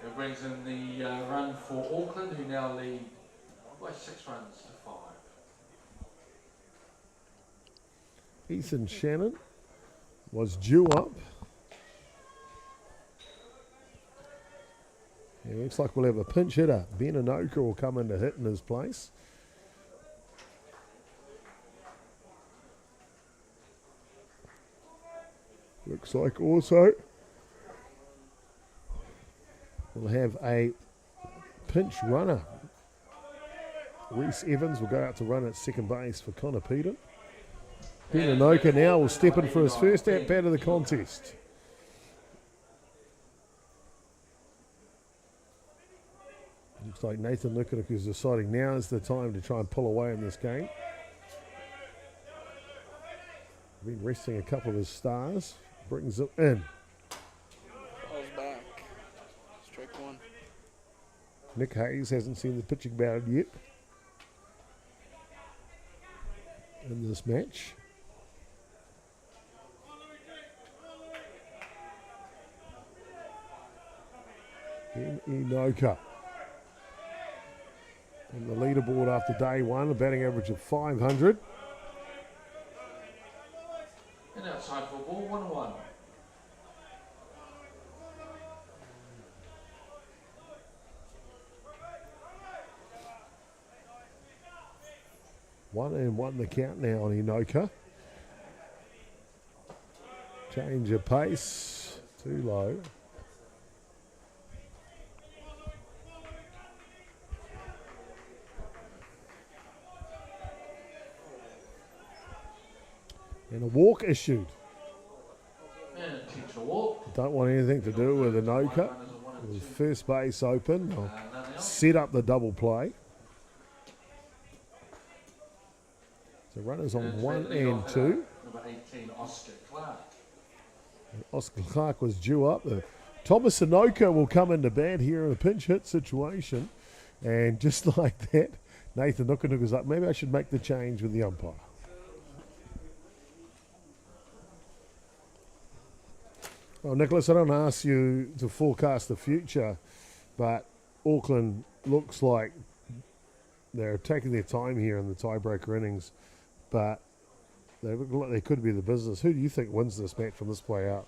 It brings in the run for Auckland, who now lead by 6 runs to 5. Ethan Shannon was due up. It looks like we'll have a pinch hitter. Ben Anoka will come in to hit in his place. Looks like also we'll have a pinch runner. Reese Evans will go out to run at second base for Connor Peden. Ben Anoka now will step in for his first at-bat of the contest. Looks like Nathan Lukic is deciding now is the time to try and pull away in this game. Been resting a couple of his stars. Brings it in. Ball's back. Strike 1. Nick Hayes hasn't seen the pitching mound yet in this match. Enoka. On the leaderboard after day 1, a batting average of 500. And outside for ball, 1-1. One and 1 the count now on Enoka. Change of pace. Too low. And a walk issued. And intentional walk. Don't want anything to do with Enoka. With first base open. They'll set up the double play. So runners on 1 and 2. Number 18, Oscar Clark. And Oscar Clark was due up. Thomas Enoka will come into bat here in a pinch hit situation. And just like that, Nathan Nukanuka's like, maybe I should make the change with the umpire. Well, Nicholas, I don't ask you to forecast the future, but Auckland looks like they're taking their time here in the tiebreaker innings, but they look like they could be the business. Who do you think wins this match from this play out?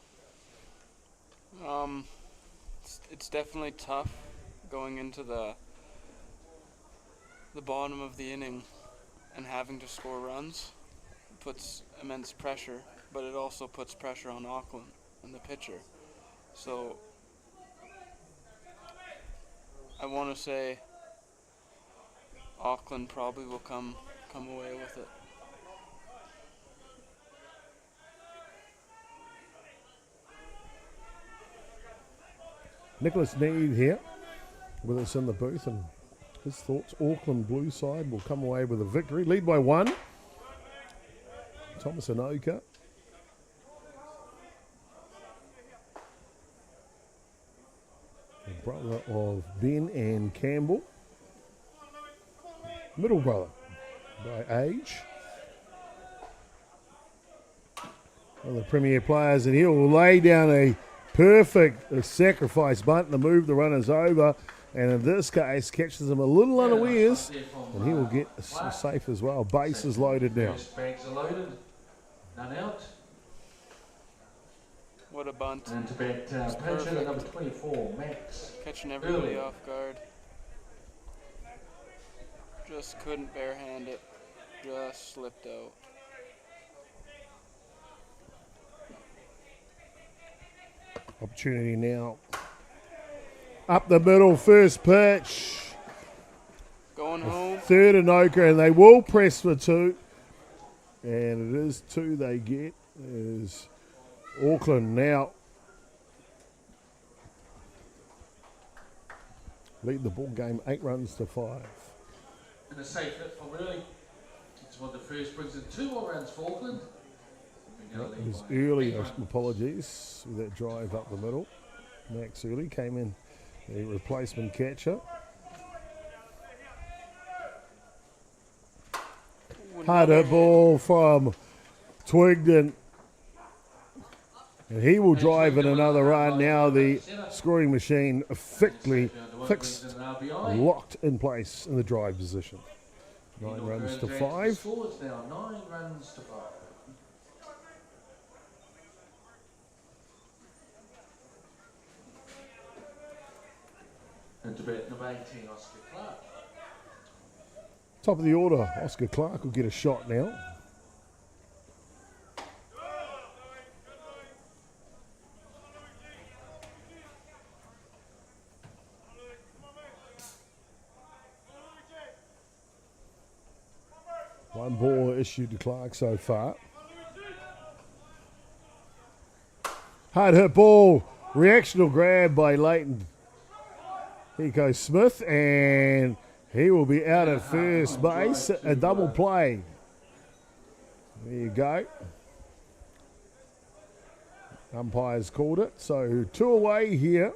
It's definitely tough going into the bottom of the inning and having to score runs. It puts immense pressure, but it also puts pressure on Auckland and the pitcher. So I want to say Auckland probably will come away with it. Nicholas Need here with us in the booth, and his thoughts. Auckland blue side will come away with a victory. Lead by 1. Thomas Enoka. brother of Ben and Campbell. Middle brother by age. One of the premier players, and he'll lay down a perfect sacrifice bunt to move the runners over, and in this case catches them a little unawares, and he will get safe as well. Base is loaded now. Bags are loaded, none out. What a bunt. And to bat pinch hitter number 24, Max. Catching everybody off guard. Just couldn't barehand it. Just slipped out. Opportunity now. Up the middle, first pitch. Going home. Third and Oka, and they will press for two. And it is two they get. There's Auckland now lead the ball game 8 runs to 5. And a safe hit from early. It's what the first brings in 2 more runs for Auckland. It was early, apologies, with that drive up the middle. Max Early came in, the replacement catcher. Hard hit ball from Twigden. And he will drive in another run. Now the scoring machine fixed, locked in place in the drive position. 9 runs to 5. Scores now 9 runs to 5. And to bat number 18, Oscar Clark. Top of the order, Oscar Clark will get a shot now. One ball issued to Clark so far. Hard hit ball, reactional grab by Leighton. Here goes Smith, and he will be out at first base. A double play. There you go. Umpires called it, so 2 away here.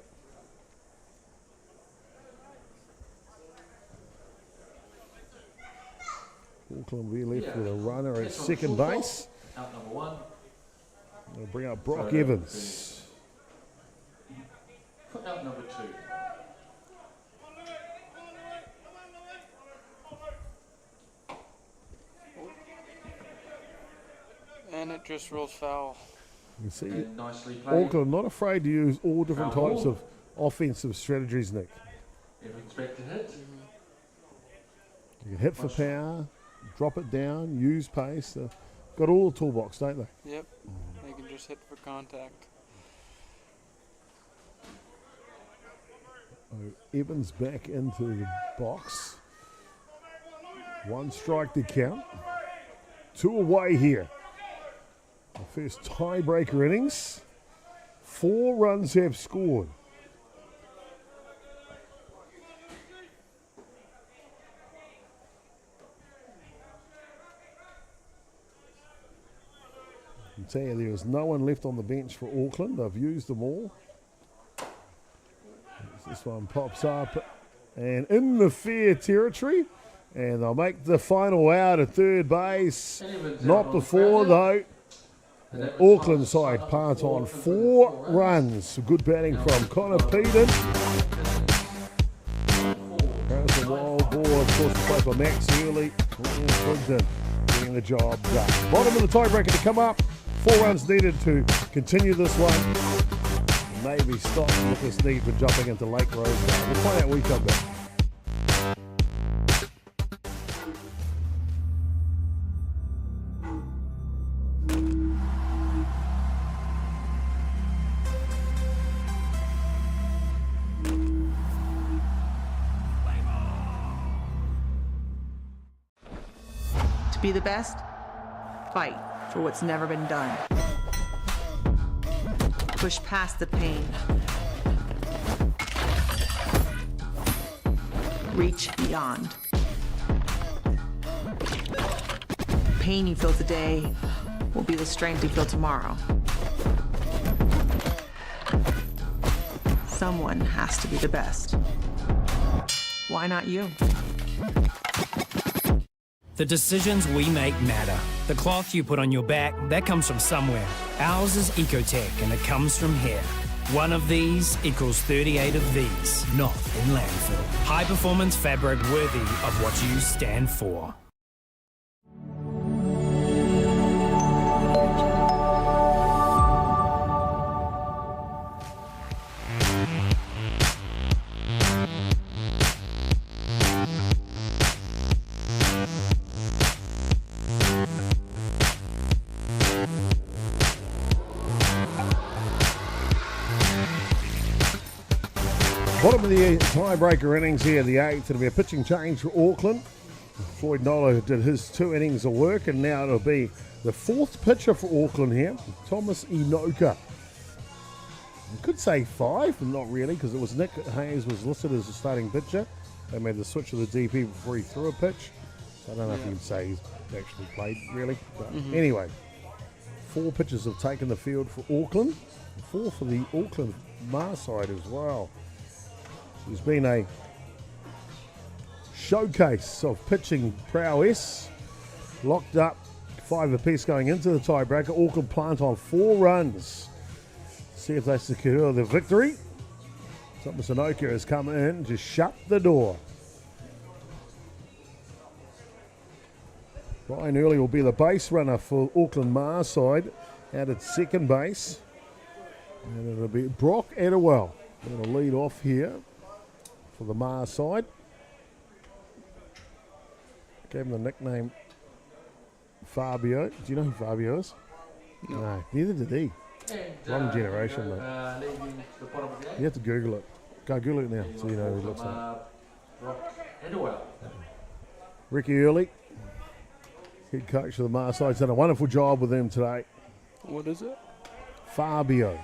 Auckland will be left with a runner at second base. Out number 1. We'll bring up Brock Evans. Out number 2. And it just rolls foul. You see, nicely played. Auckland not afraid to use all different types of offensive strategies, Nick. Evans back to hit. You can hit for power, drop it down, use pace. Got all the toolbox, don't they? Yep. They can just hit for contact. Oh, Evans back into the box. 1 strike to count. 2 away here. The first tiebreaker innings. 4 runs have scored. I can tell you there is no one left on the bench for Auckland. They've used them all. This one pops up and in the fair territory, and they'll make the final out at third base. Not before though. Auckland side part on 4 runs. Good batting from Connor Peden. There's a wild ball, of course, to play for Max Early. Twigden getting the job done. Bottom of the tiebreaker to come up. 4 runs needed to continue this one. Maybe stop with this need for jumping into Lake Rosedale. We'll find out when we come back. To be the best, fight for what's never been done. Push past the pain. Reach beyond. Pain you feel today will be the strength you feel tomorrow. Someone has to be the best. Why not you? The decisions we make matter. The cloth you put on your back, that comes from somewhere. Ours is Ecotech, and it comes from here. One of these equals 38 of these, not in landfill. High performance fabric worthy of what you stand for. Bottom of the tiebreaker innings here, the 8th. It'll be a pitching change for Auckland. Floyd Nolo did his 2 innings of work, and now it'll be the 4th pitcher for Auckland here, Thomas Inoka. You could say 5, but not really, because it was Nick Hayes was listed as a starting pitcher. They made the switch to the DP before he threw a pitch. So I don't know if you can say he's actually played, really. But anyway, 4 pitchers have taken the field for Auckland. 4 for the Auckland Mar side as well. There's been a showcase of pitching prowess. Locked up 5 apiece going into the tiebreaker. Auckland plant on 4 runs. See if they secure the victory. Thomas Inoka has come in to shut the door. Brian Early will be the base runner for Auckland Mar side out at second base. And it'll be Brock Etterwell going to lead off here for the Mar side. Gave him the nickname Fabio. Do you know who Fabio is? No, neither did he. Wrong generation, mate. You have to Google it. Go Google it now so you know who he looks like. Ricky Early, head coach of the Mar side, has done a wonderful job with them today. What is it? Fabio.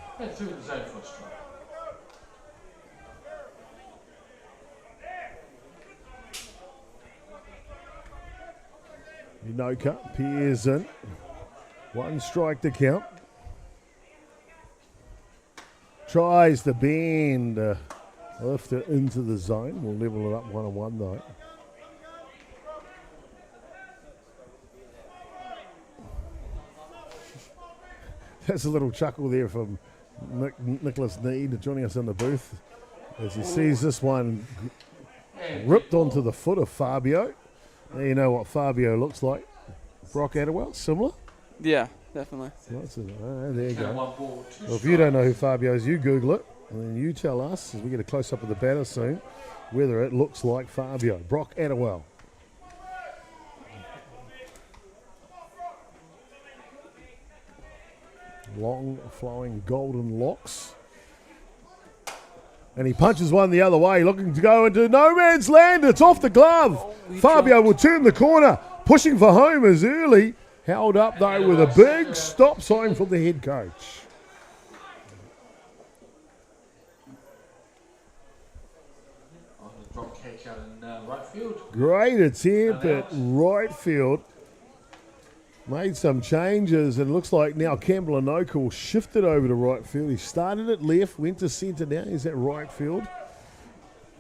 Inoka peers in. 1 strike to count. Tries to bend. Lift it into the zone. We'll level it up 1-1 though. That's a little chuckle there from Nicholas Need joining us in the booth as he sees this one ripped onto the foot of Fabio. Now you know what Fabio looks like. Brock Etterwell, similar? Yeah, definitely. There you go. Well, if you don't know who Fabio is, you Google it, and then you tell us, as we get a close-up of the batter soon, whether it looks like Fabio. Brock Etterwell. Long, flowing golden locks. And he punches one the other way, looking to go into no man's land. It's off the glove. Fabio will turn the corner, pushing for home as Early. Held up, though, with a big stop sign from the head coach. Drop catch out in right field. Great attempt at right field. Made some changes, and it looks like now Campbell Inoka will shift it over to right field. He started at left, went to centre, now he's at right field.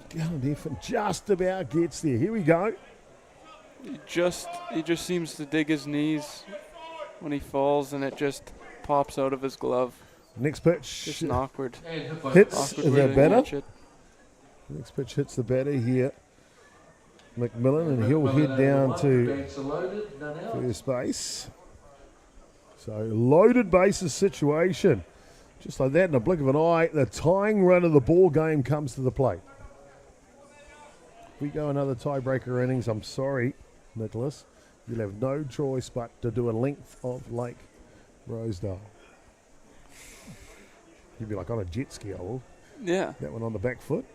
Down left and just about gets there. Here we go. He just seems to dig his knees when he falls, and it just pops out of his glove. Next pitch. Just an awkward. Hits the batter. Next pitch hits the batter here. McMillan, and he'll head down to first base. So loaded bases situation. Just like that, in a blink of an eye, the tying run of the ball game comes to the plate. If we go another tiebreaker innings, I'm sorry, Nicholas, you'll have no choice but to do a length of Lake Rosedale. You'd be like on a jet ski, I will. Yeah. That one on the back foot.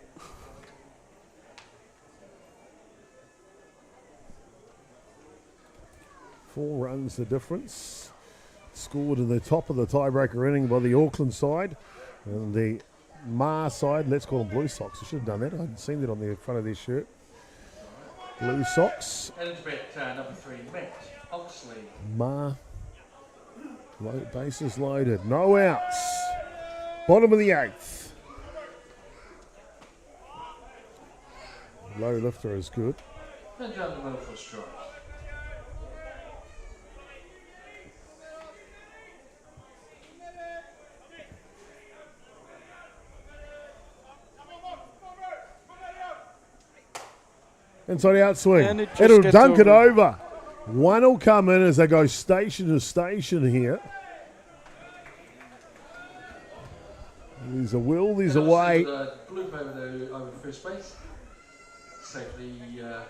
Four runs the difference. Scored in the top of the tiebreaker inning by the Auckland side. And the Mar side, let's call them Blue Sox. I should have done that. I hadn't seen that on the front of their shirt. Blue Sox. Elizabeth, number 3, Matt Oxley. Mar. Bases loaded. No outs. Bottom of the 8th. Low lifter is good. And down the middle for a strike. Inside the outswing. And it just It'll gets dunk it over. over. One will come in as they go station to station here. There's a will, there's a way. Bloop over first base. Safely to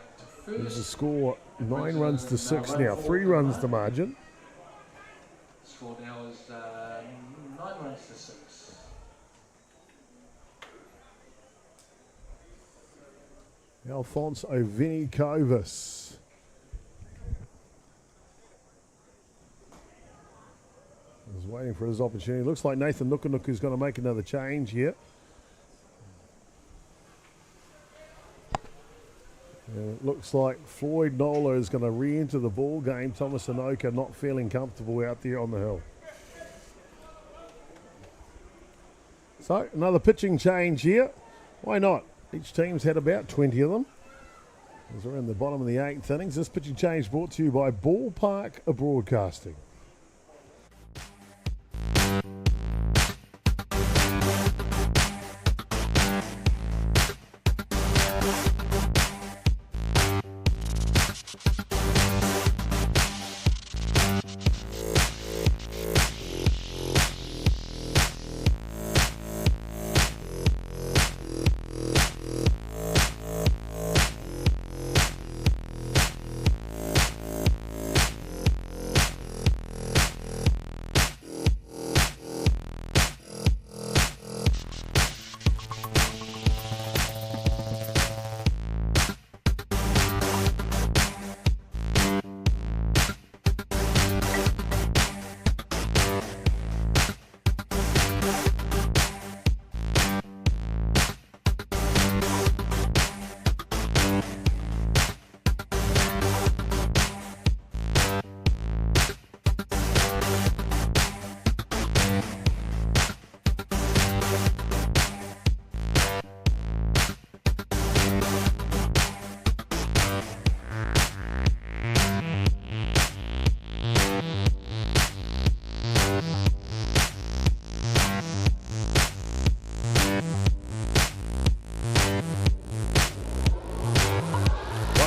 first. There's a score 9 runs to 6 now. 3 runs to margin. Score now is 9 runs to 6. Alfonso Vinikovis. He's waiting for his opportunity. Looks like Nathan Nukanuk is going to make another change here. And it looks like Floyd Nola is going to re-enter the ball game. Thomas Anoka not feeling comfortable out there on the hill. So another pitching change here. Why not? Each team's had about 20 of them. As we're in the bottom of the 8th innings. This pitching change brought to you by Ballpark Broadcasting.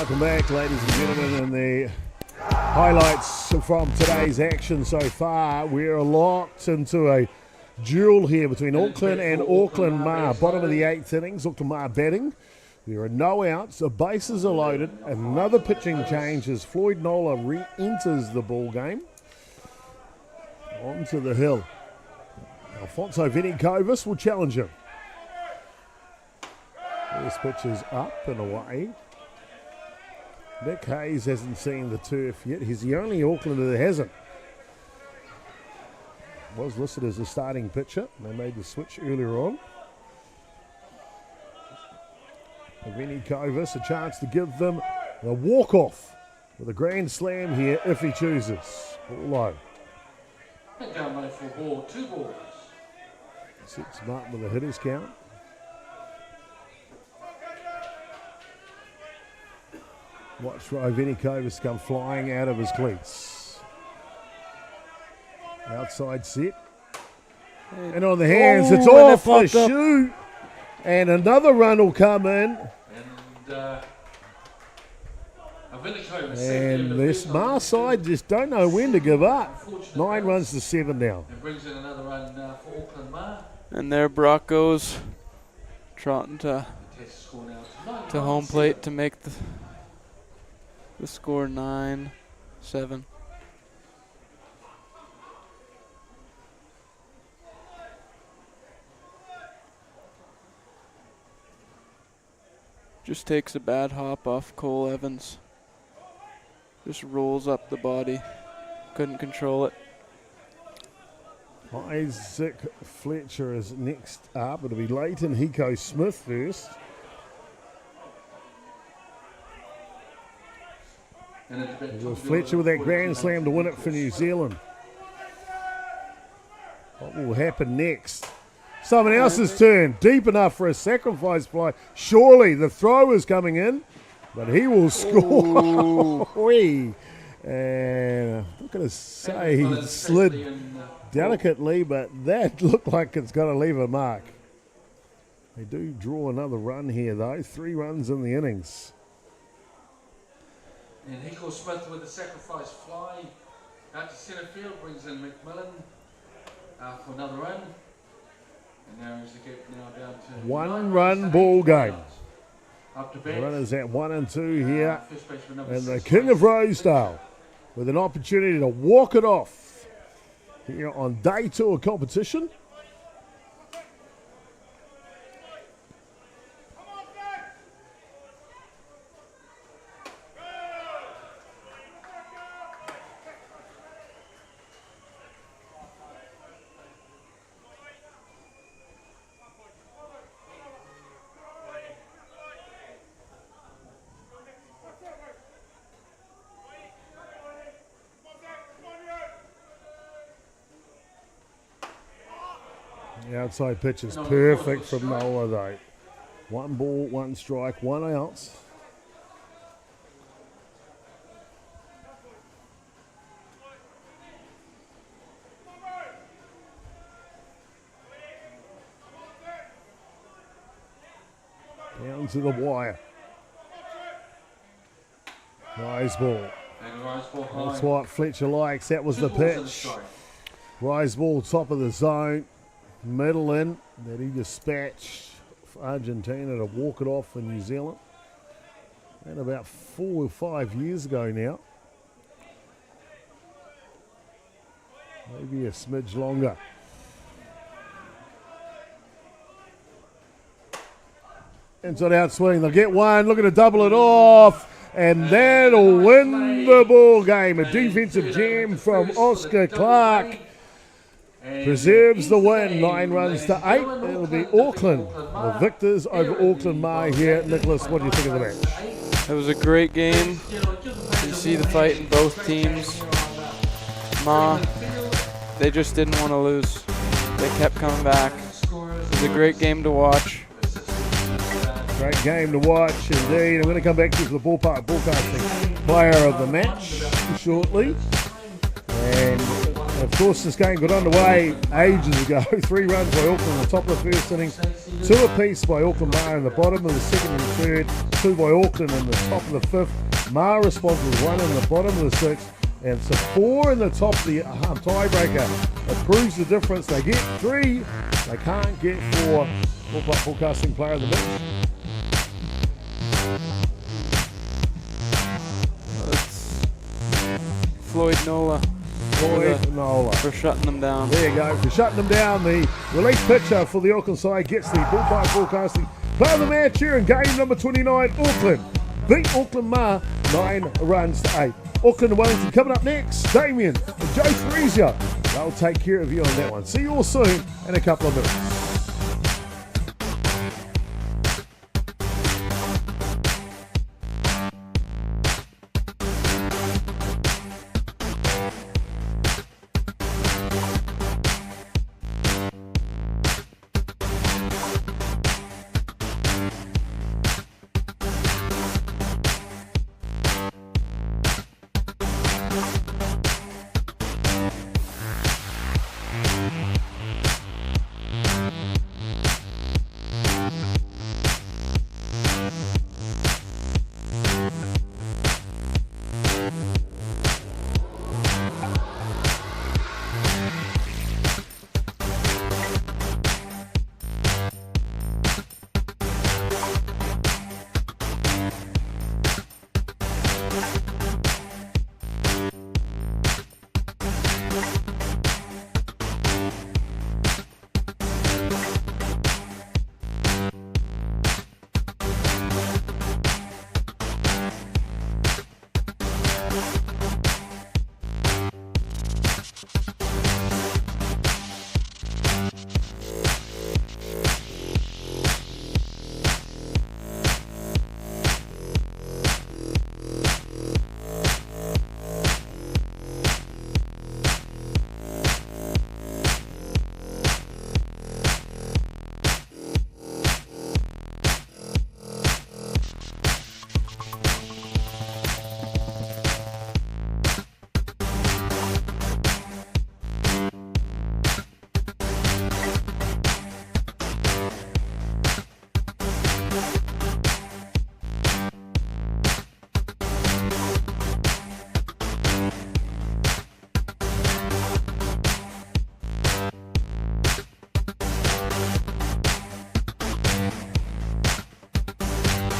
Welcome back, ladies and gentlemen, and the highlights from today's action so far. We're locked into a duel here between Auckland and Auckland Mar. Bottom of the 8th innings, Auckland Mar batting. There are no outs, the bases are loaded. Another pitching change as Floyd Nola re-enters the ball game. Onto the hill. Alfonso Vinikovis will challenge him. This pitch is up and away. Nick Hayes hasn't seen the turf yet. He's the only Aucklander that hasn't. Was listed as a starting pitcher. They made the switch earlier on. Vinikovis, a chance to give them a walk-off with a grand slam here if he chooses. Ball low. Down low for a ball, 2 balls. Sets him up with a hitter's count. Watch Vinikovis come flying out of his cleats. Outside set. And on the hands, it's off the shoe. And another run will come in. And this Mar side just don't know when to give up. 9 runs to 7 now. It brings in another run for Auckland Mar. And there Brock goes, trotting to home plate to make the score 9-7. Just takes a bad hop off Cole Evans. Just rolls up the body. Couldn't control it. Isaac Fletcher is next up. It'll be Leighton Hiko Smith first. Fletcher with that grand slam to win it for New Zealand. What will happen next? Someone else's turn. Deep enough for a sacrifice fly. Surely the throw is coming in, but he will score. And I'm not going to say he slid delicately, but that looked like it's going to leave a mark. They do draw another run here, though. 3 runs in the innings. And Hickle Smith with the sacrifice fly out to centre field, brings in McMillan for another run. And narrows the gap now down to 1 run ball game. Up to The bat. runners at 1 and 2 here. First baseman number And the 6, King of Rosedale with an opportunity to walk it off here on day 2 of competition. The outside pitch is perfect from Nola, though. 1 ball, 1 strike, 1 out. Down to the wire. Rise ball. And rise ball high. That's what Fletcher likes. That was the 2 balls and a pitch. strike. Rise ball, top of the zone. Middle in. That he dispatched for Argentina to walk it off for New Zealand. And about 4 or 5 years ago now. Maybe a smidge longer. Inside out swing. They'll get 1. Looking to double it off. And that'll win the ball game. A defensive jam from Oscar Clark. Preserves the win, 9 runs to 8. It'll be Auckland, the victors over Auckland Ma here. Nicholas, what do you think of the match? It was a great game. You see the fight in both teams. Ma, they just didn't want to lose. They kept coming back. It was a great game to watch. Great game to watch indeed. I'm going to come back to the Ballpark Broadcasting player of the match shortly. And of course, this game got underway ages ago. 3 runs by Auckland in the top of the first innings, 2 apiece by Auckland Ma in the bottom of the second and third, 2 by Auckland in the top of the fifth. Ma responds with 1 in the bottom of the sixth, and so 4 in the top of the tiebreaker. It proves the difference. They get 3, they can't get 4. Ballpark Broadcasting player of the match. It's Floyd Nola. Nola. For shutting them down. There you go, for shutting them down. The relief pitcher for the Auckland side gets the Ballpark Broadcasting player of the match here in game number 29. Auckland beat Auckland Ma 9 runs to 8. Auckland and Wellington coming up next. Damien and Joe Freesia, they'll take care of you on that one. See you all soon in a couple of minutes.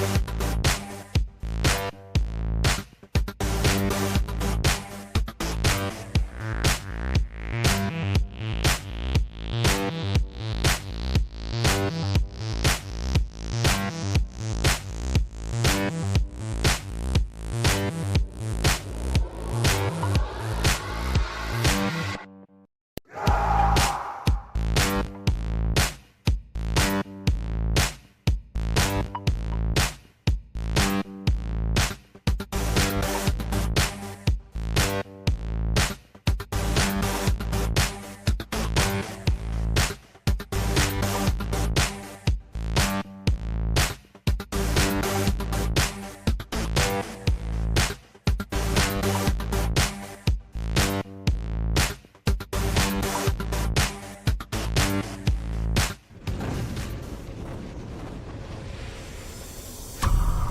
Bye.